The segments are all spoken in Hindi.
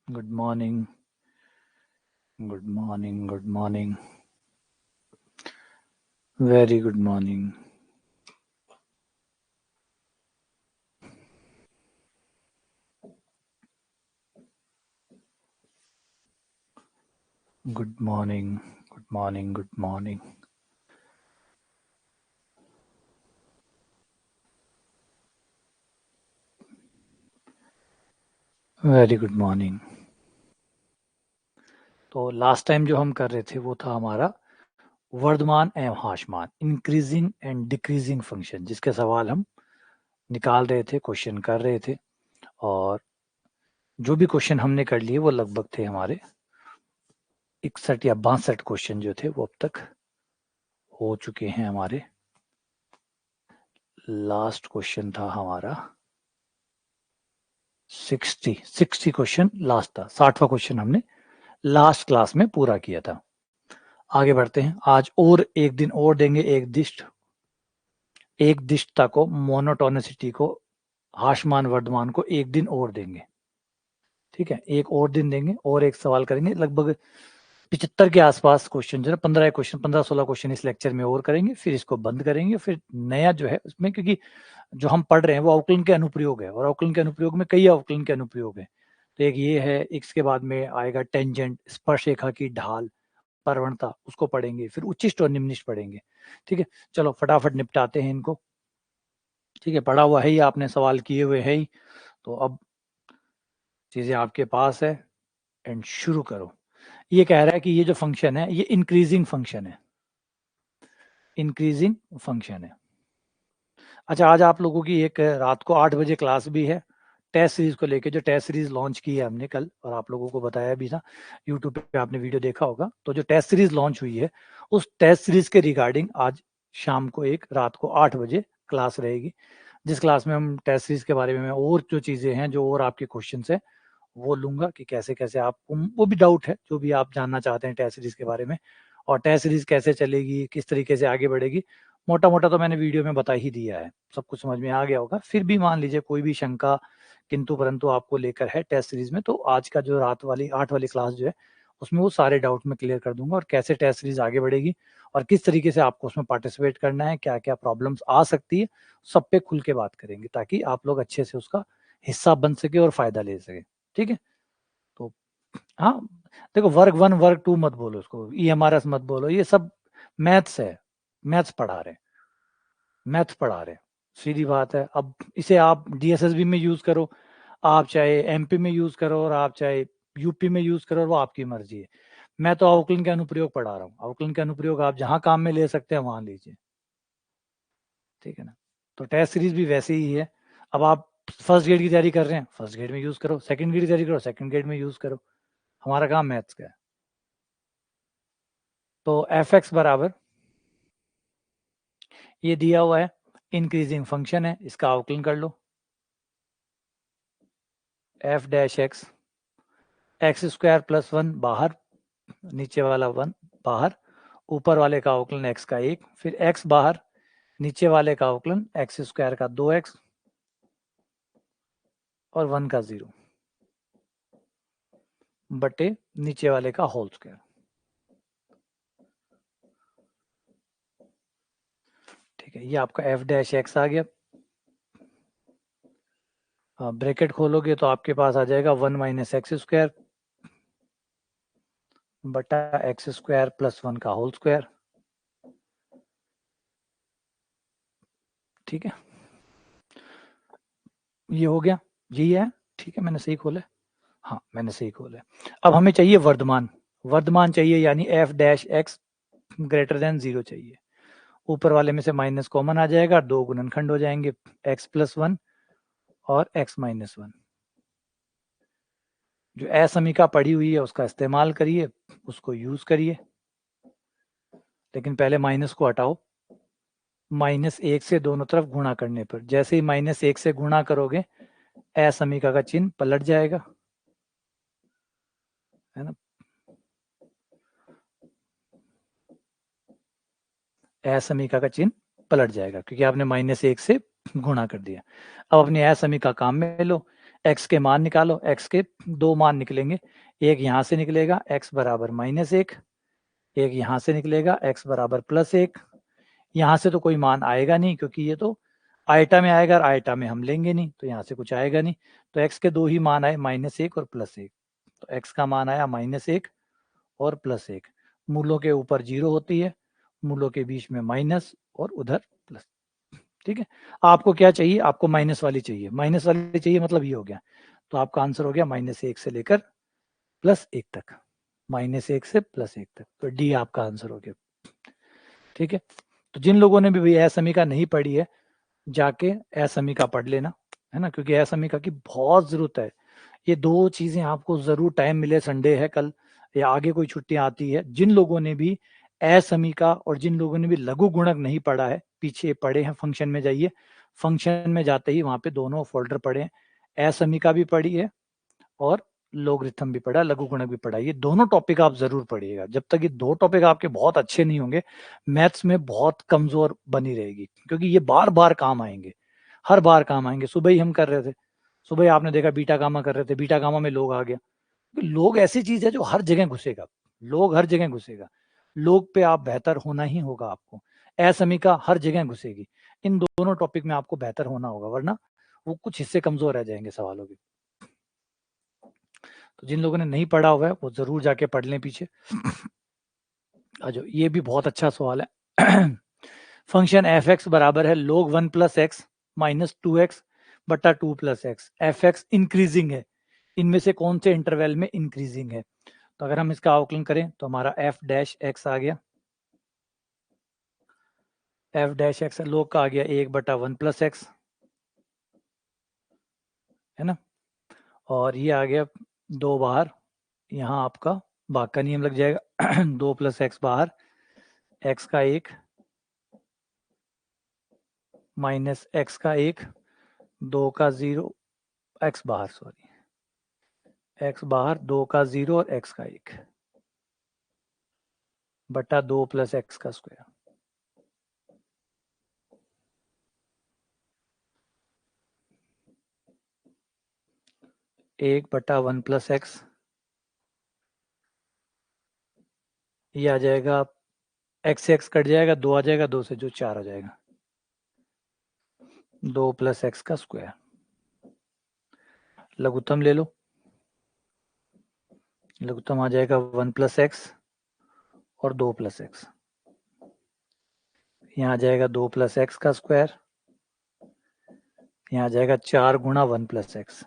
Good morning. Good morning. Good morning. Very good morning. Good morning. Good morning. Good morning. Very good morning. तो लास्ट टाइम जो हम कर रहे थे वो था हमारा वर्धमान एवं ह्रासमान, इंक्रीजिंग एंड डिक्रीजिंग फंक्शन, जिसके सवाल हम निकाल रहे थे, क्वेश्चन कर रहे थे। और जो भी क्वेश्चन हमने कर लिए वो लगभग थे हमारे 61 या 62 क्वेश्चन जो थे वो अब तक हो चुके हैं हमारे। लास्ट क्वेश्चन था हमारा 60 क्वेश्चन लास्ट था। 60वां क्वेश्चन हमने लास्ट क्लास में पूरा किया था। आगे बढ़ते हैं। आज और एक दिन और देंगे। एक दिष्टता को, मोनोटोनिसिटी को, ह्रासमान वर्धमान को एक दिन और देंगे। ठीक है, एक और दिन देंगे और एक सवाल करेंगे। लगभग 75 के आसपास क्वेश्चन जो है, 15-16 क्वेश्चन इस लेक्चर में और करेंगे, फिर इसको बंद करेंगे। फिर नया जो है उसमें, क्योंकि जो हम पढ़ रहे हैं वो अवकलन के अनुप्रयोग है, और अवकलन के अनुप्रयोग में कई अवकलन के अनुप्रयोग है। तो एक ये है, इसके बाद में आएगा टेंजेंट, स्पर्शरेखा की ढाल, प्रवणता, उसको पढ़ेंगे। फिर उच्चिष्ट और निम्निष्ट पढ़ेंगे। ठीक है, चलो फटाफट निपटाते हैं इनको। ठीक है, पढ़ा हुआ है ही, आपने सवाल किए हुए है ही, तो अब चीजें आपके पास है एंड शुरू करो। ये कह रहा है कि ये जो फंक्शन है ये इंक्रीजिंग फंक्शन है, इंक्रीजिंग फंक्शन है। अच्छा, आज आप लोगों की एक रात को 8 बजे क्लास भी है, टेस्ट सीरीज को लेके, जो टेस्ट सीरीज लॉन्च की है हमने कल, और आप लोगों को बताया भी था, यूट्यूब पे आपने वीडियो देखा होगा। तो जो टेस्ट सीरीज लॉन्च हुई है, उस टेस्ट सीरीज के रिगार्डिंग आज शाम को एक रात को 8 बजे क्लास रहेगी, जिस क्लास में हम टेस्ट सीरीज के बारे में और जो चीजें हैं, जो और आपके क्वेश्चन है, वो लूंगा कि कैसे कैसे आप, वो भी डाउट है जो भी आप जानना चाहते हैं टेस्ट सीरीज के बारे में, और टेस्ट सीरीज कैसे चलेगी, किस तरीके से आगे बढ़ेगी, मोटा मोटा तो मैंने वीडियो में बता ही दिया है, सब कुछ समझ में आ गया होगा। फिर भी मान लीजिए कोई भी शंका किंतु परंतु आपको लेकर है टेस्ट सीरीज में, तो आज का जो रात वाली 8 वाली क्लास जो है, उसमें वो सारे डाउट में क्लियर कर दूंगा, और कैसे टेस्ट सीरीज आगे बढ़ेगी और किस तरीके से आपको उसमें पार्टिसिपेट करना है, क्या क्या प्रॉब्लम्स आ सकती है, सब पे खुल के बात करेंगे, ताकि आप लोग अच्छे से उसका हिस्सा बन सके और फायदा ले सके। ठीक है, तो हाँ, देखो, वर्ग 1 वर्ग 2 मत बोलो, उसको EMRS मत बोलो, ये सब मैथ्स है, मैथ्स पढ़ा रहे, मैथ्स पढ़ा रहे, सीधी बात है। अब इसे आप DSSB में यूज करो, आप चाहे MP में यूज करो, और आप चाहे UP में यूज करो, वो आपकी मर्जी है। मैं तो अवकलन के अनुप्रयोग पढ़ा रहा हूँ, अवकलन के अनुप्रयोग आप जहां काम में ले सकते हैं वहां लीजिए। ठीक है ना, तो टेस्ट सीरीज भी वैसे ही है। अब आप फर्स्ट ग्रेड की तैयारी कर रहे हैं, फर्स्ट ग्रेड में यूज करो, सेकंड ग्रेड की तैयारी करो, सेकंड ग्रेड में यूज करो, हमारा काम मैथ्स का है। तो fx बराबर, ये दिया हुआ है, इंक्रीजिंग फंक्शन है, इसका अवकलन कर लो, f dash x square plus 1 बाहर, नीचे वाला 1 बाहर, ऊपर वाले का अवकलन x का 1, फिर x बाहर, नीचे वाले का अवकलन एक्स स्क्वायर का 2x और 1 का 0 बटे नीचे वाले का होल स्क्वायर। ठीक है, ये आपका f डैश एक्स आ गया। ब्रैकेट खोलोगे तो आपके पास आ जाएगा 1 माइनस एक्स स्क्वायर बटा एक्स स्क्वायर प्लस 1 का होल स्क्वायर। ठीक है, ये हो गया, यही है। ठीक है, मैंने सही खोला, हाँ मैंने सही खोला। अब हमें चाहिए वर्धमान, वर्धमान चाहिए, यानी f dash x greater than 0 चाहिए। ऊपर वाले में से माइनस कॉमन आ जाएगा, 2 गुणनखंड हो जाएंगे, x प्लस 1 और x माइनस 1। जो असमीका पड़ी हुई है उसका इस्तेमाल करिए, उसको यूज करिए, लेकिन पहले माइनस को हटाओ। -1 से दोनों तरफ गुणा करने पर, जैसे ही -1 से गुणा करोगे, असमीका का चिन्ह पलट जाएगा, है ना। असमीका का चिन्ह पलट जाएगा, क्योंकि आपने -1 से गुणा कर दिया। अब अपनी असमीका काम में लो, x के मान निकालो, x के दो मान निकलेंगे, एक यहाँ से निकलेगा x बराबर -1, एक यहाँ से निकलेगा x बराबर +1। यहाँ से तो कोई मान आएगा नहीं क्योंकि ये तो आयटा में आएगा और आयटा में हम लेंगे नहीं, तो यहाँ से कुछ आएगा नहीं। तो x के दो ही मान आए, -1 और +1। तो x का मान आया -1 और +1। मूलों के ऊपर 0 होती है, मूलों के बीच में माइनस और उधर प्लस। ठीक है, आपको क्या चाहिए? आपको माइनस वाली चाहिए, माइनस वाली चाहिए मतलब ये हो गया। तो आपका आंसर हो गया -1 से लेकर +1 तक, -1 से +1 तक। तो डी आपका आंसर हो गया। ठीक है, तो जिन लोगों ने भी असमीका नहीं पढ़ी है, जाके असमीका पढ़ लेना, है ना, क्योंकि असमीका की बहुत जरूरत है। ये दो चीजें आपको जरूर टाइम मिले, संडे है कल या आगे कोई छुट्टियां आती है, जिन लोगों ने भी असमीका और जिन लोगों ने भी लघु गुणक नहीं पढ़ा है, पीछे पढ़े हैं, फंक्शन में जाइए, फंक्शन में जाते ही वहां पे दोनों फोल्डर पढ़े हैं, असमीका भी पढ़ी है और लोगरिथम भी पढ़ा, लघु गुणक भी पढ़ा। ये दोनों टॉपिक आप जरूर पढ़िएगा। जब तक ये दो टॉपिक आपके बहुत अच्छे नहीं होंगे, मैथ्स में बहुत कमजोर बनी रहेगी, क्योंकि ये बार बार काम आएंगे, हर बार काम आएंगे। सुबह ही हम कर रहे थे, सुबह ही आपने देखा बीटा गामा कर रहे थे, बीटा गामा में लोग आ गया। लोग ऐसी चीज है जो हर जगह घुसेगा, लोग हर जगह घुसेगा, लोग पे आप बेहतर होना ही होगा आपको। असमीका हर जगह घुसेगी, इन दोनों टॉपिक में आपको बेहतर होना होगा, वरना वो कुछ हिस्से कमजोर रह जाएंगे सवालों के। तो जिन लोगों ने नहीं पढ़ा हुआ है वो जरूर जाके पढ़ लें पीछे। ये भी बहुत अच्छा सवाल है। फंक्शन एफ एक्स बराबर है log 1 + x माइनस 2x बटा 2 + x। एफ एक्स इंक्रीजिंग है, इनमें से कौन से इंटरवल में इंक्रीजिंग है? तो अगर हम इसका अवकलन करें तो हमारा एफ डैश एक्स आ गया, एफ डैश एक्स लोग का आ गया 1/1 + x, है ना, और ये आ गया 2 बाहर, यहाँ आपका भाग का नियम लग जाएगा। 2 + x बाहर, x का 1 माइनस x का 1, 2 का 0, x बाहर, सॉरी, x बाहर, 2 का 0 और x का 1 बटा 2 + x का स्क्वायर। एक बटा 1 + x, ये आ जाएगा, x से x कट जाएगा, 2 आ जाएगा, 2 से जो 4 आ जाएगा, 2 + x का स्क्वायर। लघुत्तम ले लो, लघुत्तम आ जाएगा 1 + x और 2 + x, यहाँ आ जाएगा 2 + x का स्क्वायर, यहाँ आ जाएगा 4 गुणा 1 + x।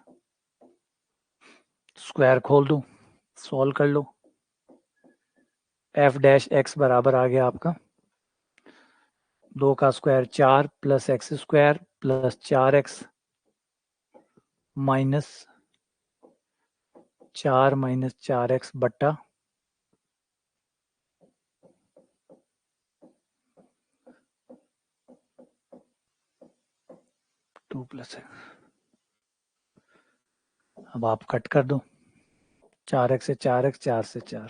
स्क्वायर खोल दो, सॉल्व कर लो। एफ डैश एक्स बराबर आ गया आपका 2 का square 4 + x square + 4x minus 4 - 4x बट्टा 2 + x। अब आप कट कर दो, 4x से 4x, 4 से 4।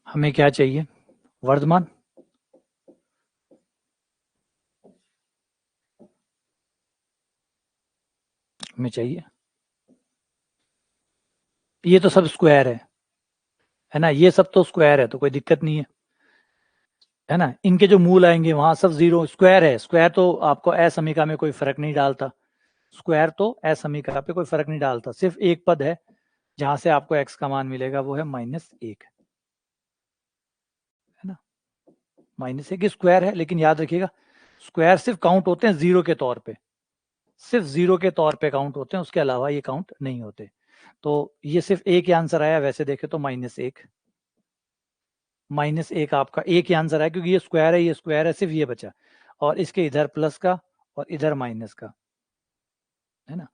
हमें क्या चाहिए? वर्धमान। हमें चाहिए, ये तो सब स्क्वायर है ना, ये सब तो स्क्वायर है, तो कोई दिक्कत नहीं है ना। इनके जो मूल आएंगे वहां सब 0, स्क्वायर है, स्क्वायर तो आपको असमीका में कोई फर्क नहीं डालता, स्क्वायर तो असमीका पे कोई फर्क नहीं डालता। सिर्फ एक पद है जहां से आपको x का मान मिलेगा, वो है -1, है ना, -1 स्क्वायर है, लेकिन याद रखिएगा स्क्वायर सिर्फ काउंट होते हैं 0 के तौर पे, सिर्फ 0 के तौर पे काउंट होते हैं, उसके अलावा ये काउंट नहीं होते। तो ये सिर्फ एक ही आंसर आया, वैसे देखे तो -1 आपका एक ही आंसर आया, क्योंकि ये स्क्वायर है, ये स्क्वायर है, सिर्फ ये बचा, और इसके इधर प्लस का और इधर माइनस का, है ना,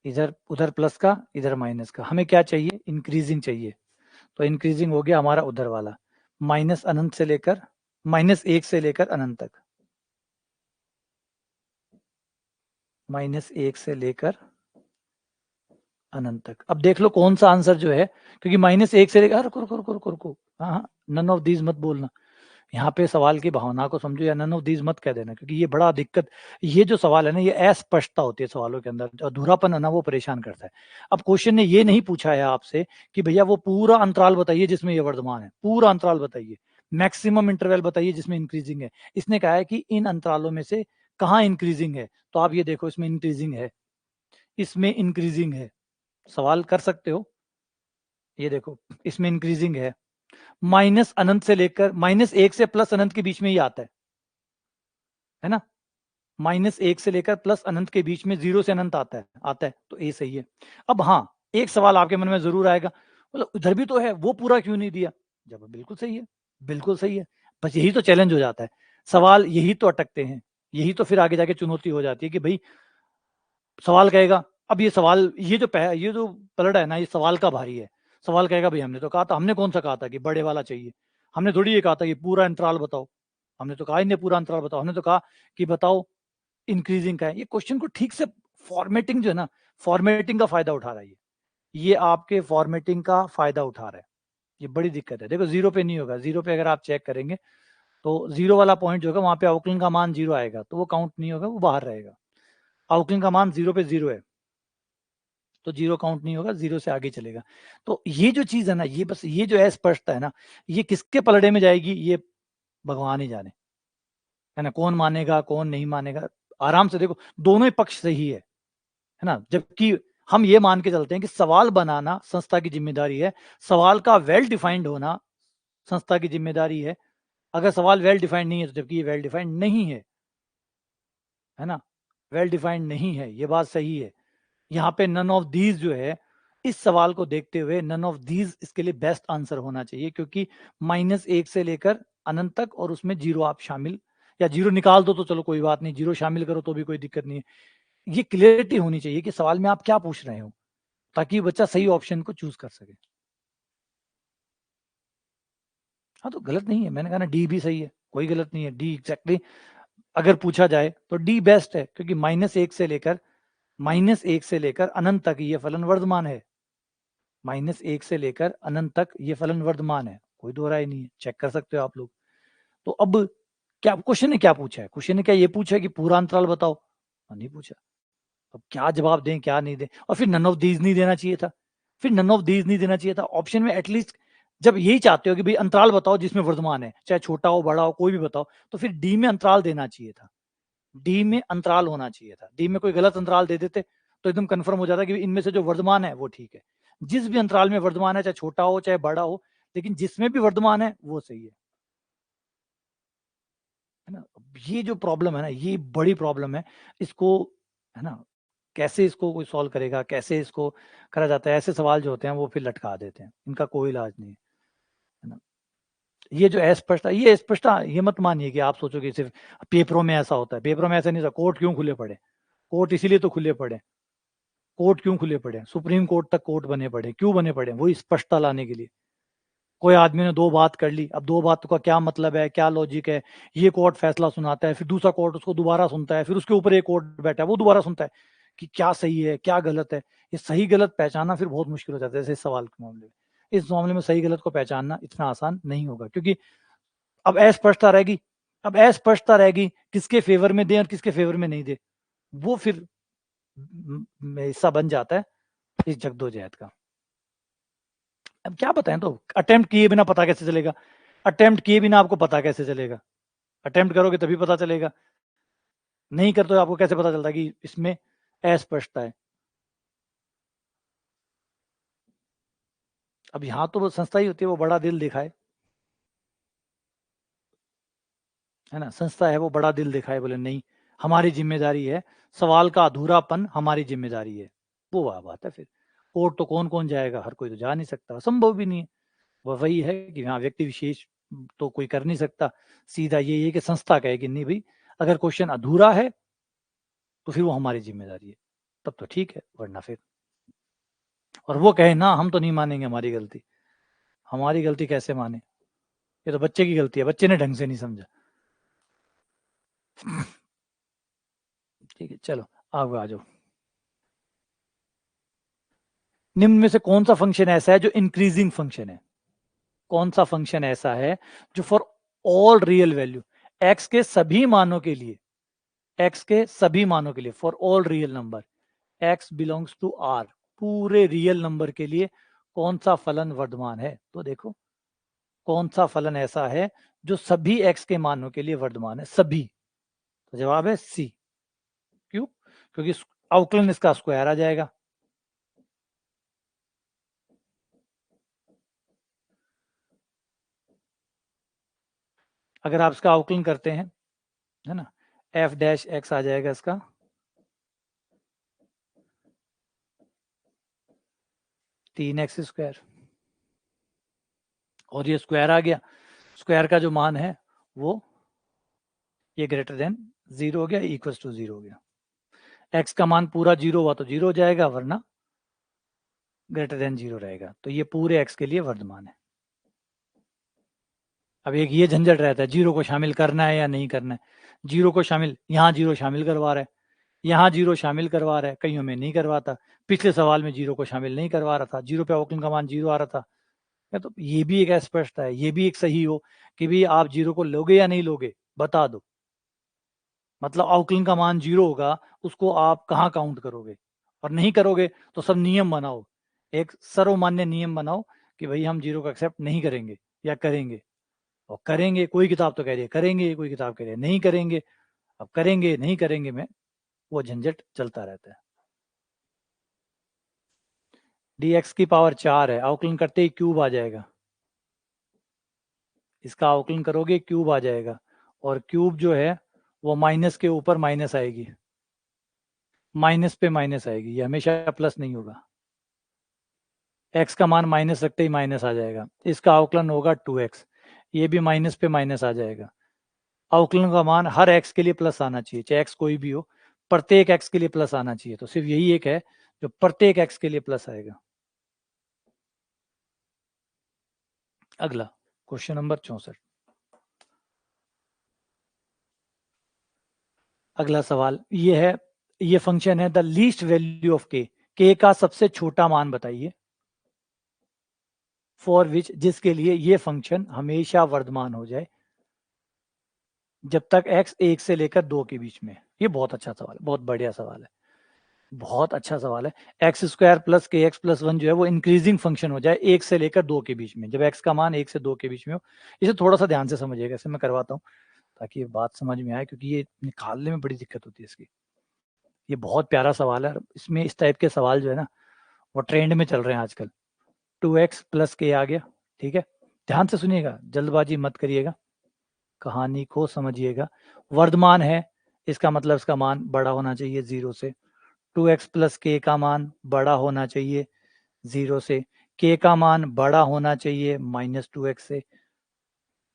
इधर उधर प्लस का, इधर माइनस का। हमें क्या चाहिए? इंक्रीजिंग चाहिए, तो इंक्रीजिंग हो गया हमारा उधर वाला, -1 से लेकर -1 से लेकर अनंत तक, -1 से लेकर अनंत तक। अब देख लो कौन सा आंसर जो है, क्योंकि -1 से लेकर, रुको रुको रुको रुको रुको, हाँ, नन ऑफ दीज मत बोलना, यहाँ पे सवाल की भावना को समझो, या नन ऑफ दीज मत कह देना, क्योंकि ये बड़ा दिक्कत, ये जो सवाल है ना, ये अस्पष्टता होती है सवालों के अंदर, अधूरापन है ना, वो परेशान करता है। अब क्वेश्चन ने ये नहीं पूछा है आपसे कि भैया वो पूरा अंतराल बताइए जिसमें ये वर्धमान है, पूरा अंतराल बताइए, मैक्सिमम इंटरवल बताइए जिसमें इंक्रीजिंग है। इसने कहा है कि इन अंतरालों में से कहाँ इंक्रीजिंग है, तो आप ये देखो इसमें इंक्रीजिंग है, इसमें इंक्रीजिंग है, सवाल कर सकते हो, ये देखो इसमें इंक्रीजिंग है, माइनस अनंत से लेकर -1 से प्लस अनंत के बीच में ही आता है ना, -1 से लेकर प्लस अनंत के बीच में 0 से अनंत आता है, तो ए सही है। अब हाँ, एक सवाल आपके मन में जरूर आएगा, मतलब इधर भी तो है, वो पूरा क्यों नहीं दिया, जब बिल्कुल सही है, बिल्कुल सही है, बस यही तो चैलेंज हो जाता है, सवाल यही तो अटकते हैं, यही तो फिर आगे जाके चुनौती हो जाती है कि भाई सवाल कहेगा, अब ये सवाल, ये जो पलड़ा है ना, ये सवाल का भारी है, सवाल कहेगा भाई हमने तो कहा था, हमने कौन सा कहा था कि बड़े वाला चाहिए, हमने थोड़ी ये कहा था कि पूरा अंतराल बताओ, हमने तो कहा ही नहीं पूरा अंतराल बताओ, हमने तो कहा कि बताओ इंक्रीजिंग का है। ये क्वेश्चन को ठीक से फॉर्मेटिंग जो है ना, फॉर्मेटिंग का फायदा उठा रहा है, ये आपके फॉर्मेटिंग का फायदा उठा रहा है, ये बड़ी दिक्कत है। देखो जीरो पे नहीं होगा, जीरो पे अगर आप चेक करेंगे तो जीरो वाला पॉइंट जो है वहां पे अवकलन का मान 0 आएगा, तो वो काउंट नहीं होगा, वो बाहर रहेगा। अवकलन का मान 0 पे 0 है, तो 0 काउंट नहीं होगा, 0 से आगे चलेगा। तो ये जो चीज है ना, ये बस ये जो अस्पष्टता है ना, ये किसके पलड़े में जाएगी, ये भगवान ही जाने, है ना, कौन मानेगा कौन नहीं मानेगा। आराम से देखो, दोनों ही पक्ष सही है ना, जबकि हम ये मान के चलते हैं कि सवाल बनाना संस्था की जिम्मेदारी है, सवाल का वेल डिफाइंड होना संस्था की जिम्मेदारी है। अगर सवाल वेल डिफाइंड नहीं है, तो जबकि ये वेल डिफाइंड नहीं है ना, वेल डिफाइंड नहीं है, ये बात सही है। यहाँ पे नन ऑफ दीज जो है, इस सवाल को देखते हुए नन ऑफ दीज इसके लिए बेस्ट आंसर होना चाहिए, क्योंकि -1 से लेकर अनंत तक, और उसमें 0 आप शामिल, या 0 निकाल दो तो चलो कोई बात नहीं, 0 शामिल करो तो भी कोई दिक्कत नहीं है। ये क्लियरिटी होनी चाहिए कि सवाल में आप क्या पूछ रहे हो, ताकि बच्चा सही ऑप्शन को चूज कर सके। हाँ, तो गलत नहीं है, मैंने कहा ना डी भी सही है, कोई गलत नहीं है, डी एग्जैक्टली अगर पूछा जाए तो डी बेस्ट है, क्योंकि -1 से लेकर अनंत तक ये फलन वर्धमान है, -1 से लेकर अनंत तक ये फलन वर्धमान है, कोई दो राय नहीं है, चेक कर सकते हो आप लोग। तो अब क्या क्वेश्चन ने क्या पूछा है, क्वेश्चन ने क्या ये पूछा है कि पूरा अंतराल बताओ, नहीं पूछा। अब क्या जवाब दें क्या नहीं दें, और फिर नन ऑफ दीज नहीं देना चाहिए था, फिर नन ऑफ दीज नहीं देना चाहिए था ऑप्शन में, एटलीस्ट जब यही चाहते हो कि भाई अंतराल बताओ जिसमें वर्धमान है, चाहे छोटा हो बड़ा हो कोई भी बताओ, तो फिर डी में अंतराल देना चाहिए था, डी में अंतराल होना चाहिए था, डी में कोई गलत अंतराल दे देते तो एकदम कंफर्म हो जाता कि इनमें से जो वर्धमान है वो ठीक है, जिस भी अंतराल में वर्धमान है, चाहे छोटा हो चाहे बड़ा हो, लेकिन जिसमें भी वर्धमान है वो सही है ना। ये जो प्रॉब्लम है ना, ये बड़ी प्रॉब्लम है, इसको, है ना, कैसे इसको कोई सॉल्व करेगा, कैसे इसको करा जाता है, ऐसे सवाल जो होते हैं वो फिर लटका देते हैं, इनका कोई इलाज नहीं है ना। ये जो अस्पष्टता, ये अस्पष्टता ये मत मानिए कि आप सोचो कि सिर्फ पेपरों में ऐसा होता है, पेपरों में ऐसा नहीं था। कोर्ट क्यों खुले पड़े, कोर्ट इसीलिए तो खुले पड़े, कोर्ट क्यों खुले पड़े, सुप्रीम कोर्ट तक कोर्ट बने पड़े, क्यों बने पड़े, वही स्पष्टता लाने के लिए। कोई आदमी ने दो बात कर ली, अब दो बातों का क्या मतलब है, क्या लॉजिक है, ये कोर्ट फैसला सुनाता है, फिर दूसरा कोर्ट उसको दोबारा सुनता है, फिर उसके ऊपर एक कोर्ट बैठा है वो दोबारा सुनता है कि क्या सही है क्या गलत है। ये सही गलत पहचानना फिर बहुत मुश्किल हो जाता है, जैसे इस सवाल के मामले में, इस मामले में सही गलत को पहचानना इतना आसान नहीं होगा, क्योंकि अब अस्पष्टता रहेगी, अब अस्पष्टता रहेगी किसके फेवर में दे और किसके फेवर में नहीं दे, वो फिर हिस्सा बन जाता है इस जगदोजहद का। अब क्या बताएं, तो अटेम्प्ट किए बिना पता कैसे चलेगा, अटेम्प्ट किए बिना आपको पता कैसे चलेगा, अटेम्प्ट करोगे तभी पता चलेगा, नहीं करते तो आपको कैसे पता चलता कि इसमें अस्पष्टता है। अब यहाँ तो वो संस्था ही होती है, वो बड़ा दिल दिखाए, है ना, संस्था है वो बड़ा दिल दिखाए, बोले नहीं हमारी जिम्मेदारी है, सवाल का अधूरापन हमारी जिम्मेदारी है, वो वह बात है। फिर कोर्ट तो कौन कौन जाएगा, हर कोई तो जा नहीं सकता, संभव भी नहीं है। वह वही है कि हाँ व्यक्ति विशेष तो कोई कर नहीं सकता, सीधा ये है कि संस्था कहे कि नहीं भाई अगर क्वेश्चन अधूरा है तो फिर वो हमारी जिम्मेदारी है, तब तो ठीक है, वरना फिर, और वो कहे ना हम तो नहीं मानेंगे हमारी गलती, हमारी गलती कैसे माने, ये तो बच्चे की गलती है, बच्चे ने ढंग से नहीं समझा। ठीक है चलो, आप आ जाओ। निम्न में से कौन सा फंक्शन ऐसा है जो इंक्रीजिंग फंक्शन है? कौन सा फंक्शन ऐसा है जो for all real value, x के सभी मानों के लिए, एक्स के सभी मानों के लिए, for all real number, x belongs to R, पूरे रियल नंबर के लिए कौन सा फलन वर्धमान है? तो देखो कौन सा फलन ऐसा है जो सभी एक्स के मानों के लिए वर्धमान है, सभी। तो जवाब है सी। क्यों? क्योंकि अवकलन इसका स्क्वायर आ जाएगा। अगर आप इसका अवकलन करते हैं, है ना, एफ डैश एक्स आ जाएगा इसका 3x², और ये स्क्वायर आ गया। स्क्वायर का जो मान है वो ये ग्रेटर देन 0 हो गया, इक्वल टू 0 हो गया। एक्स का मान पूरा 0 हुआ तो 0 हो जाएगा, वरना ग्रेटर देन 0 रहेगा। तो ये पूरे एक्स के लिए वर्धमान है। अब एक ये झंझट रहता है, 0 को शामिल करना है या नहीं करना है। 0 को शामिल, यहाँ 0 शामिल करवा रहा है, यहाँ 0 शामिल करवा रहा है, कईयों में नहीं करवाता। पिछले सवाल में 0 को शामिल नहीं करवा रहा था, 0 पे अवकलन का मान 0 आ रहा था। तो ये भी एक अस्पष्टता है, ये भी एक सही हो कि भाई आप 0 को लोगे या नहीं लोगे, बता दो। मतलब अवकलन का मान 0 होगा, उसको आप कहाँ काउंट करोगे? और नहीं करोगे तो सब नियम बनाओ, एक सर्वमान्य नियम बनाओ कि भाई हम 0 को एक्सेप्ट नहीं करेंगे या करेंगे। और करेंगे, कोई किताब तो कह रही है करेंगे, कोई किताब कह रही है नहीं करेंगे। अब करेंगे नहीं करेंगे में वो झंझट चलता रहता है। dx की पावर 4 है, अवकलन करते ही क्यूब आ जाएगा। इसका अवकलन करोगे क्यूब आ जाएगा, और क्यूब जो है वो माइनस के ऊपर माइनस आएगी, माइनस पे माइनस आएगी, ये हमेशा प्लस नहीं होगा। एक्स का मान माइनस रखते ही माइनस आ जाएगा, इसका अवकलन होगा 2x, ये भी माइनस पे माइनस आ जाएगा। अवकलन का मान हर एक्स के लिए प्लस आना चाहिए, चाहे एक्स कोई भी हो, प्रत्येक एक्स के लिए प्लस आना चाहिए। तो सिर्फ यही एक है जो प्रत्येक एक्स के लिए प्लस आएगा। अगला क्वेश्चन नंबर 64। अगला सवाल ये है, ये फंक्शन है द लीस्ट वैल्यू ऑफ के का सबसे छोटा मान बताइए, फॉर विच, जिसके लिए ये फंक्शन हमेशा वर्धमान हो जाए जब तक x 1 से लेकर 2 के बीच में। ये बहुत अच्छा सवाल है, बहुत बढ़िया सवाल है, बहुत अच्छा सवाल है। x² प्लस के एक्स प्लस 1 जो है वो इंक्रीजिंग फंक्शन हो जाए 1 से लेकर 2 के बीच में, जब x का मान 1 से 2 के बीच में हो। इसे थोड़ा सा ध्यान से समझिएगा, इसे मैं करवाता हूँ ताकि ये बात समझ में आए, क्योंकि ये निकालने में बड़ी दिक्कत होती है इसकी। ये बहुत प्यारा सवाल है, इसमें इस टाइप के सवाल जो है ना वो ट्रेंड में चल रहे हैं आजकल। 2x प्लस के आ गया, ठीक है, ध्यान से सुनिएगा, जल्दबाजी मत करिएगा, कहानी को समझिएगा। वर्धमान है, इसका मतलब इसका मान बड़ा होना चाहिए 0 से। 2x प्लस के का मान बड़ा होना चाहिए 0 से, के का मान बड़ा होना चाहिए -2x से।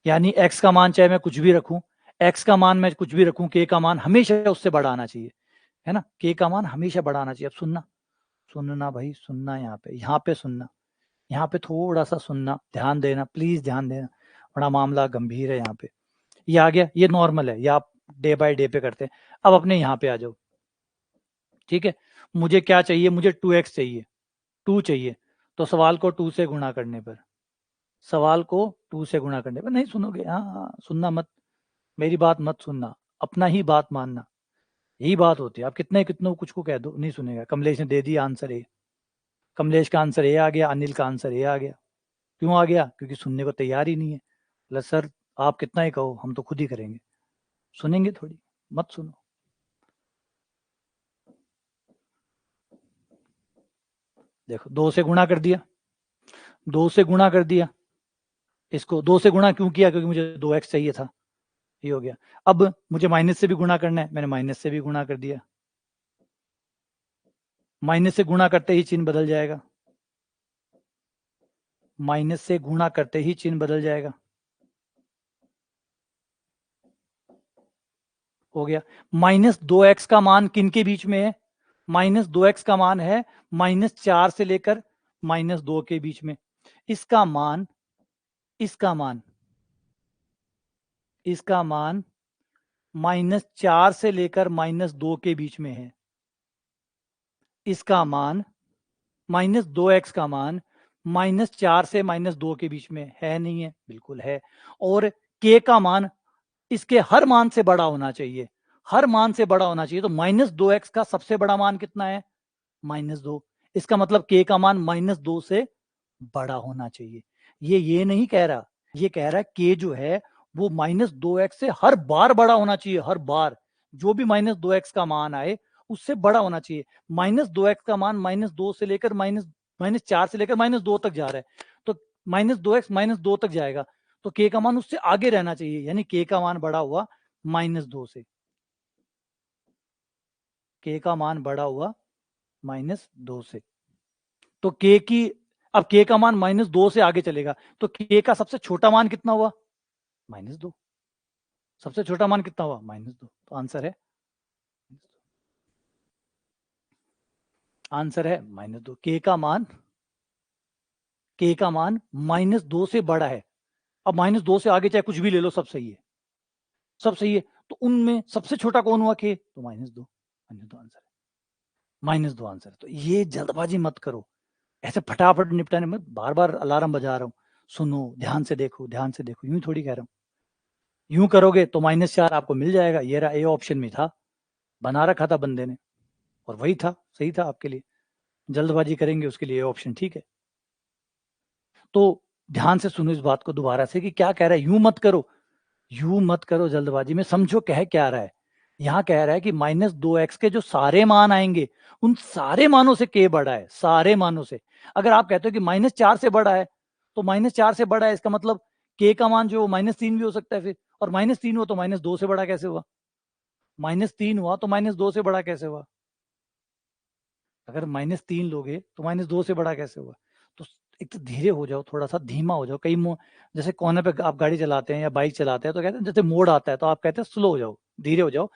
यानी x का मान चाहे मैं कुछ भी रखूं, x का मान मैं कुछ भी रखूं, के का मान हमेशा उससे बड़ा आना चाहिए, है ना, के का मान हमेशा बड़ा आना चाहिए। अब सुनना, सुनना भाई सुनना, यहाँ पे सुनना, यहाँ पे थोड़ा सा सुनना, ध्यान देना, प्लीज ध्यान देना, बड़ा मामला गंभीर है यहाँ पे। ये आ गया, ये नॉर्मल है, ये आप डे बाय डे पे करते हैं। अब अपने यहाँ पे आ जाओ, ठीक है। मुझे क्या चाहिए? मुझे 2x चाहिए, 2 चाहिए। तो सवाल को 2 से गुणा करने पर, सवाल को 2 से गुणा करने पर, नहीं सुनोगे, हाँ सुनना मत, मेरी बात मत सुनना, अपना ही बात मानना, यही बात होती है। आप कितने कितनों कुछ को कह दो, नहीं सुनेगा। कमलेश ने दे दिया आंसर ए, कमलेश का आंसर ए आ गया, अनिल का आंसर ए आ गया। क्यों आ गया? क्योंकि सुनने को तैयार ही नहीं है। बोला सर आप कितना ही कहो, हम तो खुद ही करेंगे। सुनेंगे थोड़ी, मत सुनो। देखो 2 से गुणा कर दिया, 2 से गुणा कर दिया, इसको 2 से गुणा क्यों किया? क्योंकि मुझे 2x चाहिए था, ये हो गया। अब मुझे माइनस से भी गुणा करना है, मैंने माइनस से भी गुणा कर दिया, माइनस से गुणा करते ही चिन्ह बदल जाएगा, माइनस से गुणा करते ही चिन्ह बदल जाएगा, हो गया। -2x का मान किन के बीच में है? -2x का मान है -4 से लेकर -2 के बीच में। इसका मान, इसका मान, इसका मान -4 से लेकर -2 के बीच में है। इसका मान -2x का मान -4 से -2 के बीच में है नहीं है? बिल्कुल है। और k का मान इसके हर मान से बड़ा होना चाहिए, हर मान से बड़ा होना चाहिए। तो -2x का सबसे बड़ा मान कितना है? -2। इसका मतलब k का मान -2 से बड़ा होना चाहिए। ये नहीं कह रहा, ये कह रहा है k जो है वो -2x से हर बार बड़ा होना चाहिए, हर बार। जो भी -2x का मान आए उससे बड़ा होना चाहिए। -2x का मान -2 से लेकर -4 से लेकर -2 तक जा रहा है, तो -2x -2 तक जाएगा, तो k का मान उससे आगे रहना चाहिए, यानी k का मान बड़ा हुआ -2 से। k का मान बड़ा हुआ -2 से। तो k की अब k का मान -2 से आगे चलेगा, तो k का सबसे छोटा मान कितना हुआ? -2। सबसे छोटा मान कितना हुआ? -2। तो आंसर है -2। k का मान -2 से बड़ा है। अब -2 से आगे चाहे कुछ भी ले लो, सब सही है, सब सही है। तो उनमें सबसे छोटा कौन हुआ? k। तो -2। -2 आंसर है, -2 आंसर है। तो ये जल्दबाजी मत करो, ऐसे फटाफट निपटाने में बार बार अलार्म बजा रहा हूँ, सुनो, ध्यान से देखो, ध्यान से देखो, यूं थोड़ी कह रहा हूँ। यूं करोगे तो -4 आपको मिल जाएगा, ये रहा, ए ऑप्शन में था, बना रखा था बंदे ने, और वही था, सही था आपके लिए। जल्दबाजी करेंगे उसके लिए ए ऑप्शन ठीक है। तो ध्यान से सुनो इस बात को दोबारा से कि क्या कह रहा है। यूं मत करो, यूं मत करो जल्दबाजी में, समझो कह क्या रहा है। यहाँ कह रहा है कि -2x के जो सारे मान आएंगे उन सारे मानों से k बड़ा है, सारे मानों से। अगर आप कहते हो कि -4 से बड़ा है, तो -4 से बड़ा है, इसका मतलब k का मान जो -3 भी हो सकता है फिर, और -3 हो तो -2 से बड़ा कैसे हुआ? -3 हुआ तो -2 से बड़ा कैसे हुआ? अगर -3 लोगे तो -2 से बड़ा कैसे हुआ? तो एक तो धीरे हो जाओ, थोड़ा-सा धीमा हो जाओ। कई जैसे कोने पे आप गाड़ी चलाते हैं या बाइक चलाते हैं, तो कहते हैं जैसे मोड़ आता है तो आप कहते हैं स्लो हो जाओ, धीरे हो जाओ,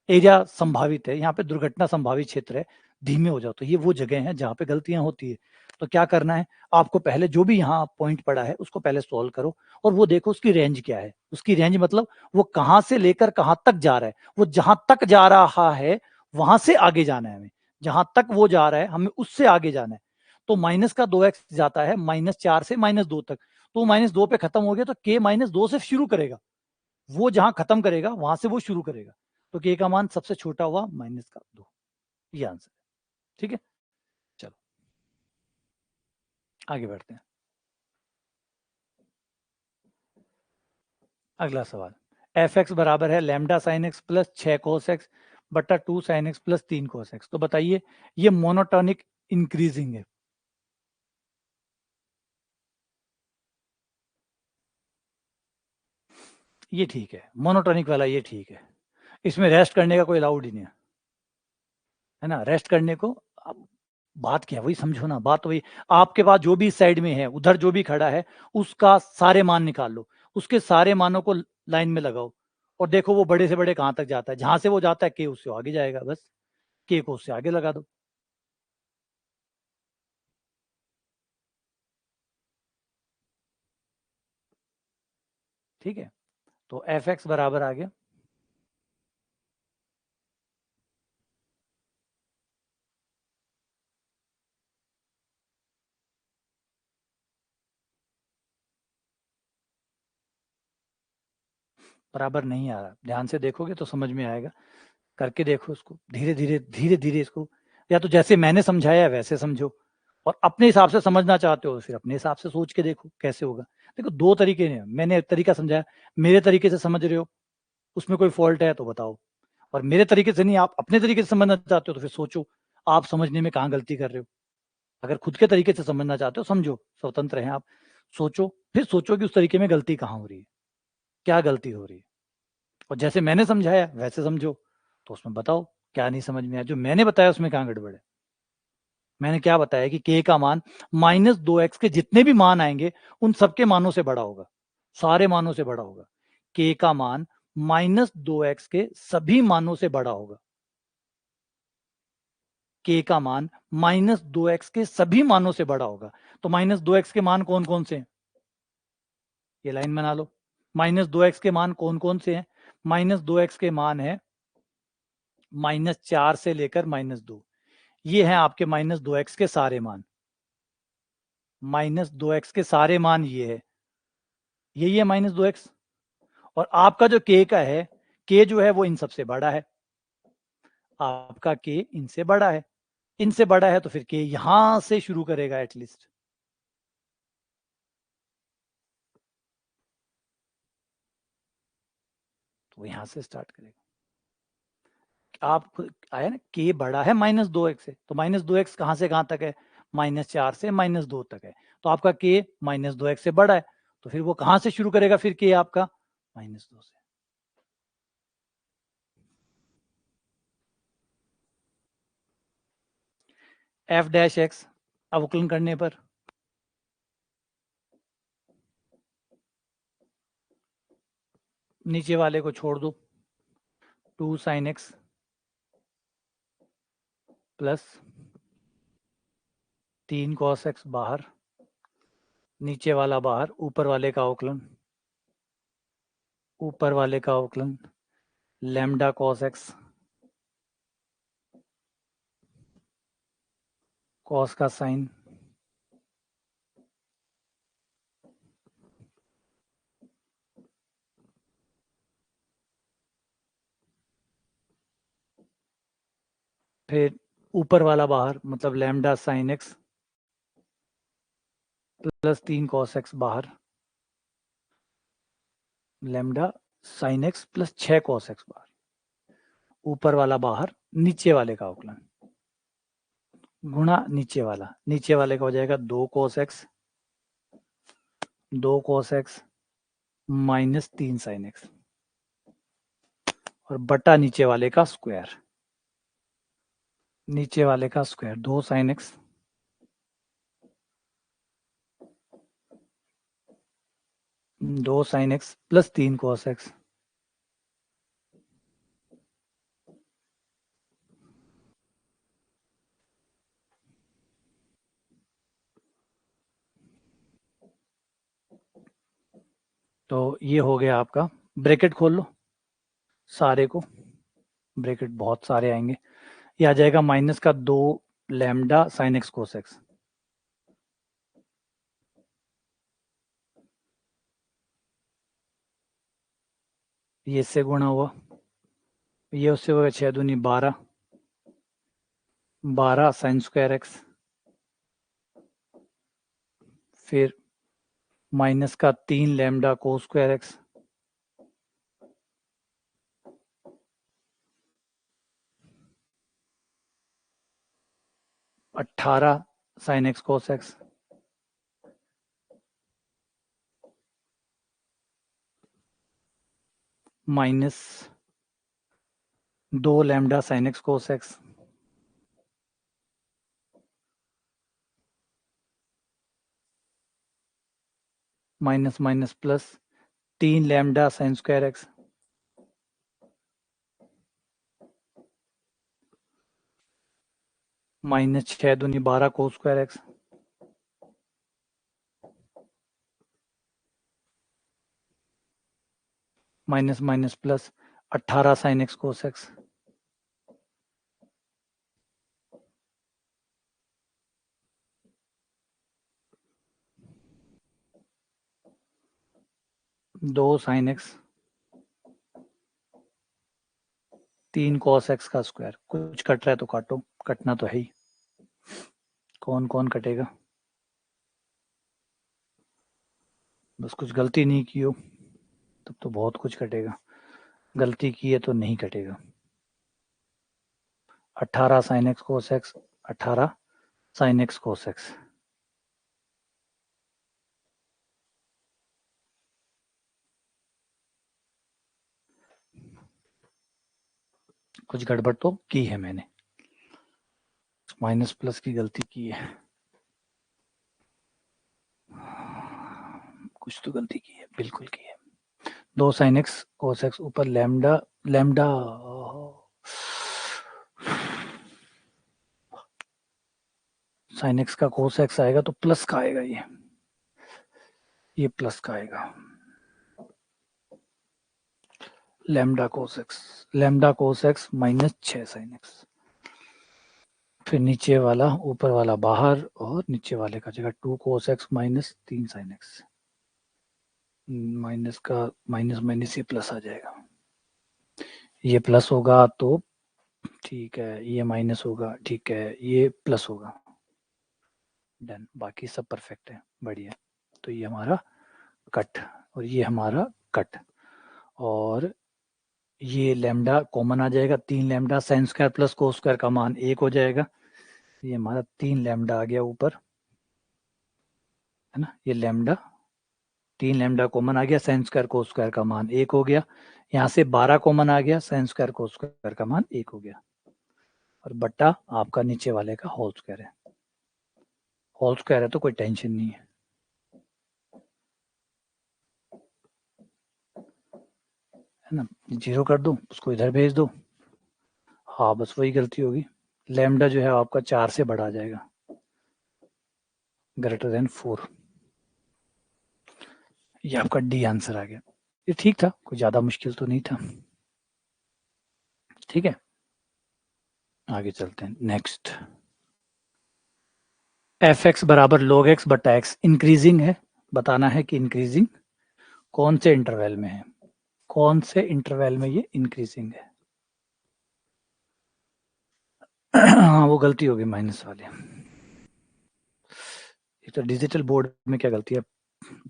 एरिया संभावित है, यहाँ पे दुर्घटना संभावित क्षेत्र है, धीमे हो जाओ। तो ये वो जगह है जहाँ पे गलतियाँ होती है। तो क्या करना है, आपको पहले जो भी यहाँ पॉइंट पड़ा है उसको पहले सॉल्व करो, और वो देखो उसकी रेंज क्या है। उसकी रेंज मतलब वो कहाँ से लेकर कहाँ तक जा रहा है। वो जहाँ तक जा रहा है वहां से आगे जाना है हमें, जहां तक वो जा रहा है हमें उससे आगे जाना है। तो माइनस का 2x जाता है -4 से -2 तक, तो -2 पे खत्म हो गया, तो k -2 से शुरू करेगा, वो जहां खत्म करेगा वहां से वो शुरू करेगा। तो k का मान सबसे छोटा हुआ -2। ये आंसर है, ठीक है। चलो आगे बढ़ते हैं। अगला सवाल, एफ एक्स बराबर है lambda sine x plus 6 cos x बटा 2 sine x plus 3 cos x. तो बताइए ये मोनोटोनिक इंक्रीजिंग है। ये ठीक है, मोनोटोनिक वाला ये ठीक है, इसमें रेस्ट करने का कोई अलाउड ही नहीं है ना। रेस्ट करने को अब बात क्या, वही समझो ना, बात वही। आपके पास जो भी साइड में है, उधर जो भी खड़ा है उसका सारे मान निकाल लो, उसके सारे मानों को लाइन में लगाओ, और देखो वो बड़े से बड़े कहाँ तक जाता है। जहां से वो जाता है के उससे आगे जाएगा, बस के को उससे आगे लगा दो। ठीक है, तो एफ एक्स बराबर आ गया, बराबर नहीं आ रहा, ध्यान से देखोगे तो समझ में आएगा। करके देखो इसको, धीरे धीरे धीरे धीरे इसको, या तो जैसे मैंने समझाया है वैसे समझो, और अपने हिसाब से समझना चाहते हो फिर अपने हिसाब से सोच के देखो कैसे होगा। देखो दो तरीके हैं, मैंने एक तरीका समझाया, मेरे तरीके से समझ रहे हो, उसमें कोई फॉल्ट है तो बताओ, और मेरे तरीके से नहीं, आप अपने तरीके से समझना चाहते हो तो फिर सोचो आप समझने में कहाँ गलती कर रहे हो। अगर खुद के तरीके से समझना चाहते हो समझो, स्वतंत्र हैं आप, सोचो, फिर सोचो कि उस तरीके में गलती कहाँ हो रही है, क्या गलती हो रही है, और जैसे मैंने समझाया वैसे समझो, तो उसमें बताओ क्या नहीं समझ में आया। जो मैंने बताया उसमें कहाँ गड़बड़ है। मैंने क्या बताया कि k का मान -2x के जितने भी मान आएंगे उन सबके मानों से बड़ा होगा, सारे मानों से बड़ा होगा। k का मान -2x के सभी मानों से बड़ा होगा। k का मान -2x के सभी मानों से बड़ा होगा। तो -2x के मान कौन कौन से हैं, ये लाइन बना लो। -2x के मान कौन कौन से हैं? -2x के मान है -4 से लेकर -2। ये हैं आपके -2x के सारे मान, -2x के सारे मान ये है, यही है -2x। और आपका जो k का है, k जो है वो इन सबसे बड़ा है, आपका k इनसे बड़ा है, इनसे बड़ा है तो फिर k यहां से शुरू करेगा एटलीस्ट। तो यहां से स्टार्ट करेगा। आप आया ना, k बड़ा है -2x से, तो -2x कहां से कहां तक है, -4 से -2 तक है, तो आपका k -2x से बड़ा है, तो फिर वो कहां से शुरू करेगा फिर k आपका, -2 से। f' अवकलन करने पर नीचे वाले को छोड़ दो, 2 sin x plus 3 cos x बाहर, नीचे वाला बाहर, ऊपर वाले का अवकलन, ऊपर वाले का अवकलन लैम्डा cos x, cos का साइन, फिर ऊपर वाला बाहर मतलब lambda sin x plus 3 cos x बाहर, lambda sin x plus 6 cos x बाहर, ऊपर वाला बाहर, नीचे वाले का अवकलन गुणा नीचे वाले का हो जाएगा 2 cos x, 2 cos x minus 3 sin x और बटा नीचे वाले का स्क्वायर, नीचे वाले का square 2 sin x 2 sin x plus 3 cos x, तो ये हो गया आपका। ब्रैकेट खोल लो सारे को, ब्रैकेट बहुत सारे आएंगे, ये आ जाएगा माइनस का 2 lambda sin x cos x, ये इससे गुणा हुआ, ये उससे होगा 6 दूनी 12, 12 sin स्क्वायर x, फिर माइनस का 3 लैम्डा कोस स्क्वायर x, अट्ठारह sin x cos x, minus 2 lambda sin x cos x, minus minus plus 3 lambda sin square x, minus 6 दूनी 12 cos square x, minus minus plus 18 sin x cos x, दो sin x 3 cos x का स्क्वायर। कुछ कट रहा है तो काटो, कटना तो है ही, कौन कौन कटेगा, बस कुछ गलती नहीं की हो तब तो बहुत कुछ कटेगा, गलती की है तो नहीं कटेगा। 18 sin x cos x, 18 sin x cos x, कुछ गड़बड़ तो की है मैंने, माइनस प्लस की गलती की है, कुछ तो गलती की है, बिल्कुल की है। 2 sin x cos x ऊपर लैम्डा, लैम्डा sin x का cos x आएगा तो प्लस का आएगा, ये प्लस का आएगा, lambda cos x minus 6 sin x, फिर नीचे वाला ऊपर वाला बाहर और नीचे वाले का जगह 2 cos x minus 3 sin x, minus का माइनस माइनस ये प्लस आ जाएगा, ये प्लस होगा तो ठीक है, ये माइनस होगा ठीक है, ये प्लस होगा, डन, बाकी सब परफेक्ट है, बढ़िया। तो ये हमारा कट और ये हमारा कट, और ये लैम्डा कॉमन आ जाएगा, 3 lambda sine square plus cos square का मान 1 हो जाएगा, ये हमारा 3 लैम्डा आ गया ऊपर, है ना, ये लैम्डा 3 लैम्डा कॉमन आ गया, साइन स्क्वायर कोस स्क्वायर का मान 1 हो गया, यहाँ से 12 कॉमन आ गया, साइन स्क्वायर कोस स्क्वायर का मान 1 हो गया, और बट्टा आपका नीचे वाले का होल स्क्वायर है, होल स्क्वायर है तो कोई टेंशन नहीं है, है ना, जीरो कर दो, उसको इधर भेज दो, हाँ बस वही गलती होगी, लैम्डा जो है आपका 4 से बढ़ा जाएगा, ग्रेटर देन 4, ये आपका डी आंसर आ गया, ये ठीक था, कोई ज़्यादा मुश्किल तो नहीं था, ठीक है, आगे चलते हैं, नेक्स्ट, एफ एक्स बराबर log x बटा एक्स इंक्रीजिंग है, बताना है कि इंक्रीजिंग कौन से इंटरवल में है, कौन से इंटरवल में ये इंक्रीजिंग है। हाँ वो गलती होगी माइनस वाली, ये तो डिजिटल बोर्ड में क्या गलती है,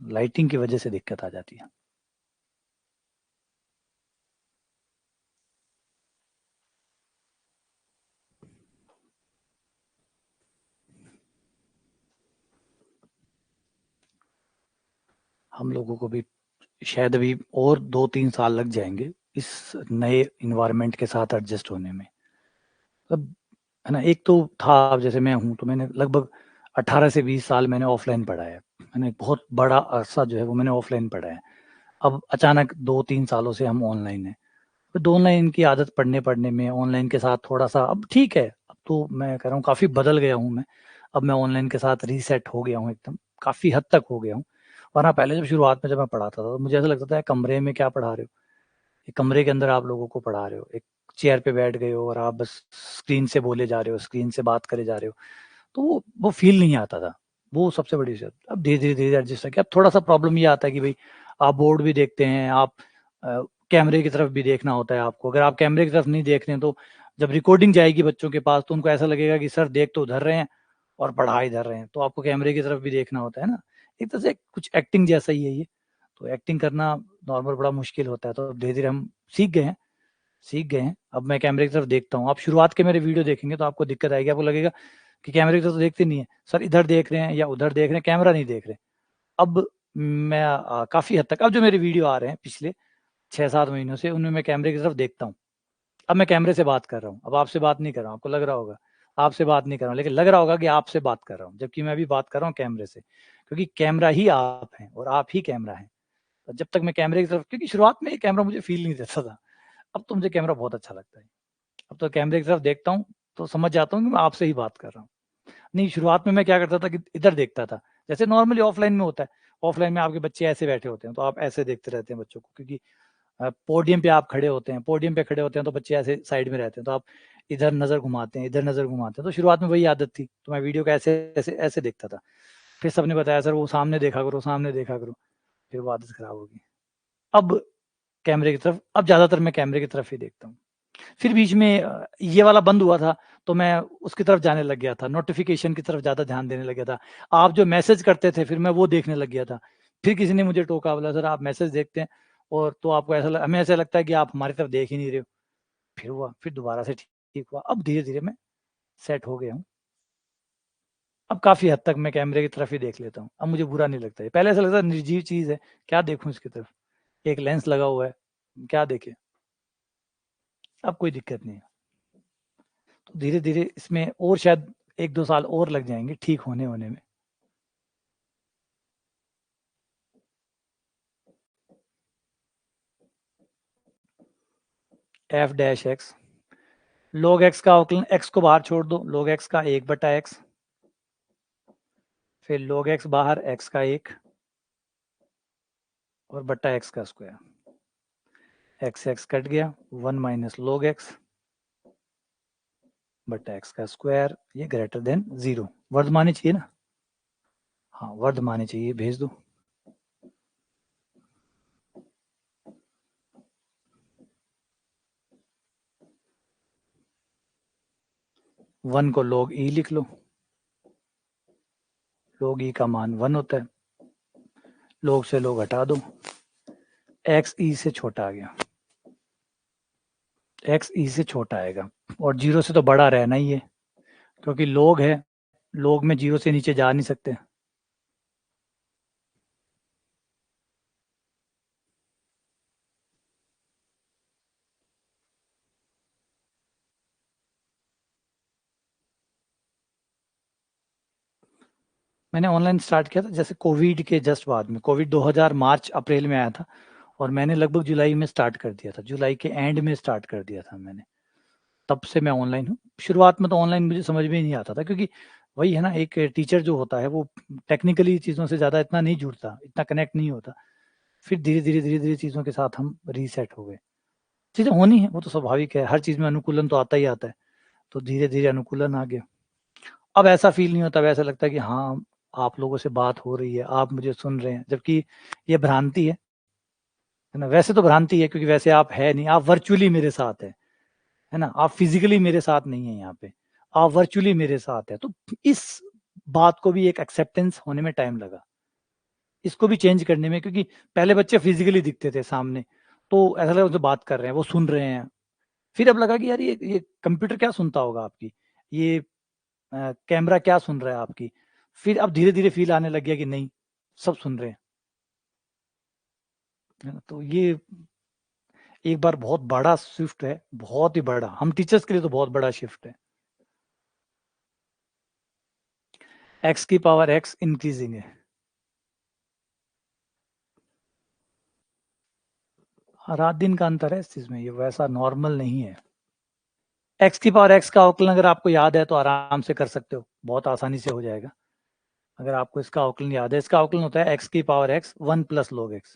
लाइटिंग की वजह से दिक्कत आ जाती है। हम लोगों को भी शायद अभी और 2-3 साल लग जाएंगे इस नए इन्वायरमेंट के साथ एडजस्ट होने में, मतलब है ना, एक तो था, अब जैसे मैं हूँ तो मैंने लगभग 18 से 20 साल मैंने ऑफलाइन पढ़ा है ना, एक बहुत बड़ा अरसा जो है वो मैंने ऑफलाइन पढ़ा है, अब अचानक 2-3 सालों से हम ऑनलाइन है, तो ऑनलाइन की आदत पढ़ने पढ़ने में ऑनलाइन के साथ थोड़ा सा अब ठीक है, अब तो मैं कह रहा हूँ काफ़ी बदल गया हूँ मैं, अब मैं ऑनलाइन के साथ रीसेट हो गया हूँ एकदम, काफ़ी हद तक हो गया हूँ, वरना पहले जब शुरुआत में जब मैं पढ़ाता था तो मुझे ऐसा लगता था कमरे में क्या पढ़ा रहे हो, एक कमरे के अंदर आप लोगों को पढ़ा रहे हो, एक चेयर पे बैठ गए हो और आप बस स्क्रीन से बोले जा रहे हो, स्क्रीन से बात करे जा रहे हो, तो वो फील नहीं आता था, वो सबसे बड़ी चीज़। अब धीरे धीरे धीरे एडजस्ट है कि अब थोड़ा सा प्रॉब्लम ये आता है कि भाई आप बोर्ड भी देखते हैं, आप कैमरे की तरफ भी देखना होता है आपको, अगर आप कैमरे की तरफ नहीं देख रहे हैं तो जब रिकॉर्डिंग जाएगी बच्चों के पास तो उनको ऐसा लगेगा कि सर देख तो उधर रहे हैं और पढ़ा इधर रहे हैं, तो आपको कैमरे की तरफ भी देखना होता है ना, एक तरह से कुछ एक्टिंग जैसा ही है ये, तो एक्टिंग करना नॉर्मल बड़ा मुश्किल होता है, तो धीरे धीरे हम सीख गए हैं, अब मैं कैमरे की तरफ देखता हूँ, आप शुरुआत के मेरे वीडियो देखेंगे तो आपको दिक्कत आएगी, आपको लगेगा कि कैमरे की तरफ तो देखते नहीं है सर, इधर देख रहे हैं या उधर देख रहे हैं, कैमरा नहीं देख रहे। अब मैं काफ़ी हद तक अब जो मेरे वीडियो आ रहे हैं पिछले 6-7 महीनों से उनमें मैं कैमरे की तरफ देखता हूँ, अब मैं कैमरे से बात कर रहा हूँ, अब आपसे बात नहीं कर रहा हूँ, आपको लग रहा होगा आपसे बात नहीं कर रहा हूँ, लेकिन लग रहा होगा कि आपसे बात कर रहा हूँ, जबकि मैं अभी बात कर रहा हूँ कैमरे से, क्योंकि कैमरा ही आप हैं और आप ही कैमरा है, जब तक मैं कैमरे की तरफ, क्योंकि शुरुआत में ये कैमरा मुझे फील नहीं देता था, अब तो मुझे कैमरा बहुत अच्छा लगता है, अब तो कैमरे की तरफ देखता हूँ तो समझ जाता हूँ कि मैं आपसे ही बात कर रहा हूँ। नहीं, शुरुआत में मैं क्या करता था कि इधर देखता था, जैसे नॉर्मली ऑफलाइन में होता है, ऑफलाइन में आपके बच्चे ऐसे बैठे होते हैं तो आप ऐसे देखते रहते हैं बच्चों को, क्योंकि पोडियम पे आप खड़े होते हैं, पोडियम पे खड़े होते हैं तो बच्चे ऐसे साइड में रहते हैं, तो आप इधर नज़र घुमाते हैं, इधर नज़र घुमाते हैं, तो शुरुआत में वही आदत थी, तो मैं वीडियो को ऐसे ऐसे ऐसे देखता था, फिर सबने बताया सर वो सामने देखा करो, सामने देखा करो, फिर वो आदत खराब होगी। अब कैमरे की तरफ, अब ज़्यादातर मैं कैमरे की तरफ ही देखता हूँ। फिर बीच में ये वाला बंद हुआ था, तो मैं उसकी तरफ जाने लग गया था, नोटिफ़िकेशन की तरफ ज़्यादा ध्यान देने लग गया था। आप जो मैसेज करते थे, फिर मैं वो देखने लग गया था। फिर किसी ने मुझे टोका, बोला सर आप मैसेज देखते हैं और तो आपको ऐसा हमें ऐसा लगता है कि आप हमारी तरफ देख ही नहीं रहे हो। फिर हुआ, फिर दोबारा से ठीक हुआ। अब धीरे-धीरे मैं सेट हो गया हूँ। अब काफ़ी हद तक मैं कैमरे की तरफ ही देख लेता हूँ। अब मुझे बुरा नहीं लगता है। पहले ऐसा लगता था निर्जीव चीज़ है, क्या देखूँ इसकी तरफ? एक लेंस लगा हुआ है, क्या देखें? अब कोई दिक्कत नहीं है। तो धीरे-धीरे इसमें और शायद 1-2 साल और लग जाएँगे ठीक होने में। F dash x, log x का अवकलन, x को बाहर छोड़ दो, log x का 1/x, फिर log x बाहर x का 1 और बट्टा x का स्क्वायर, x कट गया, 1 minus log x, but x का स्क्वायर ये ग्रेटर देन 0 वर्धमाने चाहिए ना, हाँ वर्धमाने चाहिए, भेज दो। वन को log e लिख लो, log e का मान 1 होता है, log से log हटा दो, x e से छोटा आ गया, x e से छोटा आएगा, और 0 से तो बड़ा रहना ही है क्योंकि log है, log में 0 से नीचे जा नहीं सकते। मैंने ऑनलाइन स्टार्ट किया था जैसे कोविड के जस्ट बाद में, कोविड 2000 मार्च अप्रैल में आया था और मैंने लगभग जुलाई में स्टार्ट कर दिया था, जुलाई के एंड में स्टार्ट कर दिया था मैंने, तब से मैं ऑनलाइन हूँ। शुरुआत में तो ऑनलाइन मुझे समझ में नहीं आता था क्योंकि वही है ना, एक टीचर जो होता है वो टेक्निकली चीज़ों से ज़्यादा इतना नहीं जुड़ता, इतना कनेक्ट नहीं होता। फिर धीरे धीरे चीज़ों के साथ हम रीसेट हो गए। चीज़ें होनी है, वो तो स्वाभाविक है, हर चीज़ में अनुकूलन तो आता ही आता है, तो धीरे धीरे अनुकूलन आ गया। अब ऐसा फील नहीं होता, अब ऐसा लगता है कि हाँ आप लोगों से बात हो रही है, आप मुझे सुन रहे हैं, जबकि ये भ्रांति है ना। वैसे तो भ्रांति है क्योंकि वैसे आप है नहीं, आप वर्चुअली मेरे साथ है ना, आप फिजिकली मेरे साथ नहीं है यहाँ पे, आप वर्चुअली मेरे साथ है। तो इस बात को भी एक एक्सेप्टेंस होने में टाइम लगा, इसको भी चेंज करने में, क्योंकि पहले बच्चे फिजिकली दिखते थे सामने तो ऐसा लगा उनसे बात कर रहे हैं, वो सुन रहे हैं। फिर अब लगा कि यार ये कंप्यूटर क्या सुनता होगा आपकी, ये कैमरा क्या सुन रहा है आपकी। फिर अब धीरे धीरे फील आने लग गया कि नहीं, सब सुन रहे हैं, है ना। तो ये एक बार बहुत बड़ा शिफ्ट है, बहुत ही बड़ा, हम टीचर्स के लिए तो बहुत बड़ा शिफ्ट है। एक्स की पावर एक्स इंक्रीजिंग है, रात दिन का अंतर है इस चीज में, ये वैसा नॉर्मल नहीं है। एक्स की पावर एक्स का अवकलन अगर आपको याद है तो आराम से कर सकते हो, बहुत आसानी से हो जाएगा। अगर आपको इसका अवकलन याद है, इसका अवकलन होता है एक्स की power x 1 plus log x।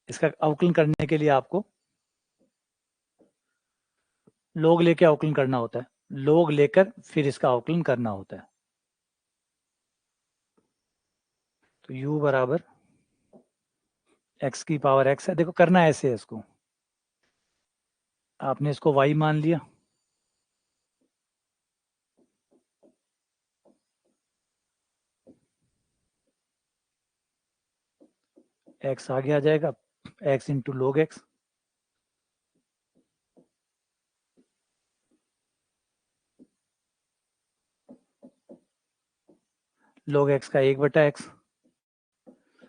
इसका अवकलन करने के लिए आपको log लेके अवकलन करना होता है, log लेकर फिर इसका अवकलन करना होता है। तो u बराबर x की पावर x है, देखो करना ऐसे है, इसको आपने इसको y मान लिया, x आगे आ जाएगा, x into log x, log x का 1/x,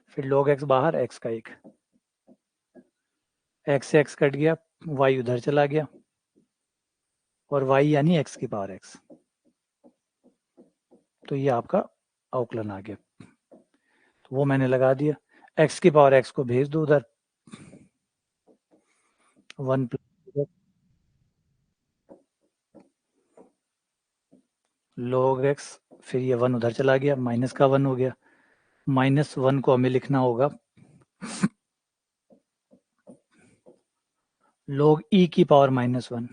फिर log x बाहर, x का 1, x से x कट गया, y उधर चला गया, और y यानी x की पावर x। तो ये आपका अवकलन आ गया, तो वो मैंने लगा दिया। x की पावर x को भेज दो उधर, 1 प्लस log x, फिर ये 1 उधर चला गया, माइनस का 1 हो गया, -1 को हमें लिखना होगा log e की पावर -1।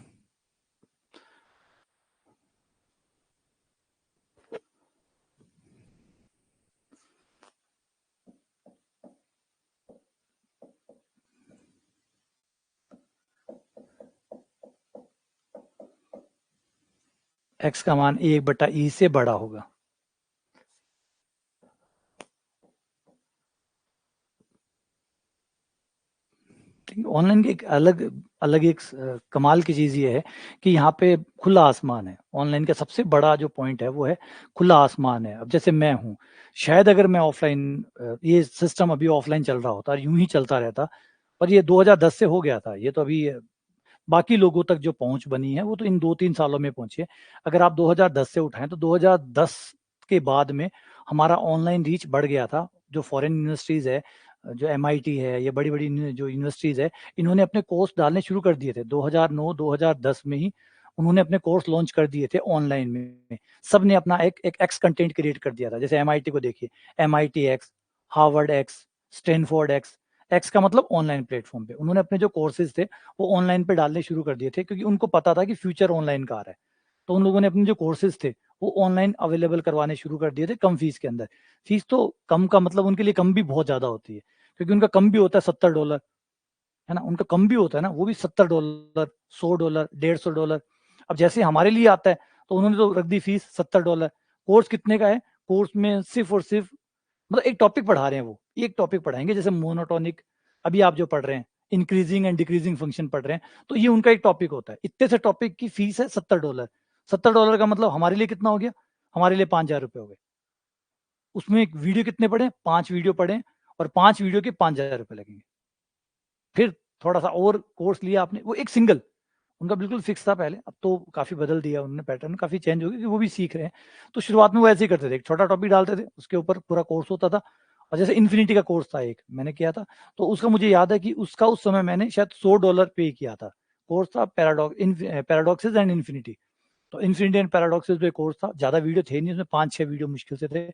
x का मान 1/e से बड़ा होगा। ऑनलाइन की एक अलग अलग एक कमाल की चीज़ ये है कि यहाँ पे खुला आसमान है। ऑनलाइन का सबसे बड़ा जो पॉइंट है वो है खुला आसमान है। अब जैसे मैं हूँ, शायद अगर मैं ऑफलाइन ये सिस्टम अभी ऑफलाइन चल रहा होता और यूं ही चलता रहता, पर ये 2010 से हो गया था, ये तो अभी बाकी लोगों तक जो पहुंच बनी है वो तो इन 2-3 सालों में पहुंची है। अगर आप 2010 से उठाएं तो 2010 के बाद में हमारा ऑनलाइन रीच बढ़ गया था। जो फॉरेन यूनिवर्सिटीज़ है, जो एमआईटी है, ये बड़ी-बड़ी जो यूनिवर्सिटीज़ है, इन्होंने अपने कोर्स डालने शुरू कर दिए थे 2009-2010 में ही। उन्होंने अपने कोर्स लॉन्च कर दिए थे ऑनलाइन में। सब ने अपना एक एक एक्स कंटेंट क्रिएट कर दिया था। जैसे एमआईटी को देखिए, MIT x, Harvard x, Stanford x, x का मतलब ऑनलाइन प्लेटफॉर्म पे। उन्होंने अपने जो कोर्सेज थे वो ऑनलाइन पे डालने शुरू कर दिए थे, क्योंकि उनको पता था कि फ्यूचर ऑनलाइन का आ रहा है। तो उन लोगों ने अपने जो कोर्सेज थे वो ऑनलाइन अवेलेबल करवाने शुरू कर दिए थे कम फीस के अंदर। फीस तो कम का मतलब उनके लिए कम भी बहुत ज्यादा होती है, क्योंकि उनका कम भी होता है $70, है ना, उनका कम भी होता है ना, वो भी $70, $100, $150। अब जैसे हमारे लिए आता है तो उन्होंने तो रख दी फीस $70। कोर्स कितने का है? कोर्स में सिर्फ और सिर्फ मतलब एक टॉपिक पढ़ा रहे हैं, वो एक टॉपिक पढ़ाएंगे, जैसे मोनोटोनिक अभी आप जो पढ़ रहे हैं, इंक्रीजिंग एंड डिक्रीजिंग फंक्शन पढ़ रहे हैं, तो ये उनका एक टॉपिक होता है। इतने से टॉपिक की फीस है $70। $70 का मतलब हमारे लिए कितना हो गया? हमारे लिए ₹5000 हो गए। उसमें एक वीडियो कितने पढ़े? 5 वीडियो पढ़े, और 5 वीडियो के ₹5000 लगेंगे। फिर थोड़ा सा और कोर्स लिया आपने, वो एक सिंगल, उनका बिल्कुल फिक्स था पहले, अब तो काफी बदल दिया उन्होंने, पैटर्न काफी चेंज हो गया, क्योंकि वो भी सीख रहे हैं। तो शुरुआत में वो ऐसे ही करते थे, एक छोटा टॉपिक डालते थे, उसके ऊपर पूरा कोर्स होता था। और जैसे इन्फिनिटी का कोर्स था एक, मैंने किया था, तो उसका मुझे याद है कि उसका उस समय मैंने शायद $100 पे किया था। कोर्स था पैराडॉक्सेस एंड इन्फिनिटी। तो इन्फिनिटी एंड पैराडॉक्सेस पे कोर्स था, ज्यादा वीडियो थे नहीं उसमें, 5-6 वीडियो मुश्किल से थे,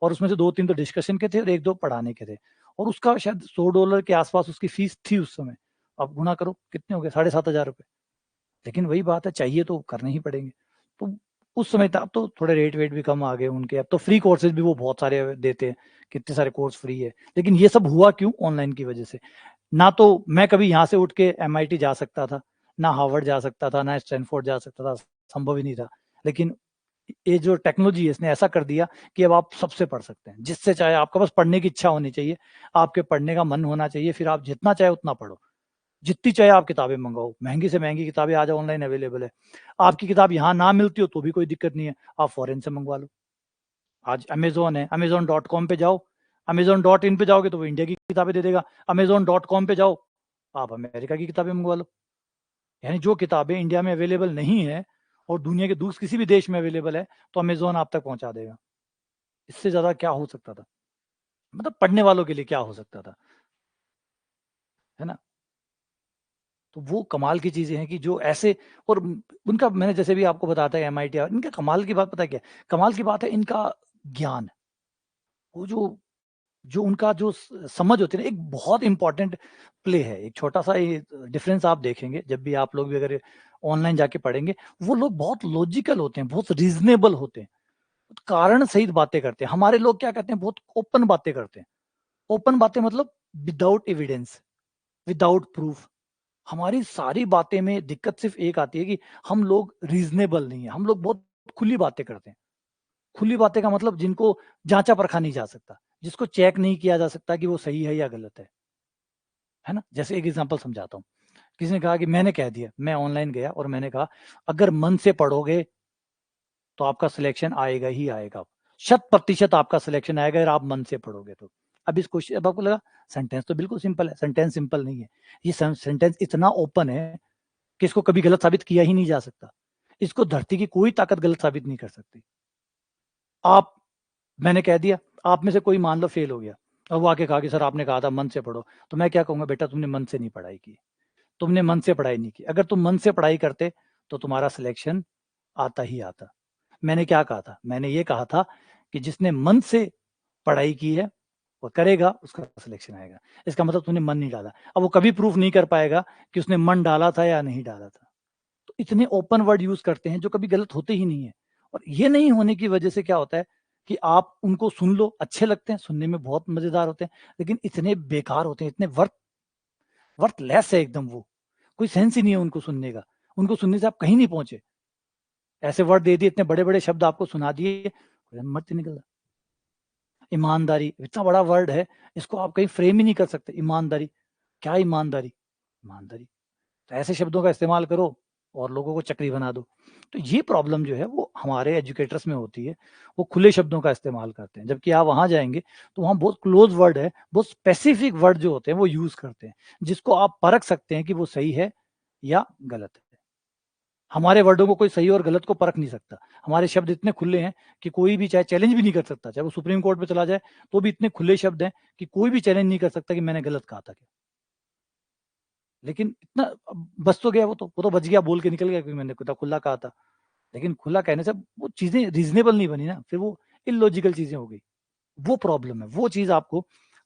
और उसमें से 2-3 तो डिस्कशन के थे और 1-2 पढ़ाने के थे। और उसका शायद $100 के आसपास उसकी फीस थी उस समय। अब गुना करो कितने हो गए, ₹7500। लेकिन वही बात है, चाहिए तो करने ही पड़ेंगे। तो उस समय था, अब तो थोड़े रेट वेट भी कम आ गए उनके, अब तो फ्री कोर्सेज भी वो बहुत सारे देते हैं, कितने सारे कोर्स फ्री है। लेकिन ये सब हुआ क्यों? ऑनलाइन की वजह से। ना तो मैं कभी यहाँ से उठ के MIT जा सकता था, ना हार्वर्ड जा सकता था, ना स्टैनफोर्ड जा सकता था, संभव ही नहीं था। लेकिन ये जो टेक्नोलॉजी है इसने ऐसा कर दिया कि अब आप सबसे पढ़ सकते हैं, जिससे चाहे। आपका बस पढ़ने की इच्छा होनी चाहिए, आपके पढ़ने का मन होना चाहिए, फिर आप जितना चाहे उतना पढ़ो, जितनी चाहे आप किताबें मंगाओ, महंगी से महंगी किताबें आज ऑनलाइन अवेलेबल है। आपकी किताब यहाँ ना मिलती हो तो भी कोई दिक्कत नहीं है, आप फॉरेन से मंगवा लो। आज अमेजोन है, amazon.com पे जाओ, amazon.in पे जाओगे तो वो इंडिया की किताबें दे देगा, amazon.com पे जाओ आप अमेरिका की किताबें मंगवा लो। यानी जो किताबें इंडिया में अवेलेबल नहीं है और दुनिया के दूसरे किसी भी देश में अवेलेबल है, तो अमेजोन आप तक पहुंचा देगा। इससे ज्यादा क्या हो सकता था? मतलब पढ़ने वालों के लिए क्या हो सकता था, है ना। तो वो कमाल की चीजें हैं कि जो ऐसे, और उनका मैंने जैसे भी आपको बताता है MIT, इनका कमाल की बात पता है क्या? कमाल की बात है इनका ज्ञान। वो जो जो उनका जो समझ होती है ना, एक बहुत इंपॉर्टेंट प्ले है, एक छोटा सा डिफरेंस आप देखेंगे जब भी आप लोग भी अगर ऑनलाइन जाके पढ़ेंगे। वो लोग बहुत लॉजिकल होते हैं, बहुत रीजनेबल होते हैं, कारण सहित बातें करते हैं। हमारे लोग क्या कहते हैं, बहुत ओपन बातें करते हैं। ओपन बातें मतलब विदाउट एविडेंस, विदाउट प्रूफ। हमारी सारी बातें में दिक्कत सिर्फ एक आती है कि हम लोग रीजनेबल नहीं है, हम लोग बहुत खुली बातें करते हैं। खुली बातें का मतलब जिनको जांचा परखा नहीं जा सकता, जिसको चेक नहीं किया जा सकता कि वो सही है या गलत है ना। जैसे एक एग्जांपल समझाता हूँ। किसी ने कहा कि मैंने कह दिया, मैं ऑनलाइन गया और मैंने कहा अगर मन से पढ़ोगे तो आपका सिलेक्शन आएगा ही आएगा, 100% आपका सिलेक्शन आएगा अगर आप मन से पढ़ोगे तो। अब इस क्वेश्चन, अब आपको लगा सेंटेंस तो बिल्कुल सिंपल है, सेंटेंस सिंपल नहीं है। ये सेंटेंस इतना ओपन है कि इसको कभी गलत साबित किया ही नहीं जा सकता। इसको धरती की कोई ताकत गलत साबित नहीं कर सकती। आप, मैंने कह दिया, आप में से कोई मान लो फेल हो गया और वो आके कहा कि सर आपने कहा था मन से पढ़ो, तो मैं क्या कहूंगा, बेटा तुमने मन से नहीं पढ़ाई की, तुमने मन से पढ़ाई नहीं की। अगर तुम मन से पढ़ाई करते तो तुम्हारा सिलेक्शन आता ही आता। मैंने क्या कहा था? मैंने ये कहा था कि जिसने मन से पढ़ाई की है वो करेगा, उसका सिलेक्शन आएगा। इसका मतलब तूने मन नहीं डाला। अब वो कभी प्रूफ नहीं कर पाएगा कि उसने मन डाला था या नहीं डाला था। तो इतने ओपन वर्ड यूज करते हैं जो कभी गलत होते ही नहीं है। और ये नहीं होने की वजह से क्या होता है कि आप उनको सुन लो, अच्छे लगते हैं, सुनने में बहुत मजेदार होते हैं, लेकिन इतने बेकार होते हैं, इतने वर्थलेस है एकदम। वो कोई सेंस ही नहीं है उनको सुनने का, उनको सुनने से आप कहीं नहीं पहुंचे। ऐसे वर्ड दे दिए, इतने बड़े बड़े शब्द आपको सुना दिए, मत निकल। ईमानदारी इतना बड़ा वर्ड है, इसको आप कहीं फ्रेम ही नहीं कर सकते। ईमानदारी, क्या ईमानदारी? ईमानदारी, तो ऐसे शब्दों का इस्तेमाल करो और लोगों को चक्री बना दो। तो ये प्रॉब्लम जो है वो हमारे एजुकेटर्स में होती है, वो खुले शब्दों का इस्तेमाल करते हैं। जबकि आप वहां जाएंगे तो वहां बहुत क्लोज वर्ड है, बहुत स्पेसिफिक वर्ड जो होते हैं वो यूज करते हैं, जिसको आप परख सकते हैं कि वो सही है या गलत है। हमारे वर्डों को कोई सही और गलत को परख नहीं सकता। हमारे शब्द इतने खुले हैं कि कोई भी चाहे चैलेंज भी नहीं कर सकता, चाहे वो सुप्रीम कोर्ट में चला जाए तो भी इतने खुले शब्द हैं कि कोई भी चैलेंज नहीं कर सकता कि मैंने गलत कहा था क्या। लेकिन इतना बच तो गया, वो तो बच गया, बोल के निकल गया क्योंकि मैंने खुदा खुला कहा था। लेकिन खुला कहने से वो चीजें रीजनेबल नहीं बनी ना, फिर वो इलॉजिकल चीजें हो गई। वो प्रॉब्लम है, वो चीज आपको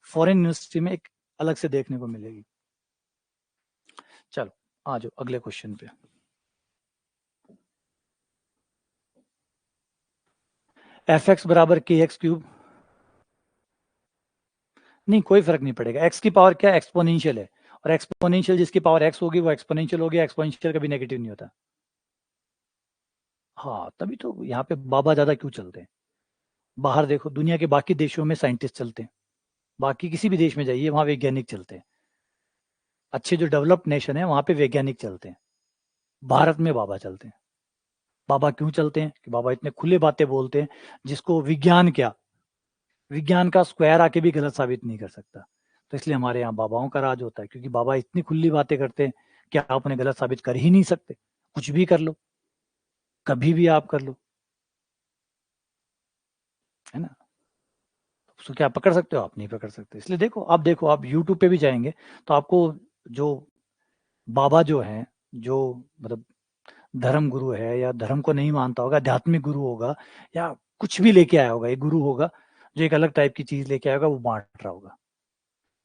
फॉरेन यूनिवर्सिटी में एक अलग से देखने को मिलेगी। चलो आ जाओ अगले क्वेश्चन पे। एफ एक्स बराबर के एक्स क्यूब, नहीं कोई फर्क नहीं पड़ेगा, एक्स की पावर क्या एक्सपोनेंशियल है, और एक्सपोनेंशियल जिसकी पावर एक्स होगी वो एक्सपोनेंशियल होगी, एक्सपोनेंशियल कभी नेगेटिव नहीं होता। हाँ तभी तो यहाँ पे बाबा ज्यादा क्यों चलते हैं। बाहर देखो दुनिया के बाकी देशों में साइंटिस्ट चलते हैं, बाकी किसी भी देश में जाइए वहाँ वैज्ञानिक चलते हैं, अच्छे जो डेवलप्ड नेशन है वहाँ पे वैज्ञानिक चलते हैं, भारत में बाबा चलते हैं। बाबा क्यों चलते हैं कि बाबा इतने खुले बातें बोलते हैं जिसको विज्ञान क्या, विज्ञान का स्क्वायर आके भी गलत साबित नहीं कर सकता। तो इसलिए हमारे यहाँ बाबाओं का राज होता है, क्योंकि बाबा इतनी खुली बातें करते हैं कि आप उन्हें गलत साबित कर ही नहीं सकते, कुछ भी कर लो, कभी भी आप कर लो, है ना। उसको क्या पकड़ सकते हो, आप नहीं पकड़ सकते। इसलिए देखो आप यूट्यूब पे भी जाएंगे तो आपको जो बाबा जो हैं, जो मतलब धर्म गुरु है या धर्म को नहीं मानता होगा, आध्यात्मिक गुरु होगा या कुछ भी लेके आया होगा, एक गुरु होगा जो एक अलग टाइप की चीज लेके आया होगा, वो बांट रहा होगा,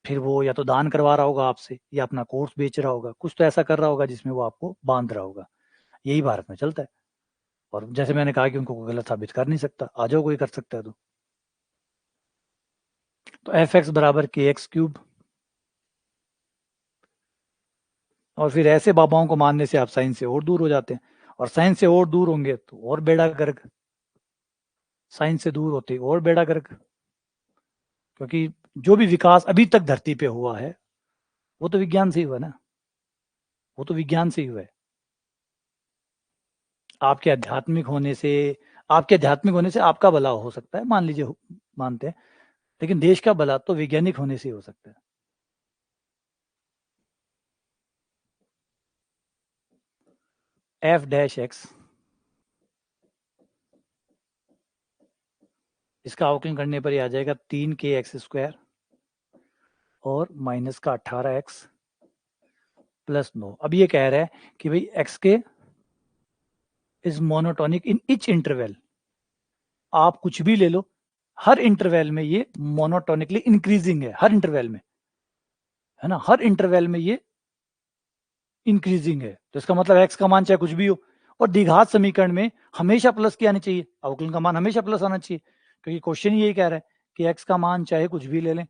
फिर वो या तो दान करवा रहा होगा आपसे या अपना कोर्स बेच रहा होगा, कुछ तो ऐसा कर रहा होगा जिसमें वो आपको बांध रहा होगा। यही भारत में चलता है। और जैसे मैंने कहा कि उनको कोई गलत साबित कर नहीं सकता, आ जाओ कोई कर सकता है तो एफ एक्स बराबर के एक्स क्यूब, और फिर ऐसे बाबाओं को मानने से आप साइंस से और दूर हो जाते हैं, और साइंस से और दूर होंगे तो और बेड़ा गर्क, साइंस से दूर होते और बेड़ा गर्क, क्योंकि जो भी विकास अभी तक धरती पे हुआ है वो तो विज्ञान से ही हुआ ना, वो तो विज्ञान से ही हुआ है। आपके आध्यात्मिक होने से, आपके आध्यात्मिक होने से आपका भला हो सकता है, मान लीजिए मानते हैं, लेकिन देश का भला तो वैज्ञानिक होने से ही हो सकता है। एफ डैश एक्स, इसका अवकलन करने पर ही आ जाएगा 3k x² और माइनस का 18x प्लस 9। अब ये कह रहा है कि भाई एक्स के is monotonic in each interval, आप कुछ भी ले लो, हर इंटरवल में ये मोनोटोनिकली इंक्रीजिंग है, हर इंटरवल में, है ना, हर इंटरवल में ये इंक्रीजिंग है, तो इसका मतलब एक्स का मान चाहे कुछ भी हो। और द्विघात समीकरण में हमेशा प्लस की आनी चाहिए, अवकलन का मान हमेशा प्लस आना चाहिए, क्योंकि क्वेश्चन यही कह रहा है कि एक्स का मान चाहे कुछ भी ले लें,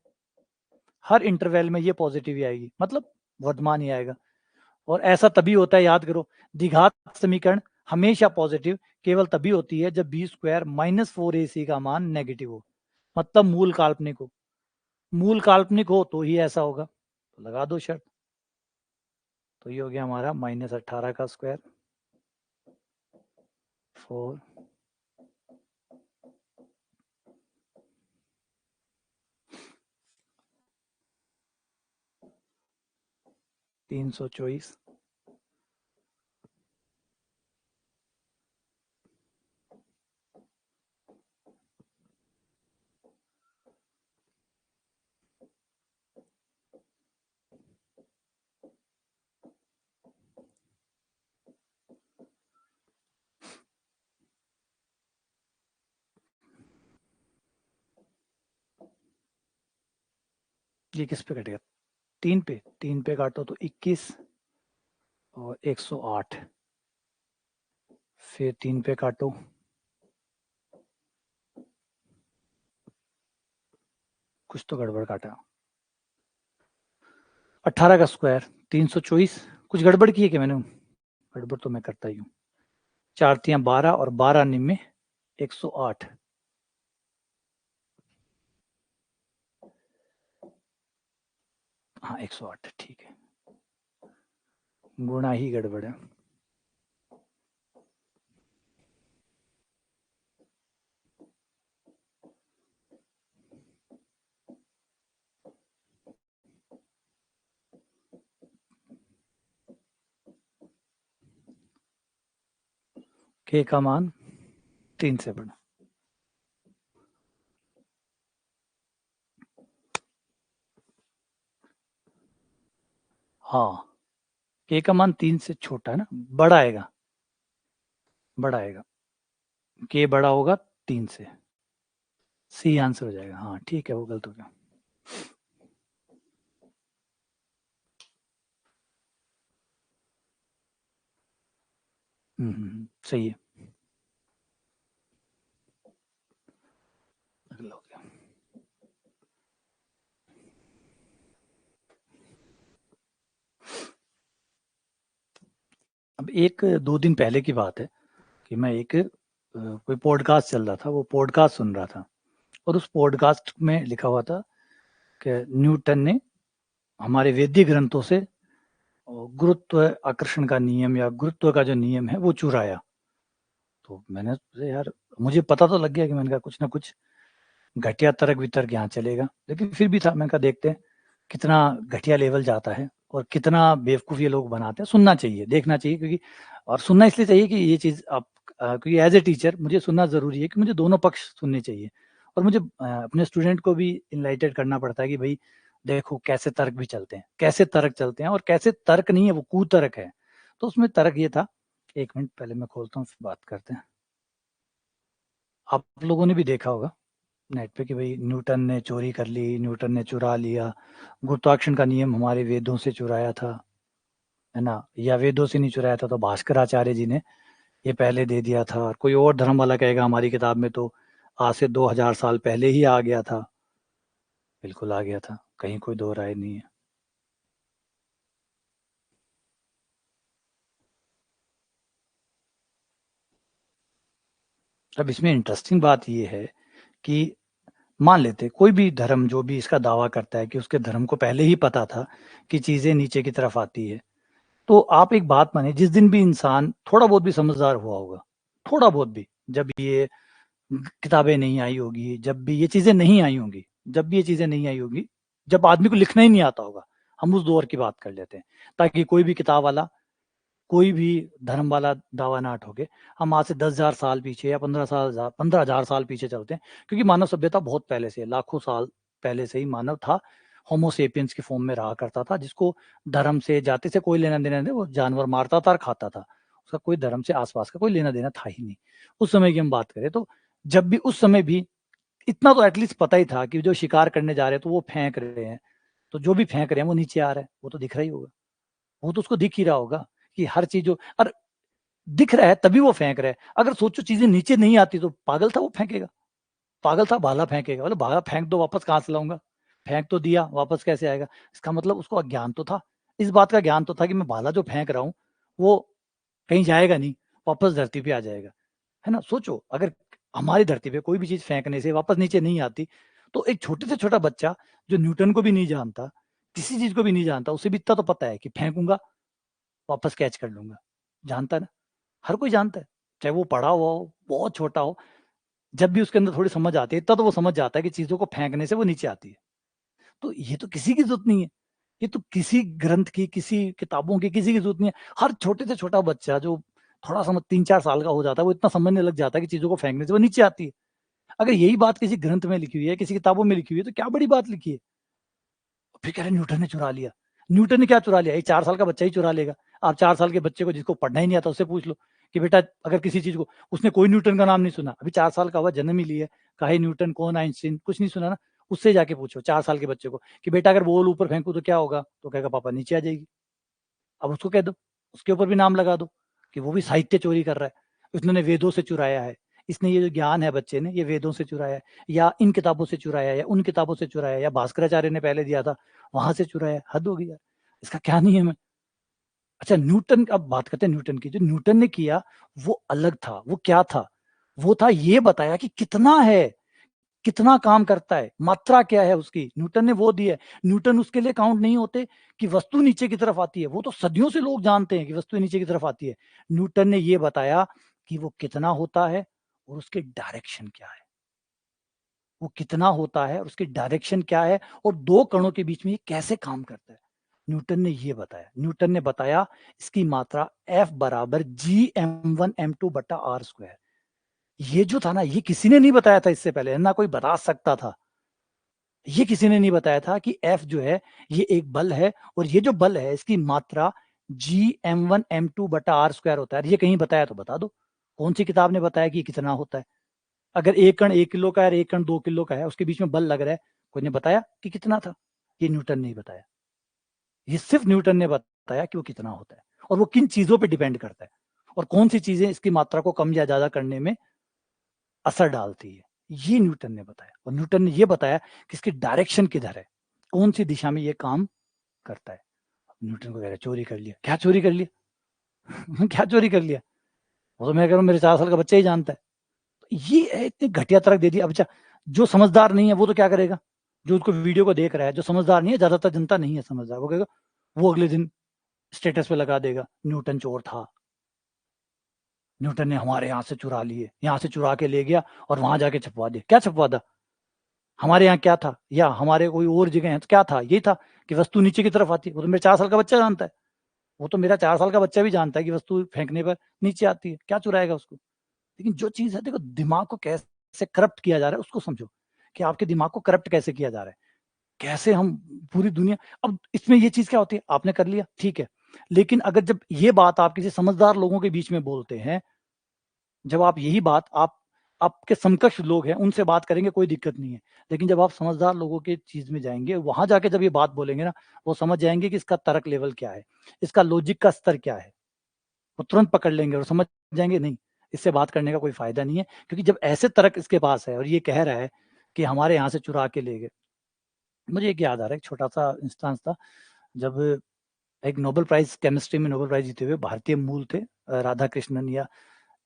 हर इंटरवल में ये पॉजिटिव ही आएगी, मतलब वर्धमान ही आएगा। और ऐसा तभी होता है, याद करो, द्विघात समीकरण हमेशा पॉजिटिव केवल तभी होती है जब b² माइनस 4ac का मान नेगेटिव हो, मतलब मूल काल्पनिक हो, मूल काल्पनिक हो तो ही ऐसा होगा, तो लगा दो शर्त। तो ये हो गया हमारा -18 का स्क्वायर 4 324 ये किस पे कटेगा, 3 पे काटो तो 21 और 108, फिर 3 पे काटो, कुछ तो गड़बड़ काटा, 18 का स्क्वायर 324, कुछ गड़बड़ की है कि मैंने, गड़बड़ तो मैं करता ही हूँ, 4×3 = 12 और 12 निम्न 108, हाँ 108 ठीक है, गुणा ही गड़बड़ है। के का मान 3 से बड़ा, हाँ के का मान 3 से छोटा है ना, बड़ा आएगा, बड़ा आएगा, के बड़ा होगा 3 से, सी आंसर हो जाएगा। हाँ ठीक है, वो गलत हो गया। सही है। अगला हो गया। अब एक 2 दिन पहले की बात है कि मैं एक कोई पॉडकास्ट चल रहा था, वो पॉडकास्ट सुन रहा था और उस पॉडकास्ट में लिखा हुआ था कि न्यूटन ने हमारे वैदिक ग्रंथों से गुरुत्व आकर्षण का नियम या गुरुत्व का जो नियम है वो चुराया। तो मैंने सोचा यार, मुझे पता तो लग गया कि मैंने कहा कुछ ना कुछ घटिया तर्क वितर्क यहाँ चलेगा, लेकिन फिर भी था। मैंने कहा देखते हैं कितना घटिया लेवल जाता है और कितना बेवकूफ़ ये लोग बनाते हैं। सुनना चाहिए, देखना चाहिए, क्योंकि और सुनना इसलिए चाहिए कि ये चीज़ आप क्योंकि एज ए टीचर मुझे सुनना ज़रूरी है कि मुझे दोनों पक्ष सुनने चाहिए और मुझे अपने स्टूडेंट को भी इनलाइटेड करना पड़ता है कि भाई देखो कैसे तर्क भी चलते हैं, कैसे तर्क चलते हैं और कैसे तर्क नहीं है वो कुतर्क है। तो उसमें तर्क ये था, 1 मिनट पहले मैं खोलता हूँ फिर बात करते हैं। आप लोगों ने भी देखा होगा नेट पे कि भाई न्यूटन ने चोरी कर ली, न्यूटन ने चुरा लिया, गुरुत्वाकर्षण का नियम हमारे वेदों से चुराया था, है ना? या वेदों से नहीं चुराया था तो भास्कराचार्य जी ने ये पहले दे दिया था। कोई और धर्म वाला कहेगा हमारी किताब में तो आज से 2000 साल पहले ही आ गया था। बिल्कुल आ गया था, कहीं कोई दो राय नहीं है। अब इसमें इंटरेस्टिंग बात ये है कि मान लेते कोई भी धर्म जो भी इसका दावा करता है कि उसके धर्म को पहले ही पता था कि चीजें नीचे की तरफ आती है, तो आप एक बात माने, जिस दिन भी इंसान थोड़ा बहुत भी समझदार हुआ होगा, थोड़ा बहुत भी, जब ये किताबें नहीं आई होगी, जब भी ये चीजें नहीं आई होंगी, जब भी ये चीजें नहीं आई होगी, जब आदमी को लिखना ही नहीं आता होगा, हम उस दौर की बात कर लेते हैं, ताकि कोई भी किताब वाला, कोई भी धर्म वाला दावा ना ठोके। हम आज से 10,000 साल पीछे या 15,000 साल पीछे चलते हैं, क्योंकि मानव सभ्यता बहुत पहले से, लाखों साल पहले से ही मानव था, होमोसेपियंस की फॉर्म में रहा करता था, जिसको धर्म से जाति से कोई लेना देना नहीं, वो जानवर मारता था और खाता था, उसका कोई धर्म से आसपास का कोई लेना देना था ही नहीं। उस समय की हम बात करें तो जब भी उस समय भी इतना तो एटलीस्ट पता ही था कि जो शिकार करने जा रहे हैं तो वो फेंक रहे हैं, तो जो भी फेंक रहे हैं वो नीचे आ रहा है, वो तो दिख रहा ही होगा, वो तो उसको दिख ही रहा होगा कि हर चीज जो और दिख रहा है तभी वो फेंक रहा है। अगर सोचो चीजें नीचे नहीं आती तो पागल था वो फेंकेगा, पागल था भाला फेंकेगा, बोले भाला फेंक दो वापस कहाँ से लाऊंगा, फेंक तो दिया वापस कैसे आएगा। इसका मतलब उसको अज्ञान तो था, इस बात का ज्ञान तो था कि मैं भाला जो फेंक रहा हूँ वो कहीं जाएगा नहीं, वापस धरती पे आ जाएगा, है ना? सोचो अगर हमारी धरती पे कोई भी चीज फेंकने से वापस नीचे नहीं आती, तो एक छोटे से छोटा बच्चा जो न्यूटन को भी नहीं जानता, किसी चीज को भी नहीं जानता, उसे भी इतना तो पता है कि फेंकूंगा वापस कैच कर लूंगा, जानता है ना? हर कोई जानता है, चाहे वो पढ़ा हुआ हो बहुत छोटा हो, जब भी उसके अंदर थोड़ी समझ आती है इतना तो वो समझ जाता है कि चीजों को फेंकने से वो नीचे आती है। तो ये तो किसी की जरूरत नहीं है, ये तो किसी ग्रंथ की, किसी किताबों की, किसी की जरूरत नहीं है। हर छोटे से छोटा बच्चा जो थोड़ा समझ 3-4 साल का हो जाता है वो इतना समझने लग जाता है कि चीजों को फेंकने से वो नीचे आती है। अगर यही बात किसी ग्रंथ में लिखी हुई है, किसी किताबों में लिखी हुई है, तो क्या बड़ी बात लिखी है। फिर कह रहे न्यूटन ने चुरा लिया, न्यूटन ने क्या चुरा लिया, एक 4 साल का बच्चा ही चुरा लेगा। आप 4 साल के बच्चे को जिसको पढ़ना ही नहीं आता उससे पूछ लो कि बेटा अगर किसी चीज को, उसने कोई न्यूटन का नाम नहीं सुना, अभी 4 साल का हुआ, जन्म ही लिया, कहा न्यूटन कौन, आइंस्टीन, कुछ नहीं सुना ना, उससे जाके पूछो 4 साल के बच्चे को कि बेटा अगर बॉल ऊपर फेंकू तो क्या होगा, तो कहेगा पापा नीचे आ जाएगी। अब उसको कह दो, उसके ऊपर भी नाम लगा दो कि वो भी साहित्य चोरी कर रहा है, उसने वेदों से चुराया है, इसने ये जो ज्ञान है बच्चे ने ये वेदों से चुराया है, या इन किताबों से चुराया है, या उन किताबों से चुराया है, या भास्कराचार्य ने पहले दिया था वहां से चुराया है। हद हो गई यार, इसका क्या नियम है। अच्छा न्यूटन, अब बात करते हैं न्यूटन की, जो न्यूटन ने किया वो अलग था। वो क्या था, वो था ये बताया कि कितना है, कितना काम करता है, मात्रा क्या है उसकी, न्यूटन ने वो दी है। न्यूटन उसके लिए काउंट नहीं होते कि वस्तु नीचे की तरफ आती है, वो तो सदियों से लोग जानते हैं कि वस्तु नीचे की तरफ आती है। न्यूटन ने ये बताया कि वो कितना होता है और उसके डायरेक्शन क्या है, वो कितना होता है और उसकी डायरेक्शन क्या है, और दो कणों के बीच में ये कैसे काम करता है, न्यूटन ने ये बताया। न्यूटन ने बताया इसकी मात्रा F बराबर G m1 m2/r²। ये जो था ना, ये किसी ने नहीं बताया था इससे पहले, ना कोई बता सकता था। ये किसी ने नहीं बताया था कि F जो है ये एक बल है, और ये जो बल है इसकी मात्रा G m1 m2/r² होता है। ये कहीं बताया तो बता दो, कौन सी किताब ने बताया कि कितना होता है। अगर एक कण 1 किलो का है और एक कण 2 किलो का है, उसके बीच में बल लग रहा है, कोई ने बताया कि कितना था? ये न्यूटन ने ही बताया। ये सिर्फ न्यूटन ने बताया कि वो कितना होता है और वो किन चीजों पे डिपेंड करता है। और कौन सी चीजें इसकी मात्रा को कम या ज्यादा करने में असर डालती है, ये न्यूटन ने बताया। और न्यूटन ने ये बताया कि इसकी डायरेक्शन किधर है, कौन सी दिशा में ये काम करता है। न्यूटन को कह रहे चोरी कर लिया। क्या चोरी कर लिया? क्या चोरी कर लिया? वो तो मैं कह रहा हूँ मेरे 4 साल का बच्चा ही जानता है। ये इतनी घटिया तर्क दे दिया। अब अच्छा, जो समझदार नहीं है वो तो क्या करेगा? जो उसको वीडियो को देख रहा है, जो समझदार नहीं है, ज्यादातर जनता नहीं है समझदार, वो कहेगा, वो अगले दिन स्टेटस पे लगा देगा, न्यूटन चोर था, न्यूटन ने हमारे यहाँ से चुरा लिए, यहाँ से चुरा के ले गया और वहां जाके छपवा दिया। क्या छपवा था? हमारे यहाँ क्या था या हमारे कोई और जगह है तो क्या था? यही था कि वस्तु नीचे की तरफ आती है। वो तो मेरे 4 साल का बच्चा जानता है। वो तो मेरा 4 साल का बच्चा भी जानता है कि वस्तु फेंकने पर नीचे आती है। क्या चुराएगा उसको? लेकिन जो चीज है, देखो दिमाग को कैसे करप्ट किया जा रहा है उसको समझो, कि आपके दिमाग को करप्ट कैसे किया जा रहा है, कैसे हम पूरी दुनिया। अब इसमें ये चीज क्या होती है, आपने कर लिया ठीक है, लेकिन अगर जब ये बात आप किसी समझदार लोगों के बीच में बोलते हैं, जब आप यही बात आप आपके समकक्ष लोग हैं उनसे बात करेंगे, कोई दिक्कत नहीं है। लेकिन जब आप समझदार लोगों के चीज में जाएंगे, वहां जाके जब ये बात बोलेंगे ना, वो समझ जाएंगे कि इसका तर्क लेवल क्या है, इसका लॉजिक का स्तर क्या है। वो तुरंत पकड़ लेंगे और समझ जाएंगे नहीं, इससे बात करने का कोई फायदा नहीं है। क्योंकि जब ऐसे तर्क इसके पास है और ये कह रहा है कि हमारे यहाँ से चुरा के ले गए। मुझे एक याद आ रहा है, एक छोटा सा इंस्टांस था, जब एक नोबेल प्राइज, केमिस्ट्री में नोबेल प्राइज जीते हुए भारतीय मूल थे, राधा कृष्णन या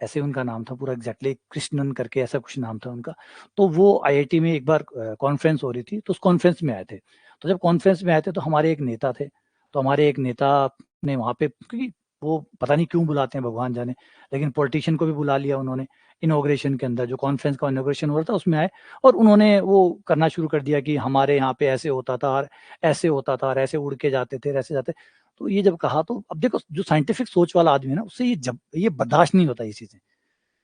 ऐसे उनका नाम था पूरा, एग्जैक्टली कृष्णन करके ऐसा कुछ नाम था उनका। तो वो आईआईटी में एक बार कॉन्फ्रेंस हो रही थी, तो उस कॉन्फ्रेंस में आए थे। तो जब कॉन्फ्रेंस में आए थे तो हमारे एक नेता थे, तो हमारे एक नेता ने वहाँ पे, क्योंकि वो पता नहीं क्यों बुलाते हैं भगवान जाने, लेकिन पॉलिटिशियन को भी बुला लिया उन्होंने। इनॉग्रेशन के अंदर जो कॉन्फ्रेंस का इनॉग्रेशन हो रहा था उसमें आए, और उन्होंने वो करना शुरू कर दिया कि हमारे यहाँ पे ऐसे होता था और ऐसे होता था और ऐसे उड़ के जाते थे, ऐसे जाते। तो ये जब कहा, तो अब देखो जो साइंटिफिक सोच वाला आदमी है ना, उससे ये बर्दाश्त नहीं होता ये चीजें।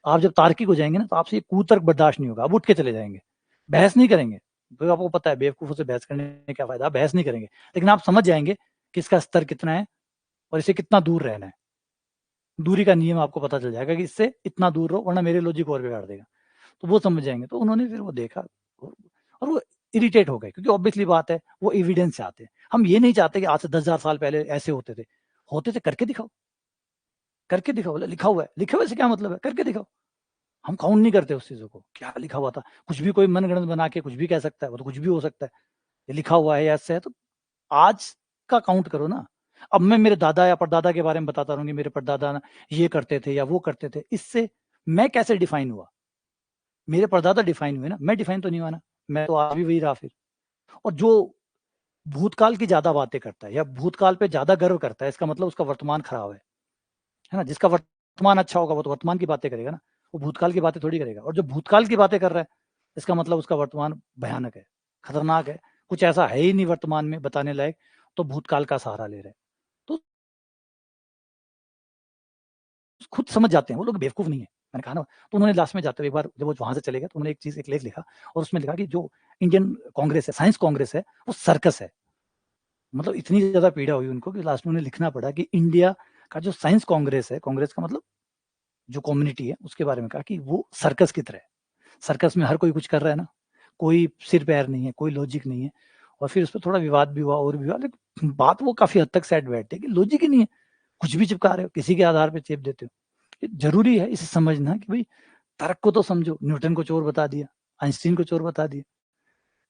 आप जब तार्किक हो जाएंगे ना, तो आपसे ये कूतर्क बर्दाश्त नहीं होगा, आप उठ के चले जाएंगे, बहस नहीं करेंगे। तो आपको पता है बेवकूफों से बहस करने में क्या फायदा, आप बहस नहीं करेंगे। लेकिन आप समझ जाएंगे कि इसका स्तर कितना है और इसे कितना दूर रहना है। दूरी का नियम आपको पता चल जाएगा कि इससे इतना दूर रहो, वरना मेरे लॉजिक और बिगाड़ देगा। तो वो समझ जाएंगे। तो उन्होंने फिर वो देखा और वो इरिटेट हो गए, क्योंकि ऑब्वियसली बात है, वो एविडेंस चाहते हैं। हम ये नहीं चाहते कि आज से 10,000 साल पहले ऐसे होते थे, करके दिखाओ, करके दिखाओ। बोले लिखा हुआ है, लिखे हुए से क्या मतलब है, करके दिखाओ। हम काउंट नहीं करते उस चीजों को, क्या लिखा हुआ था। कुछ भी कोई मनगढ़ंत बना के कुछ भी कह सकता है, वो तो कुछ भी हो सकता है। ये लिखा हुआ है या ऐसे है, तो आज का काउंट करो ना। अब मैं मेरे दादा या परदादा के बारे में बताता रहूंगी, मेरे परदादा ना ये करते थे या वो करते थे, इससे मैं कैसे डिफाइन हुआ? मेरे परदादा डिफाइन हुए ना, मैं डिफाइन तो नहीं हुआ ना। मैं तो आज भी वही रहा फिर। और जो भूतकाल की ज्यादा बातें करता है या भूतकाल पे ज्यादा गर्व करता है, इसका मतलब उसका वर्तमान खराब है ना। जिसका वर्तमान अच्छा होगा वो तो वर्तमान की बातें करेगा ना, वो भूतकाल की बातें थोड़ी करेगा। और जो भूतकाल की बातें कर रहा है, इसका मतलब उसका वर्तमान भयानक है, खतरनाक है, कुछ ऐसा है ही नहीं वर्तमान में बताने लायक, तो भूतकाल का सहारा ले रहे हैं। तो खुद समझ जाते हैं वो लोग बेवकूफ नहीं है, मैंने कहा ना। तो उन्होंने लास्ट में जाते हुए एक बार जब वो वहां से चले गए, तो उन्होंने एक लेख लिखा, और उसमें लिखा कि जो इंडियन कांग्रेस है, साइंस कांग्रेस है, वो सर्कस है। मतलब इतनी ज्यादा पीड़ा हुई उनको कि लास्ट में उन्हें लिखना पड़ा कि इंडिया का जो साइंस कांग्रेस है, कांग्रेस का मतलब जो कम्युनिटी है, उसके बारे में कहा कि वो सर्कस की तरह है। सर्कस में हर कोई कुछ कर रहा है ना, कोई सिर पैर नहीं है, कोई लॉजिक नहीं है। और फिर उस पर थोड़ा विवाद भी हुआ और भी हुआ, लेकिन बात वो काफी हद तक सेट बैठती है कि लॉजिक ही नहीं है, कुछ भी चिपका रहे हो, किसी के आधार पर चेप देते हो। जरूरी है इसे समझना कि भाई तर्क को तो समझो। न्यूटन को चोर बता दिया, आइंस्टीन को चोर बता दिया,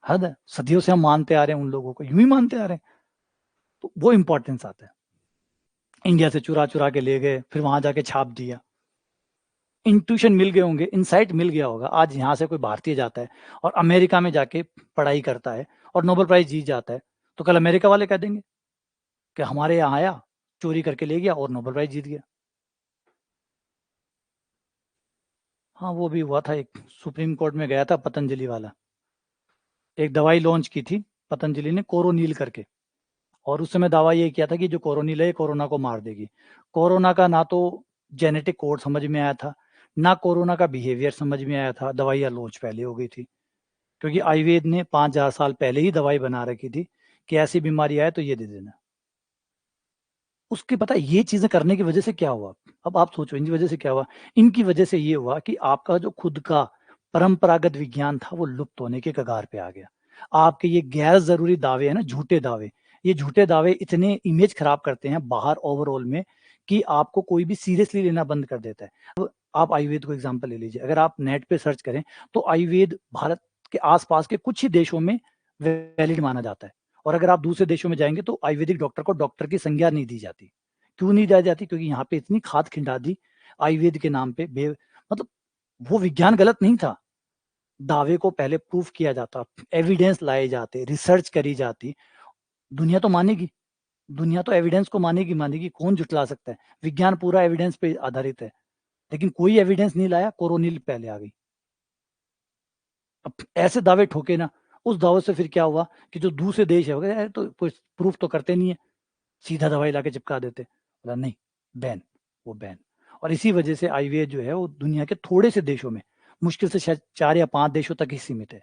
हद है। सदियों से हम मानते आ रहे हैं उन लोगों को, यूं ही मानते आ रहे हैं। तो वो इंपॉर्टेंस आता है। इंडिया से चुरा चुरा के ले गए, फिर वहां जाके छाप दिया। इंट्यूशन मिल गए होंगे, इनसाइट मिल गया होगा। आज यहाँ से कोई भारतीय जाता है और अमेरिका में जाके पढ़ाई करता है और नोबेल प्राइज जीत जाता है, तो कल अमेरिका वाले कह देंगे कि हमारे यहाँ आया, चोरी करके ले गया और नोबेल प्राइज जीत गया। हाँ, वो भी हुआ था, एक सुप्रीम कोर्ट में गया था पतंजलि वाला, एक दवाई लॉन्च की थी पतंजलि ने, कोरोनिल करके। और उस समय दावा ये किया था कि जो कोरोनिल है कोरोना को मार देगी। कोरोना का ना तो जेनेटिक कोड समझ में आया था, ना कोरोना का बिहेवियर समझ में आया था। दवाइयाँ लॉन्च पहले हो गई थी, क्योंकि आयुर्वेद ने 5,000 साल पहले ही दवाई बना रखी थी कि ऐसी बीमारी आए तो ये दे देना। उसके पता है ये चीजें करने की वजह से क्या हुआ? अब आप सोचो इनकी वजह से क्या हुआ। इनकी वजह से ये हुआ कि आपका जो खुद का परंपरागत विज्ञान था वो लुप्त होने के कगार पे आ गया। आपके ये गैर जरूरी दावे है ना, झूठे दावे, ये झूठे दावे इतने इमेज खराब करते हैं बाहर ओवरऑल में, कि आपको कोई भी सीरियसली लेना बंद कर देता है। अब आप आयुर्वेद को एग्जांपल ले लीजिए, अगर आप नेट पे सर्च करें तो आयुर्वेद भारत के आसपास के कुछ ही देशों में वैलिड माना जाता है, और अगर आप दूसरे देशों में जाएंगे तो आयुर्वेदिक डॉक्टर को डॉक्टर की संज्ञा नहीं दी जाती। क्यों नहीं दी जाती? क्योंकि यहाँ पे इतनी खाद खिंडा दी आयुर्वेद के नाम पे, मतलब वो विज्ञान गलत नहीं था, दावे को पहले प्रूफ किया जाता, एविडेंस लाए जाते, रिसर्च करी जाती, दुनिया तो मानेगी, दुनिया तो एविडेंस को मानेगी, कौन जुटला सकता है? विज्ञान पूरा एविडेंस पे आधारित है, लेकिन कोई एविडेंस नहीं लाया, कोरोनिल पहले आ गई। अब ऐसे दावे ठोके ना, उस दावे से फिर क्या हुआ कि जो दूसरे देश है तो प्रूफ तो करते नहीं है, सीधा दवाई लाके चिपका देते, बोला नहीं, बैन, वो बैन। और इसी वजह से आयुर्वेद जो है वो दुनिया के थोड़े से देशों में, मुश्किल से शायद 4 या 5 देशों तक ही सीमित है।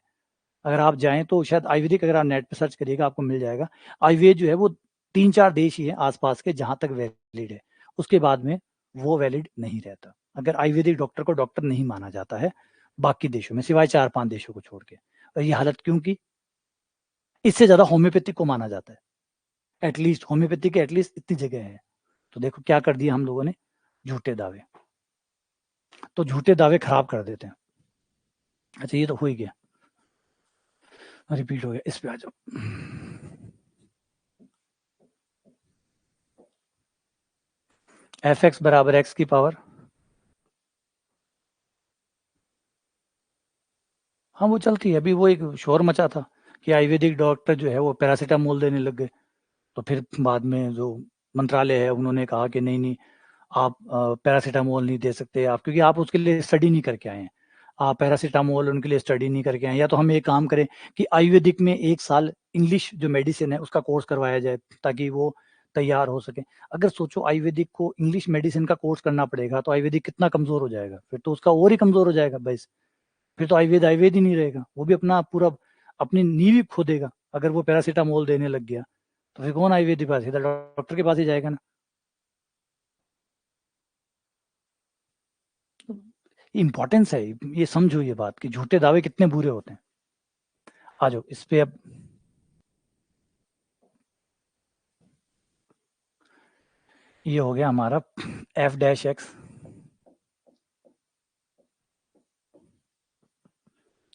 अगर आप जाएं तो शायद आयुर्वेदिक, अगर आप नेट पे सर्च करिएगा आपको मिल जाएगा, आयुर्वेद जो है वो 3-4 देश ही है आसपास के जहां तक वैलिड है, उसके बाद में वो वैलिड नहीं रहता, अगर आयुर्वेदिक डॉक्टर को डॉक्टर नहीं माना जाता है बाकी देशों में, सिवाय 4-5 देशों को छोड़ के। और ये हालत क्यों की? इससे ज्यादा होम्योपैथिक को माना जाता है, एटलीस्ट होम्योपैथी के एटलीस्ट इतनी जगह है। तो देखो क्या कर दिया हम लोगों ने, झूठे दावे, तो झूठे दावे खराब कर देते हैं। अच्छा ये तो हो ही गया, रिपीट हो गया, इस पे आ जाओ। एफ एक्स बराबर एक्स की पावर, हाँ वो चलती है। अभी वो एक शोर मचा था कि आयुर्वेदिक डॉक्टर जो है वो पैरासीटामोल देने लग गए, तो फिर बाद में जो मंत्रालय है उन्होंने कहा कि नहीं नहीं, आप पैरासीटामोल नहीं दे सकते आप, क्योंकि आप उसके लिए स्टडी नहीं करके आए हैं, आप पैरासीटामोल उनके लिए स्टडी नहीं करके आए। या तो हम एक काम करें कि आयुर्वेदिक में 1 साल इंग्लिश जो मेडिसिन है उसका कोर्स करवाया जाए ताकि वो तैयार हो सके। अगर सोचो आयुर्वेदिक को इंग्लिश मेडिसिन का कोर्स करना पड़ेगा तो आयुर्वेदिक कितना कमजोर हो जाएगा, फिर तो उसका और ही कमजोर हो जाएगा बस, फिर तो आयुर्वेद आयुर्वेद ही नहीं रहेगा, वो भी अपना पूरा अपनी नींव ही खो देगा। अगर वो पैरासीटामोल देने लग गया तो फिर कौन आयुर्वेद के पास, सीधा डॉक्टर के पास ही जाएगा ना। इंपॉर्टेंस है, ये समझो ये बात कि झूठे दावे कितने बुरे होते हैं। आ जाओ इस पे अब, ये हो गया हमारा एफ डैश एक्स,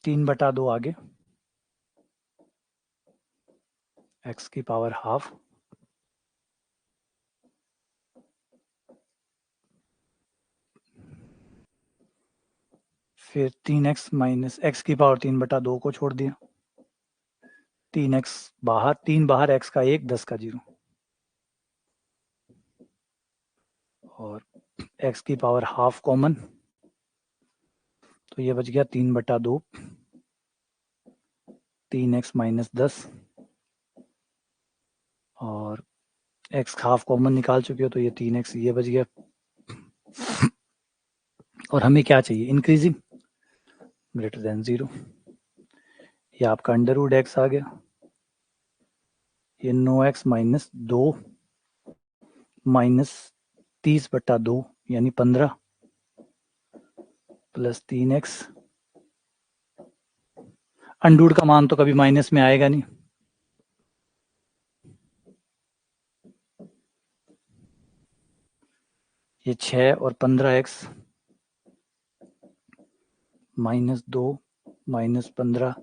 3/2 आगे, एक्स की पावर हाफ, फिर 3x माइनस एक्स की पावर 3/2 को छोड़ दिया, 3x बाहर, 3 बाहर, x का 1, 10 का 0, और x की पावर हाफ कॉमन, तो ये बच गया 3/2, 3x माइनस 10, और x हाफ कॉमन निकाल चुके हो तो ये 3x ये बच गया। और हमें क्या चाहिए, इंक्रीजिंग ग्रेटर देन 0, ये आपका अंडर रूट एक्स आ गया, ये 9x माइनस 2 माइनस 30/2 यानी 15 प्लस 3x, अंडूड का मान तो कभी माइनस में आएगा नहीं, ये 6 और 15x minus 2 minus 15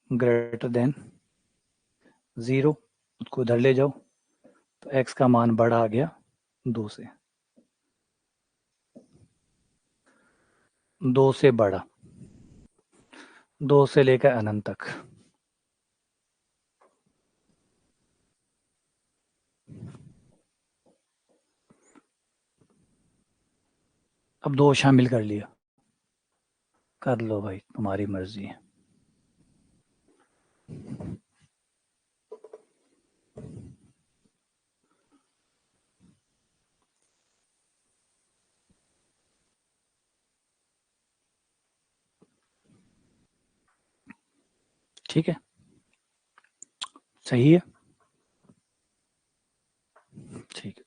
greater than 0, उसको उधर ले जाओ तो x का मान बड़ा आ गया 2 से, 2 से बड़ा, 2 से लेकर अनंत तक। अब 2 शामिल कर लिया, कर लो भाई तुम्हारी मर्जी है। ठीक है, सही है, ठीक है,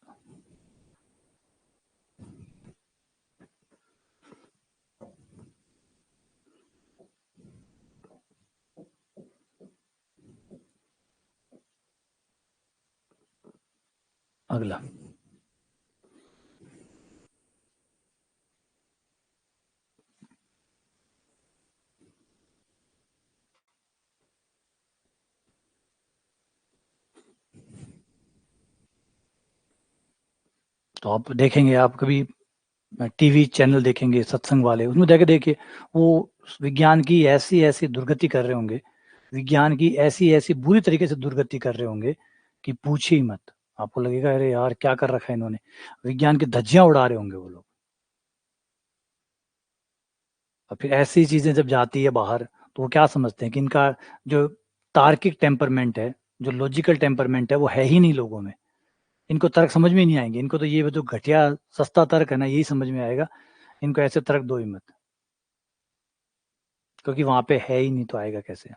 अगला तो आप देखेंगे, आप कभी टीवी चैनल देखेंगे सत्संग वाले, उसमें जाके देखिए वो विज्ञान की ऐसी ऐसी दुर्गति कर रहे होंगे, विज्ञान की ऐसी ऐसी बुरी तरीके से दुर्गति कर रहे होंगे कि पूछिए ही मत। आपको लगेगा अरे यार क्या कर रखा है इन्होंने, विज्ञान की धज्जियां उड़ा रहे होंगे वो लोग। और फिर ऐसी चीजें जब जाती है बाहर तो वो क्या समझते हैं कि इनका जो तार्किक टेम्परमेंट है, जो लॉजिकल टेम्परमेंट है, वो है ही नहीं लोगों में। इनको तर्क समझ में ही नहीं आएंगे, इनको तो ये जो घटिया सस्ता तर्क है ना, यही समझ में आएगा। इनको ऐसे तर्क दो ही मत, क्योंकि वहां पे है ही नहीं तो आएगा कैसे।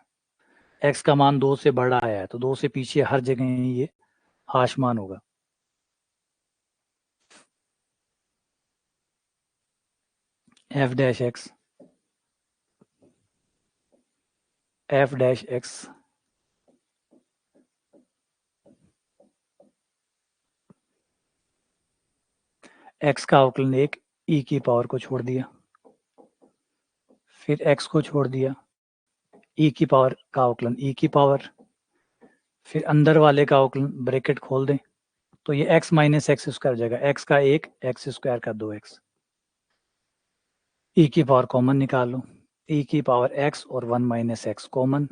एक्स का मान 2 से बड़ा आया है तो 2 से पीछे हर जगह ही ये हाशमान होगा। F dash x, F dash x x का अवकलन एक ई की पावर को छोड़ दिया, फिर एक्स को छोड़ दिया, ई की पावर का अवकलन ई की पावर, फिर अंदर वाले का अवकलन ब्रैकेट खोल दें तो ये एक्स माइनस एक्स स्क्वायर हो जाएगा, एक्स का एक, एक्स स्क्वायर का 2x। ई की पावर कॉमन निकाल लो, ई की पावर एक्स और 1 माइनस एक्स कॉमन,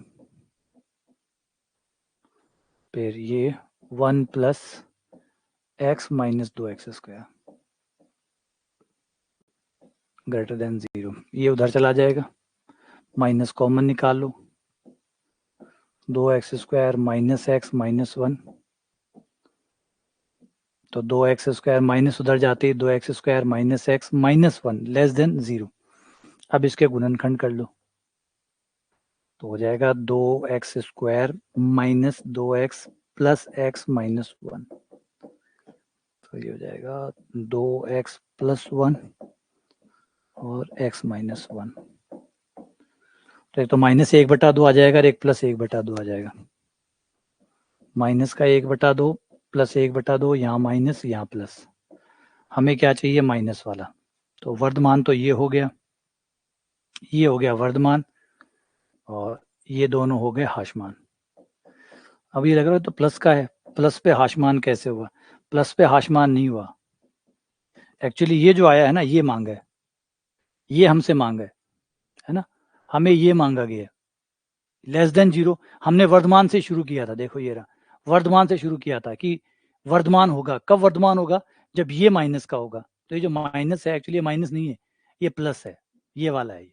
फिर ये 1 plus x minus 2x square greater than 0, ये उधर चला जाएगा, माइनस कॉमन निकाल लो, 2x square minus x minus 1, तो 2x स्क्वायर माइनस उधर जाते ही 2x square minus x minus 1 less than 0। अब इसके गुणनखंड कर लो तो हो जाएगा 2x square minus 2x plus x minus 1, तो ये हो जाएगा 2x प्लस 1 और x माइनस 1। तो एक तो माइनस 1/2 आ जाएगा और एक प्लस 1/2 आ जाएगा। माइनस का 1/2 प्लस 1/2, यहाँ माइनस यहाँ प्लस, हमें क्या चाहिए माइनस वाला। तो वर्धमान तो ये हो गया, ये हो गया वर्धमान, और ये दोनों हो गए हाशमान। अब ये लग रहा है तो प्लस का है, प्लस पे हाशमान कैसे हुआ, प्लस पे हाशमान नहीं हुआ। एक्चुअली ये जो आया है ना, ये मांगा है, ये हमसे मांगा है ना, हमें ये मांगा गया लेस देन 0। हमने वर्धमान से शुरू किया था, देखो ये रहा, वर्धमान से शुरू किया था कि वर्धमान होगा, कब वर्धमान होगा, जब ये माइनस का होगा। तो ये जो माइनस है एक्चुअली माइनस नहीं है, ये प्लस है, ये वाला है ये,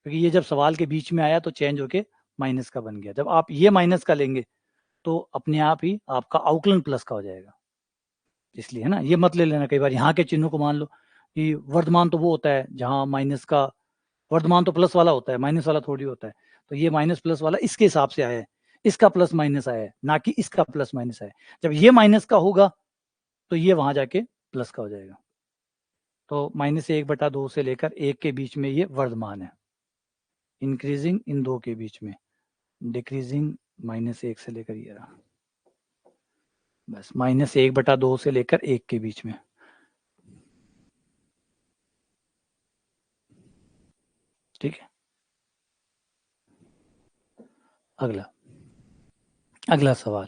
क्योंकि ये जब सवाल के बीच में आया तो चेंज होके माइनस का बन गया। जब आप ये माइनस का लेंगे तो अपने आप ही आपका अवकलन प्लस का हो जाएगा, इसलिए है ना। ये मत ले लेना कई बार यहाँ के चिन्हों को, मान लो कि वर्धमान तो वो होता है जहाँ माइनस का, वर्धमान तो प्लस वाला होता है, माइनस वाला थोड़ी होता है। तो ये माइनस प्लस वाला इसके हिसाब से आया है, इसका प्लस माइनस आया है, ना कि इसका प्लस माइनस आया है। जब ये माइनस का होगा तो ये वहां जाके प्लस का हो जाएगा। तो -1/2 से लेकर 1 के बीच में ये वर्धमान है, इंक्रीजिंग इन 2 के बीच में, डिक्रीजिंग -1 से लेकर ये रहा, बस -1/2 से लेकर 1 के बीच में। ठीक है, अगला अगला सवाल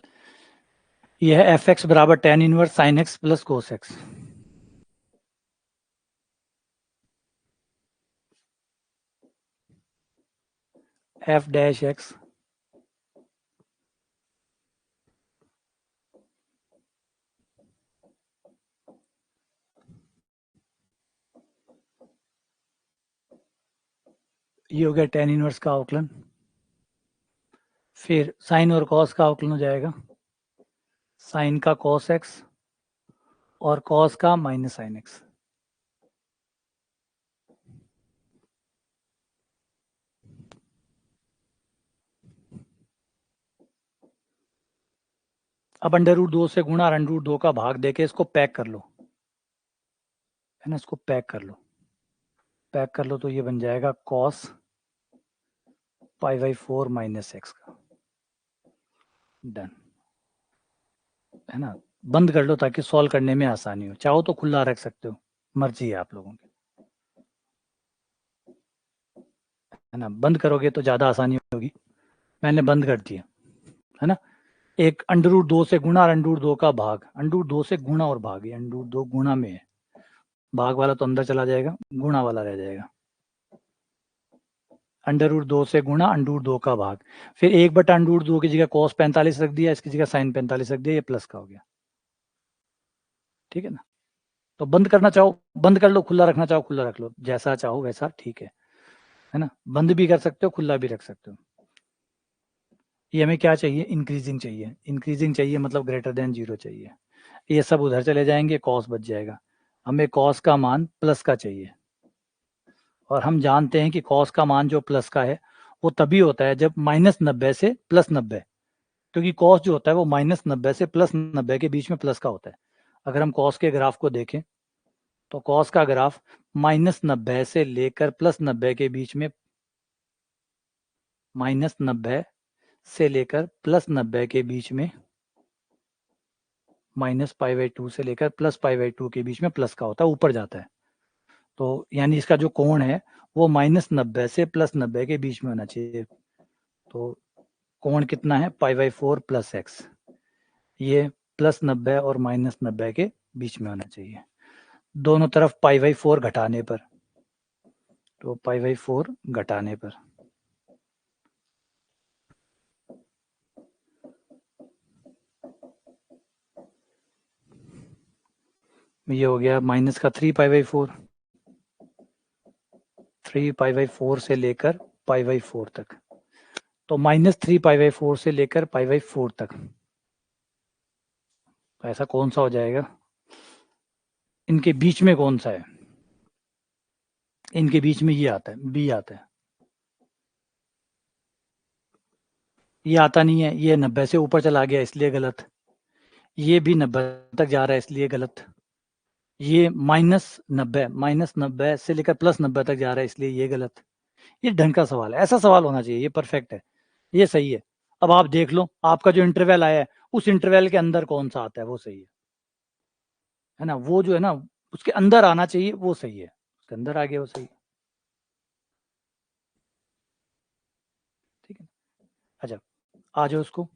यह है, एफ एक्स बराबर tan inverse sine x plus cos x. F dash x ये हो गया tan इनवर्स का अवकलन, फिर साइन और कॉस का अवकलन हो जाएगा, साइन का कॉस एक्स और कॉस का माइनस साइन एक्स। अब √2 से गुणा और √2 का भाग देके इसको पैक कर लो, है ना, इसको पैक कर लो, पैक कर लो तो ये बन जाएगा cos π/4 माइनस एक्स का। डन, है ना। बंद कर लो ताकि सॉल्व करने में आसानी हो, चाहो तो खुला रख सकते हो, मर्जी है आप लोगों की, है ना। बंद करोगे तो ज़्यादा आसानी होगी, मैंने बंद कर दिया, है ना। एक अंडर रूट 2 से गुणा और अंडर रूट 2 का भाग, अंडर रूट 2 से गुणा और भाग, अंडर रूट 2 गुणा में है, भाग वाला तो अंदर चला जाएगा, गुणा वाला रह जाएगा। अंडर रूट 2 से गुणा अंडर रूट 2 का भाग, फिर 1 बटा अंडर रूट 2 की जगह cos 45 रख दिया, इसकी जगह sin 45 रख दिया, ये प्लस का हो गया। ठीक है ना। तो बंद करना चाहो बंद कर लो, खुला रखना चाहो खुला रख लो, जैसा चाहो वैसा ठीक है ना। बंद भी कर सकते हो, खुला भी रख सकते हो। ये हमें क्या चाहिए, इंक्रीजिंग चाहिए, इंक्रीजिंग चाहिए मतलब ग्रेटर देन 0 चाहिए। ये सब उधर चले जाएंगे, कॉस बच जाएगा। हमें कॉस का मान प्लस का चाहिए, और हम जानते हैं कि कॉस का मान जो प्लस का है वो तभी होता है जब -90 से +90, क्योंकि कॉस जो होता है वो -90 से +90 के बीच में प्लस का होता है। अगर हम कॉस के ग्राफ को देखें तो कॉस का ग्राफ -90 से लेकर +90 के बीच में, -90 से लेकर +90 के बीच में, -π/2 से लेकर +π/2 के बीच में प्लस का होता है, ऊपर जाता है। तो यानी इसका जो कोण है वो -90 से +90 के बीच में होना चाहिए। तो कोण कितना है, π/4 + x, ये +90 और -90 के बीच में होना चाहिए, दोनों तरफ π/4 घटाने पर, तो π/4 घटाने पर ये हो गया माइनस का 3π/4, 3π/4 से लेकर π/4 तक, तो -3π/4 से लेकर π/4 तक, तो ऐसा कौन सा हो जाएगा, इनके बीच में कौन सा है, इनके बीच में ये आता है, बी आता है, ये आता नहीं है, ये 90 से ऊपर चला गया इसलिए गलत, ये भी 90 तक जा रहा है इसलिए गलत, ये -90 से लेकर +90 तक जा रहा है इसलिए ये गलत। ये ढंग का सवाल है, ऐसा सवाल होना चाहिए, ये परफेक्ट है, ये सही है। अब आप देख लो आपका जो इंटरवल आया है उस इंटरवल के अंदर कौन सा आता है, वो सही है ना, वो जो है ना उसके अंदर आना चाहिए, वो सही है, उसके अंदर आ गया वो सही है। ठीक है, अच्छा आ जाओ उसको,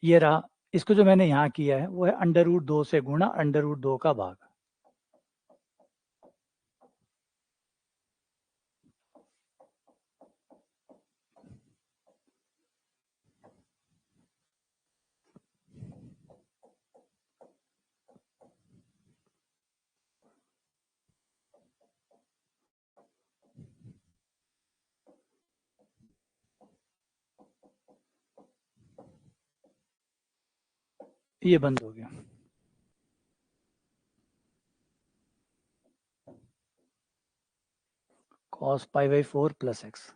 ये रहा, इसको जो मैंने यहाँ किया है वो है √2 से गुणा √2 का भाग। ये बंद हो गया, cos π/4 + x,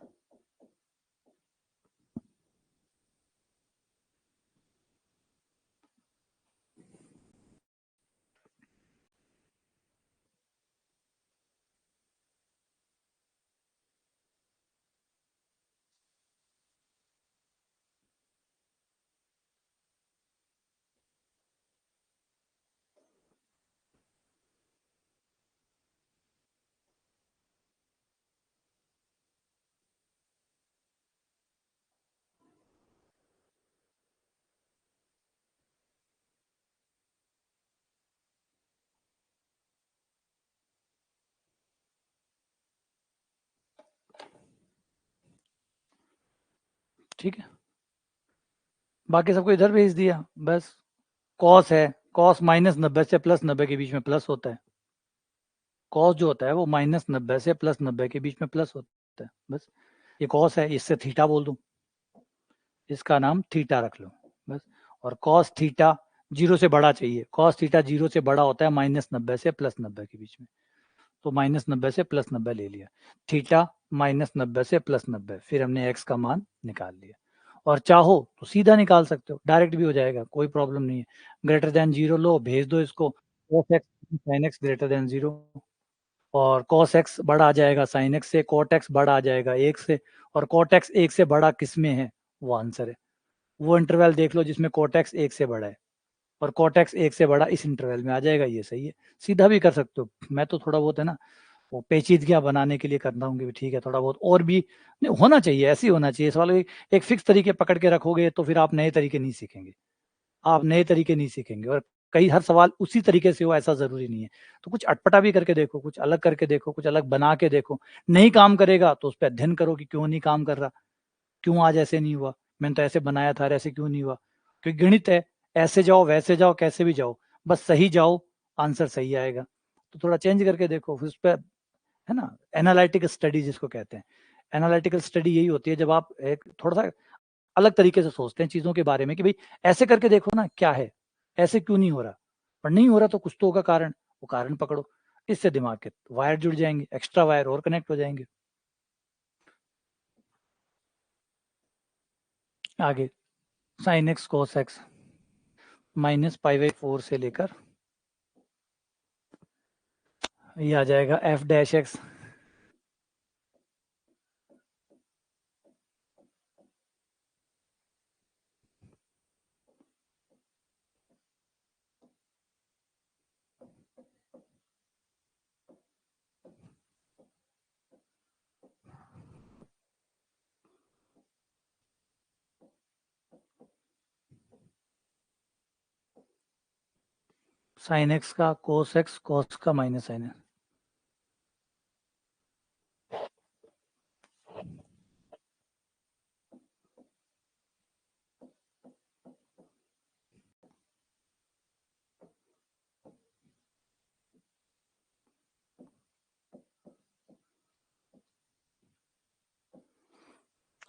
ठीक है, बाकी सबको इधर भेज दिया बस। कॉस है, कॉस -90 से +90 के बीच में प्लस होता है, कॉस जो होता है वो -90 से +90 के बीच में प्लस होता है, बस ये कॉस है, इससे थीटा बोल दूं, इसका नाम थीटा रख लो बस। और कॉस थीटा 0 से बड़ा चाहिए, कॉस थीटा 0 से बड़ा होता है -90 से +90 के बीच में, तो -90 से +90 ले लिया, थीटा -90 से +90, फिर हमने x का मान निकाल लिया। और चाहो तो सीधा निकाल सकते हो, डायरेक्ट भी हो जाएगा, कोई प्रॉब्लम नहीं है। ग्रेटर देन 0 लो, भेज दो इसको, cos x sin x greater than 0, और cos x बड़ा आ जाएगा sin x से, cot x बड़ा आ जाएगा 1 से, और cot x 1 से बड़ा किस में है, वो आंसर है। वो इंटरवल देख लो जिसमें cot x 1 से बड़ा है, और cot x 1 से बड़ा इस इंटरवल में आ जाएगा, ये सही है। सीधा भी कर सकते हो, मैं तो थोड़ा बहुत है ना वो पेचीदगियां बनाने के लिए करना होंगे भी, ठीक है, थोड़ा बहुत और भी नहीं, होना चाहिए, ऐसे ही होना चाहिए। इस वाले एक फिक्स तरीके पकड़ के रखोगे तो फिर आप नए तरीके नहीं सीखेंगे, आप नए तरीके नहीं सीखेंगे। और कई हर सवाल उसी तरीके से हो ऐसा जरूरी नहीं है। तो कुछ अटपटा भी करके देखो, कुछ अलग करके देखो, कुछ अलग बना के देखो। नहीं काम करेगा तो उस पर अध्ययन करो कि क्यों नहीं काम कर रहा, क्यों आज ऐसे नहीं हुआ, मैंने तो ऐसे बनाया था, ऐसे क्यों नहीं हुआ। क्योंकि गणित है, ऐसे जाओ वैसे जाओ कैसे भी जाओ, बस सही जाओ, आंसर सही आएगा। तो थोड़ा चेंज करके देखो, फिर उस पर, है ना, एनालिटिकल स्टडी जिसको कहते हैं। एनालिटिकल स्टडी यही होती है जब आप एक थोड़ा सा अलग तरीके से सोचते हैं चीजों के बारे में कि भाई ऐसे करके देखो ना क्या है, ऐसे क्यों नहीं हो रहा, पर नहीं हो रहा तो कुछ तो होगा कारण, वो कारण पकड़ो। इससे दिमाग के वायर जुड़ जाएंगे, एक्स्ट्रा वायर और कनेक्ट हो जाएंगे। आगे साइन एक्स कोस एक्स -π/4 से लेकर ये आ जाएगा f'(x) साइन एक्स का कोस एक्स, कोस का minus sine x.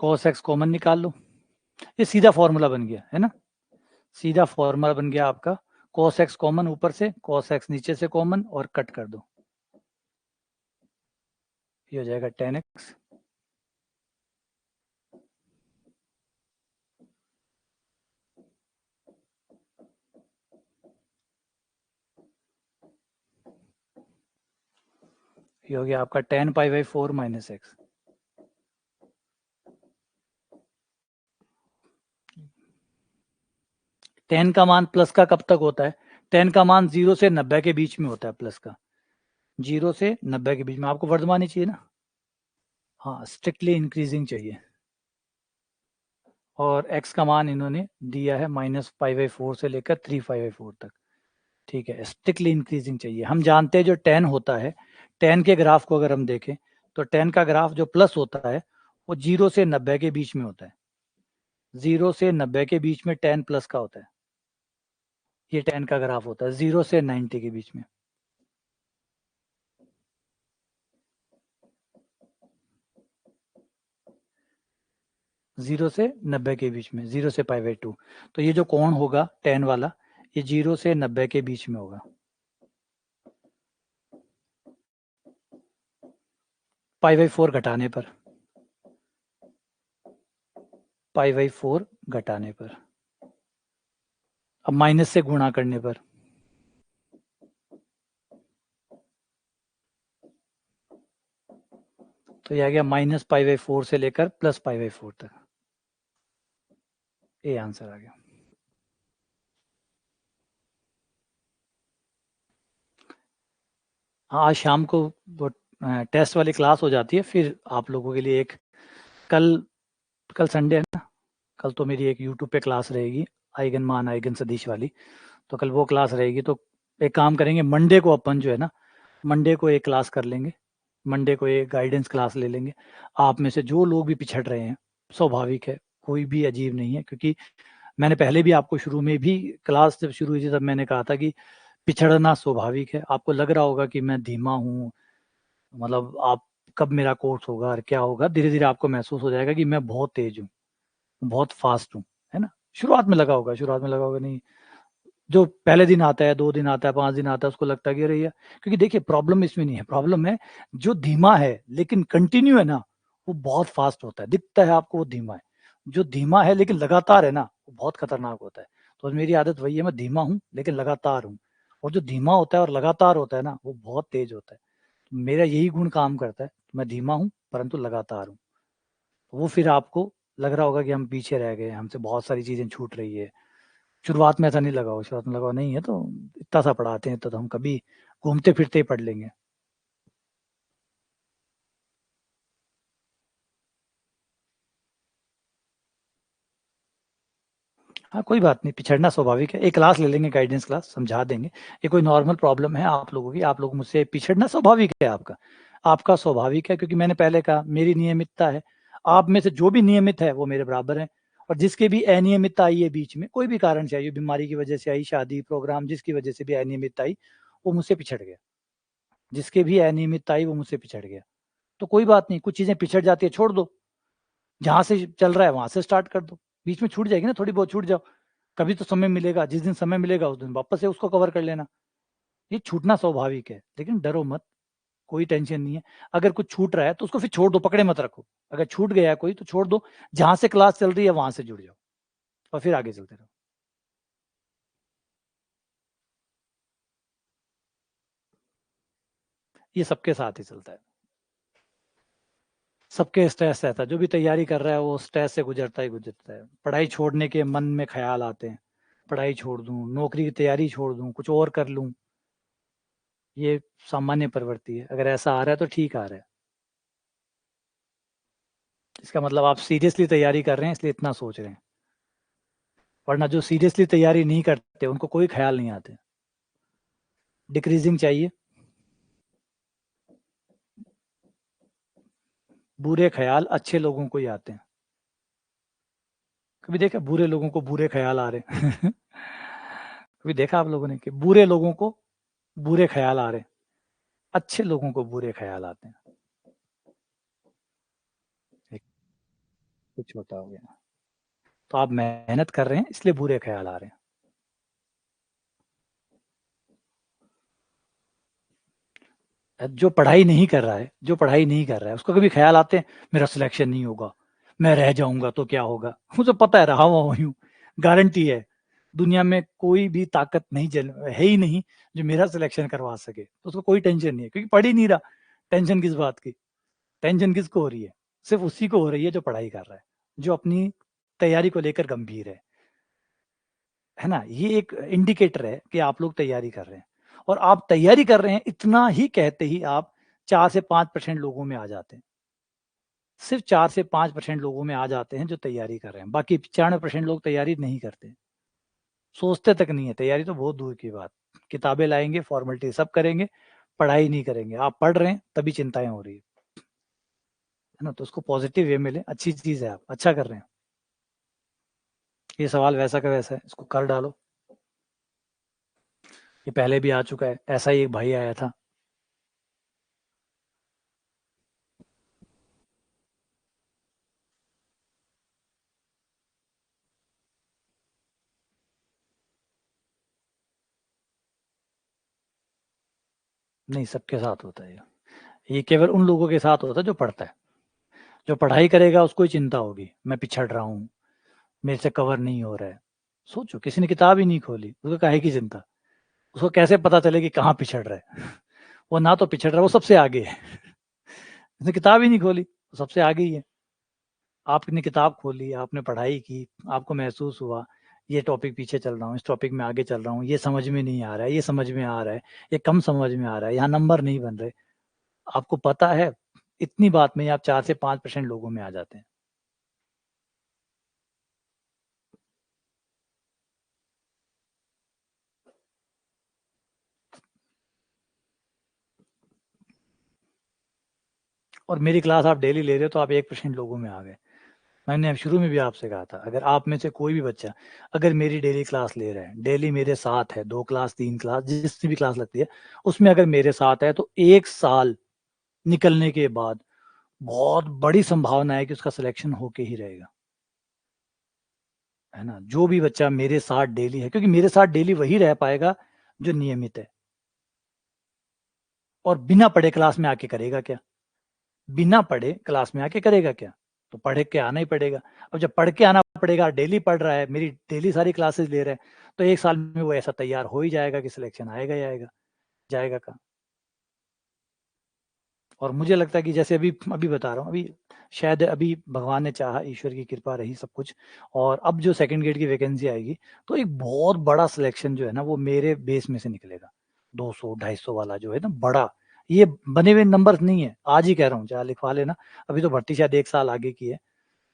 Cos x common निकाल लो, ये सीधा फॉर्मूला बन गया है ना, सीधा फॉर्मूला बन गया आपका। cos x कॉमन ऊपर से, cos x नीचे से कॉमन और कट कर दो, ये हो जाएगा tan x। ये हो गया आपका tan π/4 माइनस एक्स। tan का मान प्लस का कब तक होता है, tan का मान 0 से 90 के बीच में होता है, प्लस का 0 से 90 के बीच में। आपको वर्धमानी चाहिए ना, हाँ, स्ट्रिक्टली इंक्रीजिंग चाहिए। और x का मान इन्होंने दिया है -π/4 से लेकर 3π/4 तक, ठीक है, स्ट्रिक्टली इंक्रीजिंग चाहिए। हम जानते हैं जो tan होता है, tan के ग्राफ को अगर हम देखें तो tan का ग्राफ जो प्लस होता है वो 0 से 90 के बीच में होता है, 0 से 90 के बीच में tan प्लस का होता है। ये tan का ग्राफ होता है 0 से 90 के बीच में। जीरो से 90 के बीच में, 0 से π/2। तो ये जो कोण होगा tan वाला, ये 0 से 90 के बीच में होगा, π/4 घटाने पर, π/4 घटाने पर, अब माइनस से गुणा करने पर, तो ये आ गया -π/4 से लेकर +π/4 तक। ये आंसर आ गया। हाँ, आज शाम को वो टेस्ट वाली क्लास हो जाती है, फिर आप लोगों के लिए एक कल कल संडे है ना, कल तो मेरी एक यूट्यूब पे क्लास रहेगी, आइगन मान आइगन सदिश वाली। तो कल वो क्लास रहेगी, तो एक काम करेंगे, मंडे को अपन जो है ना, मंडे को एक क्लास कर लेंगे, मंडे को एक गाइडेंस क्लास ले लेंगे। आप में से जो लोग भी पिछड़ रहे हैं, स्वाभाविक है, कोई भी अजीब नहीं है, क्योंकि मैंने पहले भी आपको शुरू में भी क्लास जब शुरू हुई थी तब मैंने कहा था कि पिछड़ना स्वाभाविक है। आपको लग रहा होगा कि मैं धीमा हूँ, मतलब आप कब मेरा कोर्स होगा और क्या होगा, धीरे धीरे आपको महसूस हो जाएगा कि मैं बहुत तेज हूँ, बहुत फास्ट हूँ, है ना। शुरुआत में लगा होगा नहीं, जो पहले दिन आता है, 2 दिन आता है, 5 दिन आता है, उसको लगता है कि अरे यार, क्योंकि देखिए प्रॉब्लम इसमें नहीं है, प्रॉब्लम है जो धीमा है लेकिन कंटिन्यू है ना, वो बहुत फास्ट होता है, दिखता है आपको वो धीमा है। जो धीमा है लेकिन लगातार है ना, वो बहुत खतरनाक होता है। तो मेरी आदत वही है, मैं धीमा हूँ लेकिन लगातार हूँ। और जो धीमा होता है और लगातार होता है ना, वो बहुत तेज होता है। मेरा यही गुण काम करता है, मैं धीमा हूँ परंतु लगातार हूँ। वो फिर आपको लग रहा होगा कि हम पीछे रह गए, हमसे बहुत सारी चीजें छूट रही है। शुरुआत में ऐसा नहीं लगा हो, शुरुआत में लगा हो नहीं है तो इतना सा पढ़ाते हैं तो हम कभी घूमते फिरते ही पढ़ लेंगे। हाँ, कोई बात नहीं, पिछड़ना स्वाभाविक है। एक क्लास ले लेंगे, गाइडेंस क्लास, समझा देंगे। ये कोई नॉर्मल प्रॉब्लम है आप लोगों की, आप लोग मुझसे पिछड़ना स्वाभाविक है आपका। आपका स्वाभाविक है, क्योंकि मैंने पहले कहा मेरी नियमितता है। आप में से जो भी नियमित है वो मेरे बराबर है, और जिसके भी अनियमितता आई है बीच में, कोई भी कारण से आई, बीमारी की वजह से आई, शादी प्रोग्राम जिसकी वजह से भी अनियमितता आई, वो मुझसे पिछड़ गया। जिसके भी अनियमितता आई वो मुझसे पिछड़ गया। तो कोई बात नहीं, कुछ चीजें पिछड़ जाती है, छोड़ दो। जहां से चल रहा है वहां से स्टार्ट कर दो। बीच में छूट जाएगी ना, थोड़ी बहुत छूट जाओ। कभी तो समय मिलेगा, जिस दिन समय मिलेगा उस दिन वापस से उसको कवर कर लेना। ये छूटना स्वाभाविक है, लेकिन डरो मत, कोई टेंशन नहीं है। अगर कुछ छूट रहा है तो उसको फिर छोड़ दो, पकड़े मत रखो। अगर छूट गया है कोई तो छोड़ दो, जहां से क्लास चल रही है वहां से जुड़ जाओ और फिर आगे चलते रहो। ये सबके साथ ही चलता है, सबके स्ट्रेस रहता है। जो भी तैयारी कर रहा है वो स्ट्रेस से गुजरता ही गुजरता है। पढ़ाई छोड़ने के मन में ख्याल आते हैं, पढ़ाई छोड़ दूं, नौकरी की तैयारी छोड़ दूं, कुछ और कर लूं। ये सामान्य प्रवृत्ति है। अगर ऐसा आ रहा है तो ठीक आ रहा है, इसका मतलब आप सीरियसली तैयारी कर रहे हैं, इसलिए इतना सोच रहे हैं। वरना जो सीरियसली तैयारी नहीं करते उनको कोई ख्याल नहीं आते। डिक्रीजिंग चाहिए। बुरे ख्याल अच्छे लोगों को ही आते हैं। कभी देखा बुरे लोगों को बुरे ख्याल आ रहे हैं? कभी देखा आप लोगों ने कि बुरे लोगों को बुरे ख्याल आ रहे हैं, अच्छे लोगों को बुरे ख्याल आते हैं? एक कुछ छोटा हो गया, तो आप मेहनत कर रहे हैं इसलिए बुरे ख्याल आ रहे हैं। जो पढ़ाई नहीं कर रहा है, जो पढ़ाई नहीं कर रहा है, उसको कभी ख्याल आते हैं मेरा सिलेक्शन नहीं होगा, मैं रह जाऊंगा तो क्या होगा? मुझे पता है, रहा हुआ हूँ, गारंटी है। दुनिया में कोई भी ताकत नहीं जल है ही नहीं जो मेरा सिलेक्शन करवा सके, तो उसको कोई टेंशन नहीं है, क्योंकि पढ़ ही नहीं रहा। टेंशन किस बात की? टेंशन किसको हो रही है? सिर्फ उसी को हो रही है जो पढ़ाई कर रहा है, जो अपनी तैयारी को लेकर गंभीर है ना? ये एक इंडिकेटर है कि आप लोग तैयारी कर रहे हैं, और आप तैयारी कर रहे हैं इतना ही कहते ही आप 4 से 5% लोगों में आ जाते हैं। सिर्फ 4 से 5% लोगों में आ जाते हैं जो तैयारी कर रहे हैं, बाकी 95% लोग तैयारी नहीं करते, सोचते तक नहीं है। तैयारी तो बहुत दूर की बात, किताबें लाएंगे, फॉर्मेलिटी सब करेंगे, पढ़ाई नहीं करेंगे। आप पढ़ रहे हैं तभी चिंताएं हो रही है ना? तो उसको पॉजिटिव वे में लें, अच्छी चीज है, आप अच्छा कर रहे हैं। ये सवाल वैसा का वैसा है, इसको कर डालो। ये पहले भी आ चुका है, ऐसा ही एक भाई आया था। नहीं, सबके साथ होता है ये केवल उन लोगों के साथ होता है जो पढ़ता है। जो पढ़ाई करेगा उसको ही चिंता होगी, मैं पिछड़ रहा हूँ, मेरे से कवर नहीं हो रहा है। सोचो, किसी ने किताब ही नहीं खोली, उसको काहे की चिंता? उसको कैसे पता चले कि कहाँ पिछड़ रहा है? वो ना तो पिछड़ रहा है, वो सबसे आगे है। उसने किताब ही नहीं खोली, वो सबसे आगे ही है। आपने किताब खोली, आपने पढ़ाई की, आपको महसूस हुआ ये टॉपिक पीछे चल रहा हूँ, इस टॉपिक में आगे चल रहा हूँ, ये समझ में नहीं आ रहा है, ये समझ में आ रहा है, ये कम समझ में आ रहा है, यहाँ नंबर नहीं बन रहे। आपको पता है, इतनी बात में आप 4 से 5% लोगों में आ जाते हैं। और मेरी क्लास आप डेली ले रहे हो तो आप 1% लोगों में आ गए। मैंने शुरू में भी आपसे कहा था, अगर आप में से कोई भी बच्चा अगर मेरी डेली क्लास ले रहा है, डेली मेरे साथ है, 2 क्लास 3 क्लास जिससे भी क्लास लगती है, उसमें अगर मेरे साथ है, तो 1 साल निकलने के बाद बहुत बड़ी संभावना है कि उसका सिलेक्शन होके ही रहेगा। है ना? जो भी बच्चा मेरे साथ डेली है, क्योंकि मेरे साथ डेली वही रह पाएगा जो नियमित है। और बिना पढ़े क्लास में आके करेगा क्या? बिना पढ़े क्लास में आके करेगा क्या? तो पढ़ के आना ही पड़ेगा। अब जब पढ़ के आना पड़ेगा, डेली पढ़ रहा है, मेरी डेली सारी क्लासेस ले रहा है, तो 1 साल में वो ऐसा तैयार हो ही जाएगा कि सिलेक्शन आएगा ही आएगा। जाएगा कहाँ? और मुझे लगता है कि जैसे अभी अभी बता रहा हूँ, अभी शायद अभी भगवान ने चाहा, ईश्वर की कृपा रही सब कुछ, और अब जो सेकंड ग्रेड की वैकेंसी आएगी, तो एक बहुत बड़ा सिलेक्शन जो है ना वो मेरे बेस में से निकलेगा। 200 250 वाला जो है ना बड़ा, ये बने हुए नंबर नहीं है, आज ही कह रहा हूँ, चाहे लिखवा लेना। अभी तो भर्ती शायद 1 साल आगे की है,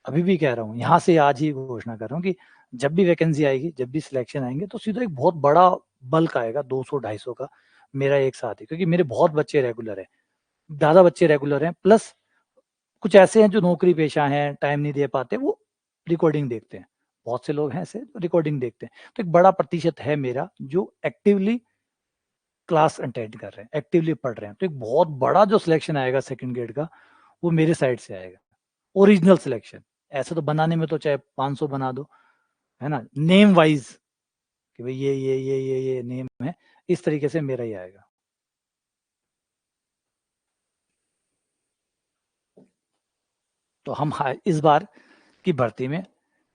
अभी भी कह रहा हूँ, यहाँ से आज ही घोषणा कर रहा हूँ कि जब भी वैकेंसी आएगी, जब भी सिलेक्शन आएंगे, तो सीधा एक बहुत बड़ा बल्क आएगा 200-250 का मेरा एक साथ ही, क्योंकि मेरे बहुत बच्चे रेगुलर है, ज़्यादा बच्चे रेगुलर हैं, प्लस कुछ ऐसे हैं जो नौकरी पेशा हैं, टाइम नहीं दे पाते, वो रिकॉर्डिंग देखते हैं। बहुत से लोग हैं ऐसे जो रिकॉर्डिंग देखते हैं। तो एक बड़ा प्रतिशत है मेरा जो एक्टिवली क्लास अटेंड कर रहे हैं, एक्टिवली पढ़ रहे हैं। तो एक बहुत बड़ा जो सिलेक्शन आएगा सेकंड ग्रेड का, वो मेरे साइड से आएगा। ओरिजिनल सिलेक्शन, ऐसे तो बनाने में तो चाहे 500 बना दो, है ना, नेम वाइज कि भाई ये नेम है, इस तरीके से मेरा ही आएगा। तो हम इस बार की भर्ती में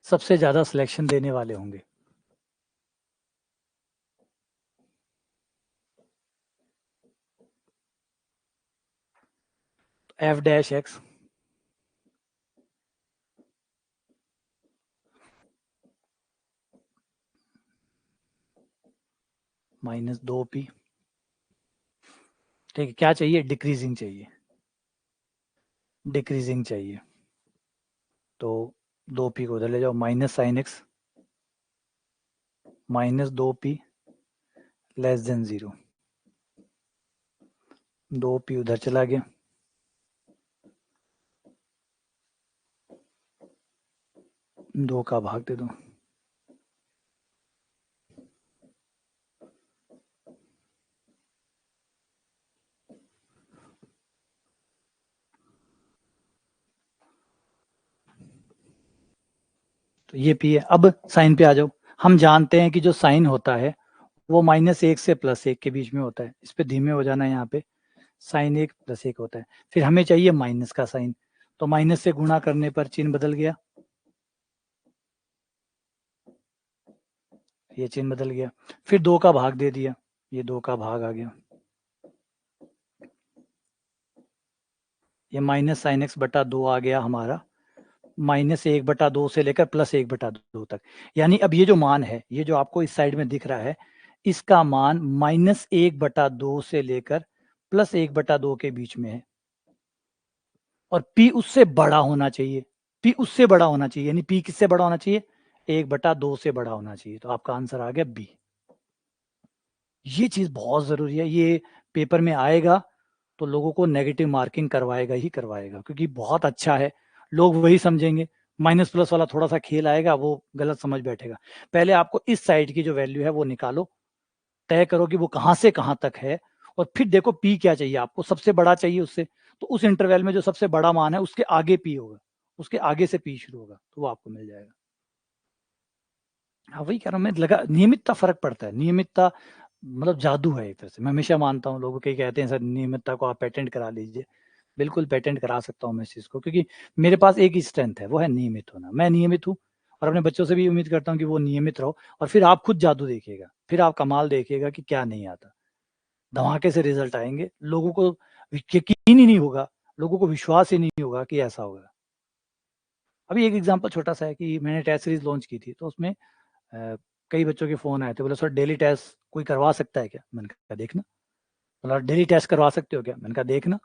सबसे ज्यादा सिलेक्शन देने वाले होंगे। F-X -2P। ठीक है, क्या चाहिए? डिक्रीजिंग चाहिए, डिक्रीजिंग चाहिए। तो 2P को उधर ले जाओ, -sin x -2P <0 2P उधर चला गया, 2 का भाग दे दो। तो ये P है। अब साइन पे आ जाओ। हम जानते हैं कि जो साइन होता है वो -1 से +1 के बीच में होता है। इस पे धीमे हो जाना है, यहाँ पे sin 1 +1 होता है। फिर हमें चाहिए माइनस का साइन, तो माइनस से गुणा करने पर चिन्ह बदल गया, ये चिन्ह बदल गया। फिर 2 का भाग दे दिया, ये 2 का भाग आ गया। ये -sin x/2 आ गया हमारा, -1/2 से लेकर +1/2 तक। यानी अब ये जो मान है, ये जो आपको इस साइड में दिख रहा है, इसका मान -1/2 से लेकर +1/2 के बीच में है। और P उससे बड़ा होना चाहिए, P उससे बड़ा होना चाहिए, यानी P किससे बड़ा होना चाहिए? 1/2 से बड़ा होना चाहिए। तो आपका आंसर आ गया B। ये चीज बहुत जरूरी है, ये पेपर में आएगा तो लोगों को नेगेटिव मार्किंग करवाएगा ही करवाएगा, क्योंकि बहुत अच्छा है, लोग वही समझेंगे। माइनस प्लस वाला थोड़ा सा खेल आएगा, वो गलत समझ बैठेगा। पहले आपको इस साइड की जो वैल्यू है वो निकालो, तय करो कि वो कहाँ से कहाँ तक है, और फिर देखो पी क्या चाहिए आपको, सबसे बड़ा चाहिए उससे, तो उस इंटरवल में जो सबसे बड़ा मान है उसके आगे पी होगा, उसके आगे से पी शुरू होगा, तो वो आपको मिल जाएगा। हाँ, वही कह रहा हूँ मैं, लगा नियमितता फर्क पड़ता है, नियमितता मतलब जादू है एक तरह से। मैं हमेशा मानता हूँ, लोग कई कहते हैं सर नियमितता को आप पेटेंट करा लीजिए, बिल्कुल पेटेंट करा सकता हूँ मैं इस चीज़ को, क्योंकि मेरे पास एक ही स्ट्रेंथ है, वो है नियमित होना। मैं नियमित हूँ, और अपने बच्चों से भी उम्मीद करता हूँ कि वो नियमित रहो, और फिर आप खुद जादू देखिएगा, फिर आप कमाल देखिएगा कि क्या नहीं आता, धमाके से रिजल्ट आएंगे, लोगों को यकीन ही नहीं होगा, लोगों को विश्वास ही नहीं होगा कि ऐसा होगा। अभी एक एग्जांपल छोटा सा है कि मैंने टेस्ट सीरीज लॉन्च की थी, तो उसमें कई बच्चों के फोन आए थे, बोले सर डेली टेस्ट कोई करवा सकता है क्या? मैंने कहा देखना। बोला डेली टेस्ट करवा सकते हो क्या? मैंने कहा देखना।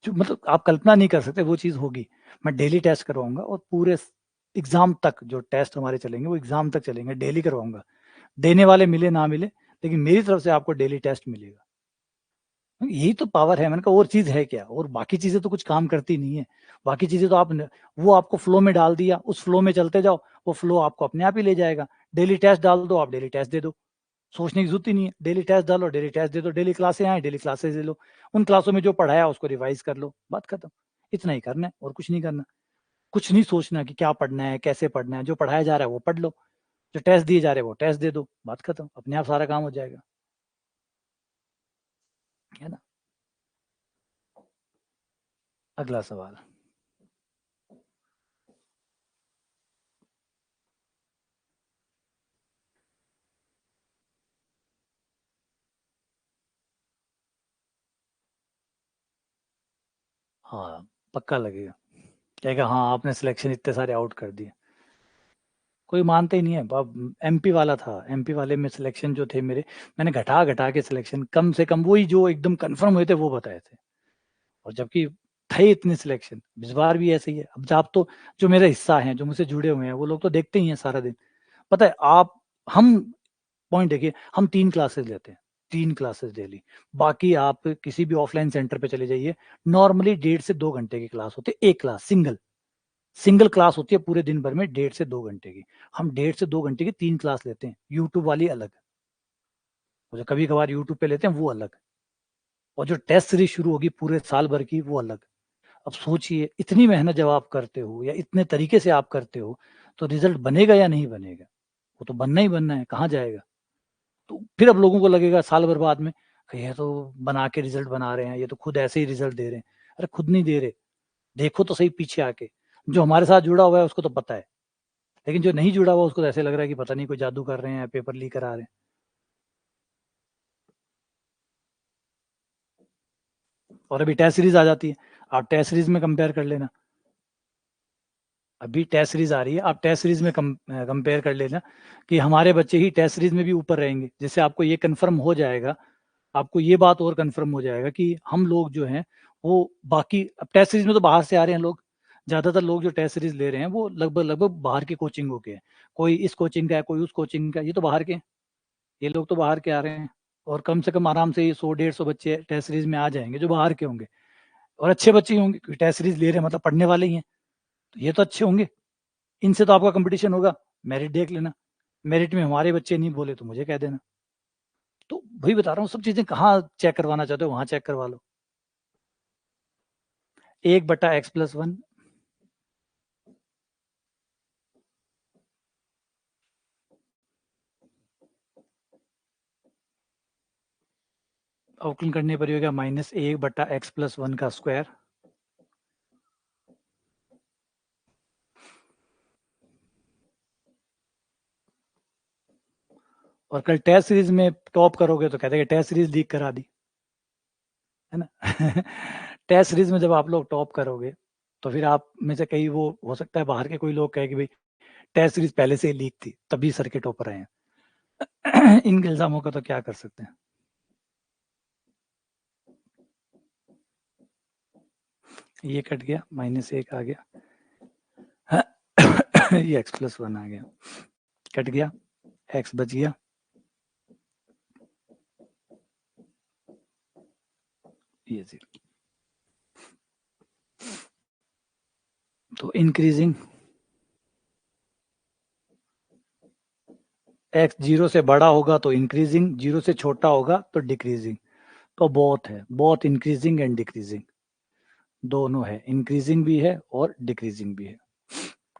जो मतलब आप कल्पना नहीं कर सकते वो चीज़ होगी। मैं डेली टेस्ट करवाऊंगा, और पूरे एग्जाम तक जो टेस्ट हमारे चलेंगे वो एग्जाम तक चलेंगे, डेली करवाऊंगा। देने वाले मिले ना मिले, लेकिन मेरी तरफ से आपको डेली टेस्ट मिलेगा। यही तो पावर है। मैंने कहा और चीज है क्या? और बाकी चीजें तो कुछ काम करती नहीं है। बाकी चीजें तो आप वो आपको फ्लो में डाल दिया, उस फ्लो में चलते जाओ, वो फ्लो आपको अपने आप ही ले जाएगा। डेली टेस्ट डाल दो, आप डेली टेस्ट दे दो, सोचने की जरूरत ही नहीं है। डेली टेस्ट डालो, डेली टेस्ट दे दो, डेली क्लासे आए, डेली क्लासेस दे लो, उन क्लासों में जो पढ़ाया उसको रिवाइज कर लो, बात खत्म। इतना ही करना है और कुछ नहीं करना। कुछ नहीं सोचना कि क्या पढ़ना है, कैसे पढ़ना है, जो पढ़ाया जा रहा है वो पढ़ लो, जो टेस्ट दिए जा रहे हैं वो टेस्ट दे दो, बात खत्म, अपने आप सारा काम हो जाएगा, है ना। अगला सवाल। हाँ, पक्का लगेगा, कहेगा हाँ आपने सिलेक्शन इतने सारे आउट कर दिए। कोई मानते ही नहीं है। अब एमपी वाला था, एमपी वाले में सिलेक्शन जो थे मेरे, मैंने घटा घटा के सिलेक्शन कम से कम वही जो एकदम कंफर्म हुए थे वो बताए थे। और जबकि थे इतने सिलेक्शन, इस बार भी ऐसे ही है। अब आप तो जो मेरा हिस्सा है, जो मुझसे जुड़े हुए हैं, वो लोग तो देखते ही हैं सारा दिन। पता है आप, हम पॉइंट देखिए, हम 3 क्लासेस लेते हैं, 3 क्लासेस डेली। बाकी आप किसी भी ऑफलाइन सेंटर पे चले जाइए, नॉर्मली 1.5 से 2 घंटे की क्लास होती है, एक क्लास सिंगल क्लास होती है पूरे दिन भर में 1.5 से 2 घंटे की। हम 1.5 से 2 घंटे की 3 क्लास लेते हैं, यूट्यूब वाली अलग, और जो कभी कभार यूट्यूब पे लेते हैं वो अलग, और जो टेस्ट सीरीज शुरू होगी पूरे साल भर की वो अलग। अब सोचिए, इतनी मेहनत जब आप करते हो या इतने तरीके से आप करते हो, तो रिजल्ट बनेगा या नहीं बनेगा? वो तो बनना ही बनना है, कहाँ जाएगा? तो फिर अब लोगों को लगेगा साल भर बाद में कि ये तो बना के रिजल्ट बना रहे हैं, ये तो खुद ऐसे ही रिजल्ट दे रहे हैं। अरे खुद नहीं दे रहे, देखो तो सही पीछे आके। जो हमारे साथ जुड़ा हुआ है उसको तो पता है, लेकिन जो नहीं जुड़ा हुआ उसको तो ऐसे लग रहा है कि पता नहीं कोई जादू कर रहे हैं, पेपर लीक करा रहे हैं। और अभी टेस्ट सीरीज आ जाती है, आप टेस्ट सीरीज में कंपेयर कर लेना। अभी टेस्ट सीरीज आ रही है, आप टेस्ट सीरीज में कंपेयर कर लेना कि हमारे बच्चे ही टेस्ट सीरीज में भी ऊपर रहेंगे, जिससे आपको ये कंफर्म हो जाएगा, आपको ये बात और कंफर्म हो जाएगा कि हम लोग जो हैं वो बाकी, अब टेस्ट सीरीज में तो बाहर से आ रहे हैं लोग, ज्यादातर लोग जो टेस्ट सीरीज ले रहे हैं वो लगभग लगभग बाहर के कोचिंगों के हैं। कोई इस कोचिंग का है, कोई उस कोचिंग का, ये तो बाहर के हैं, ये लोग तो बाहर के आ रहे हैं। और कम से कम आराम से ये 100-150 बच्चे टेस्ट सीरीज में आ जाएंगे जो बाहर के होंगे, और अच्छे बच्चे ही होंगे, क्योंकि टेस्ट सीरीज ले रहे हैं मतलब पढ़ने वाले ही हैं, तो ये तो अच्छे होंगे। इनसे तो आपका कंपटीशन होगा, मेरिट देख लेना, मेरिट में हमारे बच्चे नहीं बोले तो मुझे कह देना। तो वही बता रहा हूँ, सब चीजें कहाँ चेक करवाना चाहते हो वहां चेक करवा लो। 1/x+1। अवकलन करने पर होगा -1/x+1 का स्क्वायर। और कल टेस्ट सीरीज में टॉप करोगे तो कहते हैं टेस्ट सीरीज लीक करा दी, है ना। टेस्ट सीरीज में जब आप लोग टॉप करोगे तो फिर आप में से कई, वो हो सकता है बाहर के कोई लोग कहे कि भाई टेस्ट सीरीज पहले से ही लीक थी तभी सर के टॉपर आए हैं। इन इल्जामों का तो क्या कर सकते हैं। ये कट गया, -1 आ गया, ये x+1 आ गया, कट गया, x बच गया, ये 0। तो इंक्रीजिंग x 0 से बड़ा होगा तो इंक्रीजिंग, 0 से छोटा होगा तो डिक्रीजिंग। तो बहुत है, बहुत इंक्रीजिंग एंड डिक्रीजिंग दोनों है, इंक्रीजिंग भी है और डिक्रीजिंग भी है,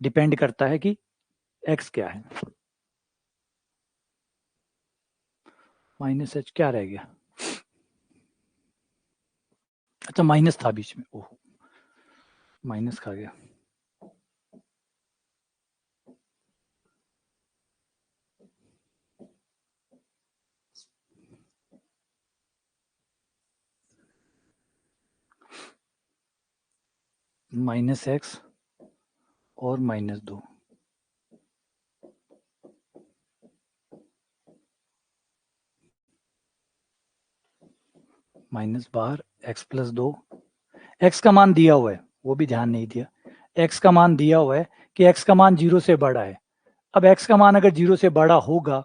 डिपेंड करता है कि x क्या है। -h क्या रह गया, अच्छा माइनस था बीच में, ओह माइनस खा गया। -x और -2, माइनस बाहर, x+2, x का मान दिया हुआ है, वो भी ध्यान नहीं दिया, x का मान दिया हुआ है कि x का मान 0 से बड़ा है। अब x का मान अगर 0 से बड़ा होगा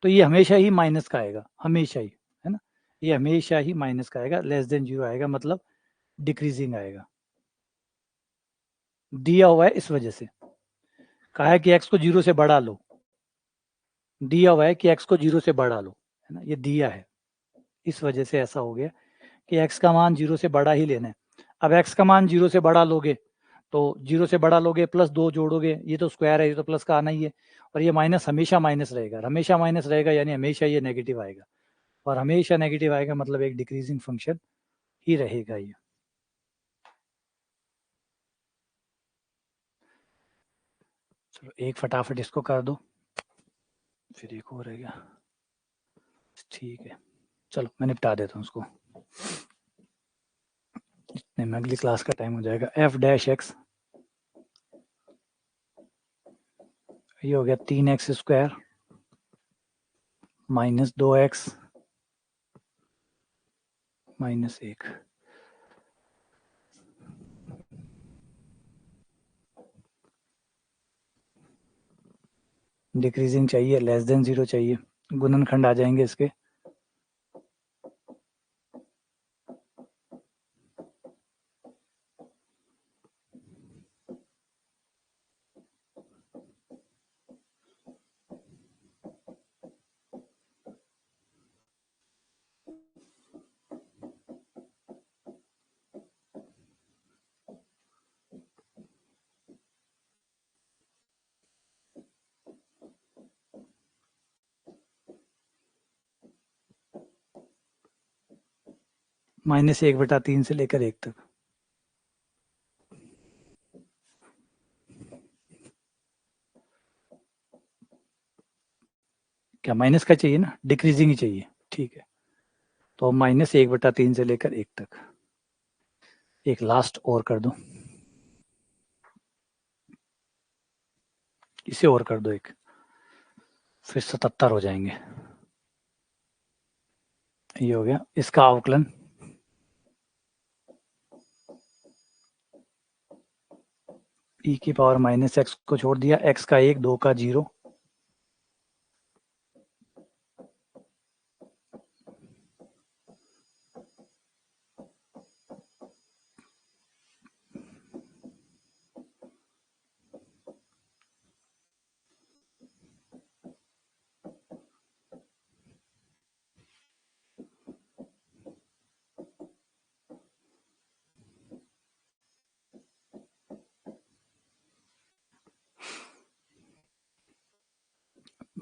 तो ये हमेशा ही माइनस का आएगा, हमेशा ही, है ना, ये हमेशा ही माइनस का आएगा, <0 आएगा, मतलब डिक्रीजिंग आएगा। दिया हुआ है इस वजह से, कहा है कि x को 0 से बढ़ा लो, दिया हुआ है कि x को 0 से बढ़ा लो, है ना, ये दिया है, इस वजह से ऐसा हो गया कि x का मान 0 से बड़ा ही लेना है। अब x का मान 0 से बड़ा लोगे तो 0 से बड़ा लोगे, +2 जोड़ोगे, ये तो स्क्वायर है, ये तो प्लस का आना ही है, और ये माइनस हमेशा माइनस रहेगा, हमेशा माइनस रहेगा, यानी हमेशा ये नेगेटिव आएगा, और हमेशा नेगेटिव आएगा मतलब एक डिक्रीजिंग फंक्शन ही रहेगा ये। चलो एक फटाफट इसको कर दो, फिर एक और रहेगा, ठीक है। चलो मैं निपटा देता हूँ उसको, इतने में अगली क्लास का टाइम हो जाएगा। f'(x), ये हो गया 3x² -2x -1, डिक्रीजिंग चाहिए, लेस देन 0 चाहिए, गुणनखंड आ जाएंगे इसके। -1/3 से लेकर 1 तक। क्या माइनस का चाहिए ना, डिक्रीजिंग ही चाहिए, ठीक है। तो -1/3 से लेकर 1 तक। एक लास्ट और कर दो, इसे और कर दो एक, फिर 77 हो जाएंगे। ये हो गया इसका अवकलन। e की पावर -x को छोड़ दिया, x का 1, 2 का 0,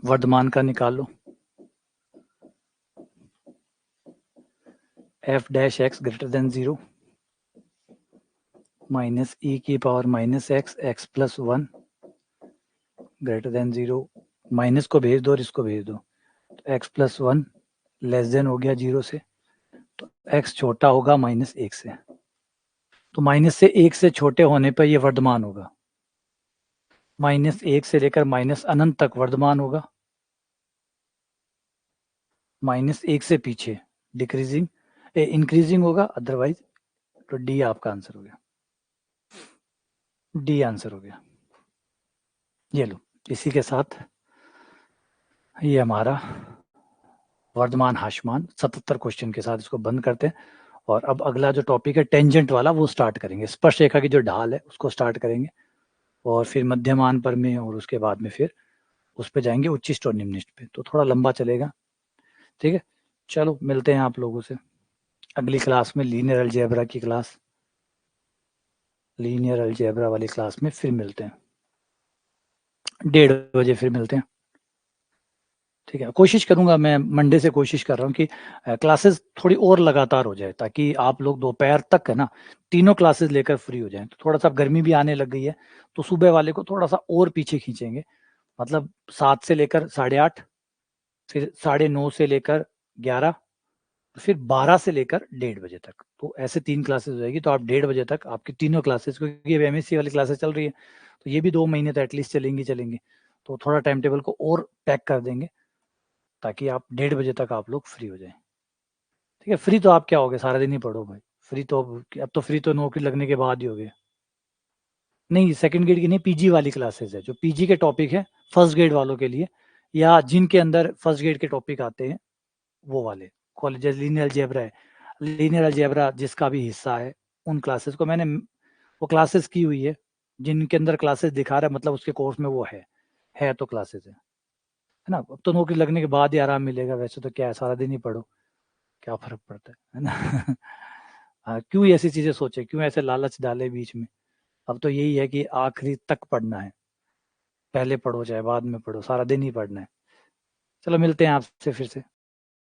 वर्धमान का निकाल लो। f dash x greater than 0 minus e की power -x, x plus 1 greater than 0, minus को भेज दो और इसको भेज दो, तो x प्लस 1 लेस देन हो गया 0 से, तो x छोटा होगा -1 से, तो माइनस से 1 से छोटे होने पर यह वर्धमान होगा, -1 से लेकर अनंत तक वर्धमान होगा, -1 से पीछे डिक्रीजिंग इंक्रीजिंग होगा, अदरवाइज तो डी आपका आंसर हो गया, डी आंसर हो गया। ये लो, इसी के साथ ये हमारा वर्धमान हाशमान 77 क्वेश्चन के साथ इसको बंद करते हैं। और अब अगला जो टॉपिक है टेंजेंट वाला वो स्टार्ट करेंगे, स्पर्श रेखा की जो ढाल है उसको स्टार्ट करेंगे, और फिर मध्यमान पर में, और उसके बाद में फिर उस पे जाएंगे उच्चिष्ट और निम्निष्ट पे, तो थोड़ा लंबा चलेगा, ठीक है। चलो मिलते हैं आप लोगों से अगली क्लास में, लीनियर अलजेब्रा की क्लास, लीनियर अलजेब्रा वाली क्लास में फिर मिलते हैं, 1:30 बजे फिर मिलते हैं, ठीक है। कोशिश करूंगा मैं, मंडे से कोशिश कर रहा हूँ कि क्लासेस थोड़ी और लगातार हो जाए, ताकि आप लोग दोपहर तक है ना तीनों क्लासेस लेकर फ्री हो जाएं। तो थोड़ा सा गर्मी भी आने लग गई है, तो सुबह वाले को थोड़ा सा और पीछे खींचेंगे, मतलब 7 से लेकर 8:30, फिर 9:30 से लेकर 11, फिर 12 से लेकर 1:30 बजे तक, तो ऐसे 3 क्लासेस हो जाएगी। तो आप 1:30 बजे तक आपकी तीनों क्लासेस, क्योंकि अब एमएससी वाली क्लासेस चल रही है, तो ये भी 2 महीने तो एटलीस्ट चलेंगी, तो थोड़ा टाइम टेबल को और पैक कर देंगे, ताकि आप 1:30 बजे तक आप लोग फ्री हो जाएं, ठीक है। फ्री तो आप क्या हो गए, सारा दिन ही पढ़ो भाई, फ्री तो अब तो फ्री तो नौकरी लगने के बाद ही हो गए। नहीं, सेकंड ग्रेड की नहीं, पीजी वाली क्लासेस है, जो पीजी के टॉपिक है फर्स्ट ग्रेड वालों के लिए, या जिनके अंदर फर्स्ट ग्रेड के टॉपिक आते हैं वो वाले कॉलेजेस। लीनियर अलजेब्रा है, लीनियर अलजेब्रा जिसका भी हिस्सा है, उन क्लासेस को मैंने वो क्लासेस की हुई है, जिनके अंदर क्लासेस दिखा रहा है, मतलब उसके कोर्स में वो है तो क्लासेस है ना। अब तो नौकरी लगने के बाद ही आराम मिलेगा, वैसे तो क्या है, सारा दिन ही पढ़ो, क्या फर्क पड़ता है ना। हाँ, क्यों ऐसी चीजें सोचे, क्यों ऐसे लालच डाले बीच में। अब तो यही है कि आखिरी तक पढ़ना है, पहले पढ़ो चाहे बाद में पढ़ो, सारा दिन ही पढ़ना है। चलो मिलते हैं आपसे फिर से।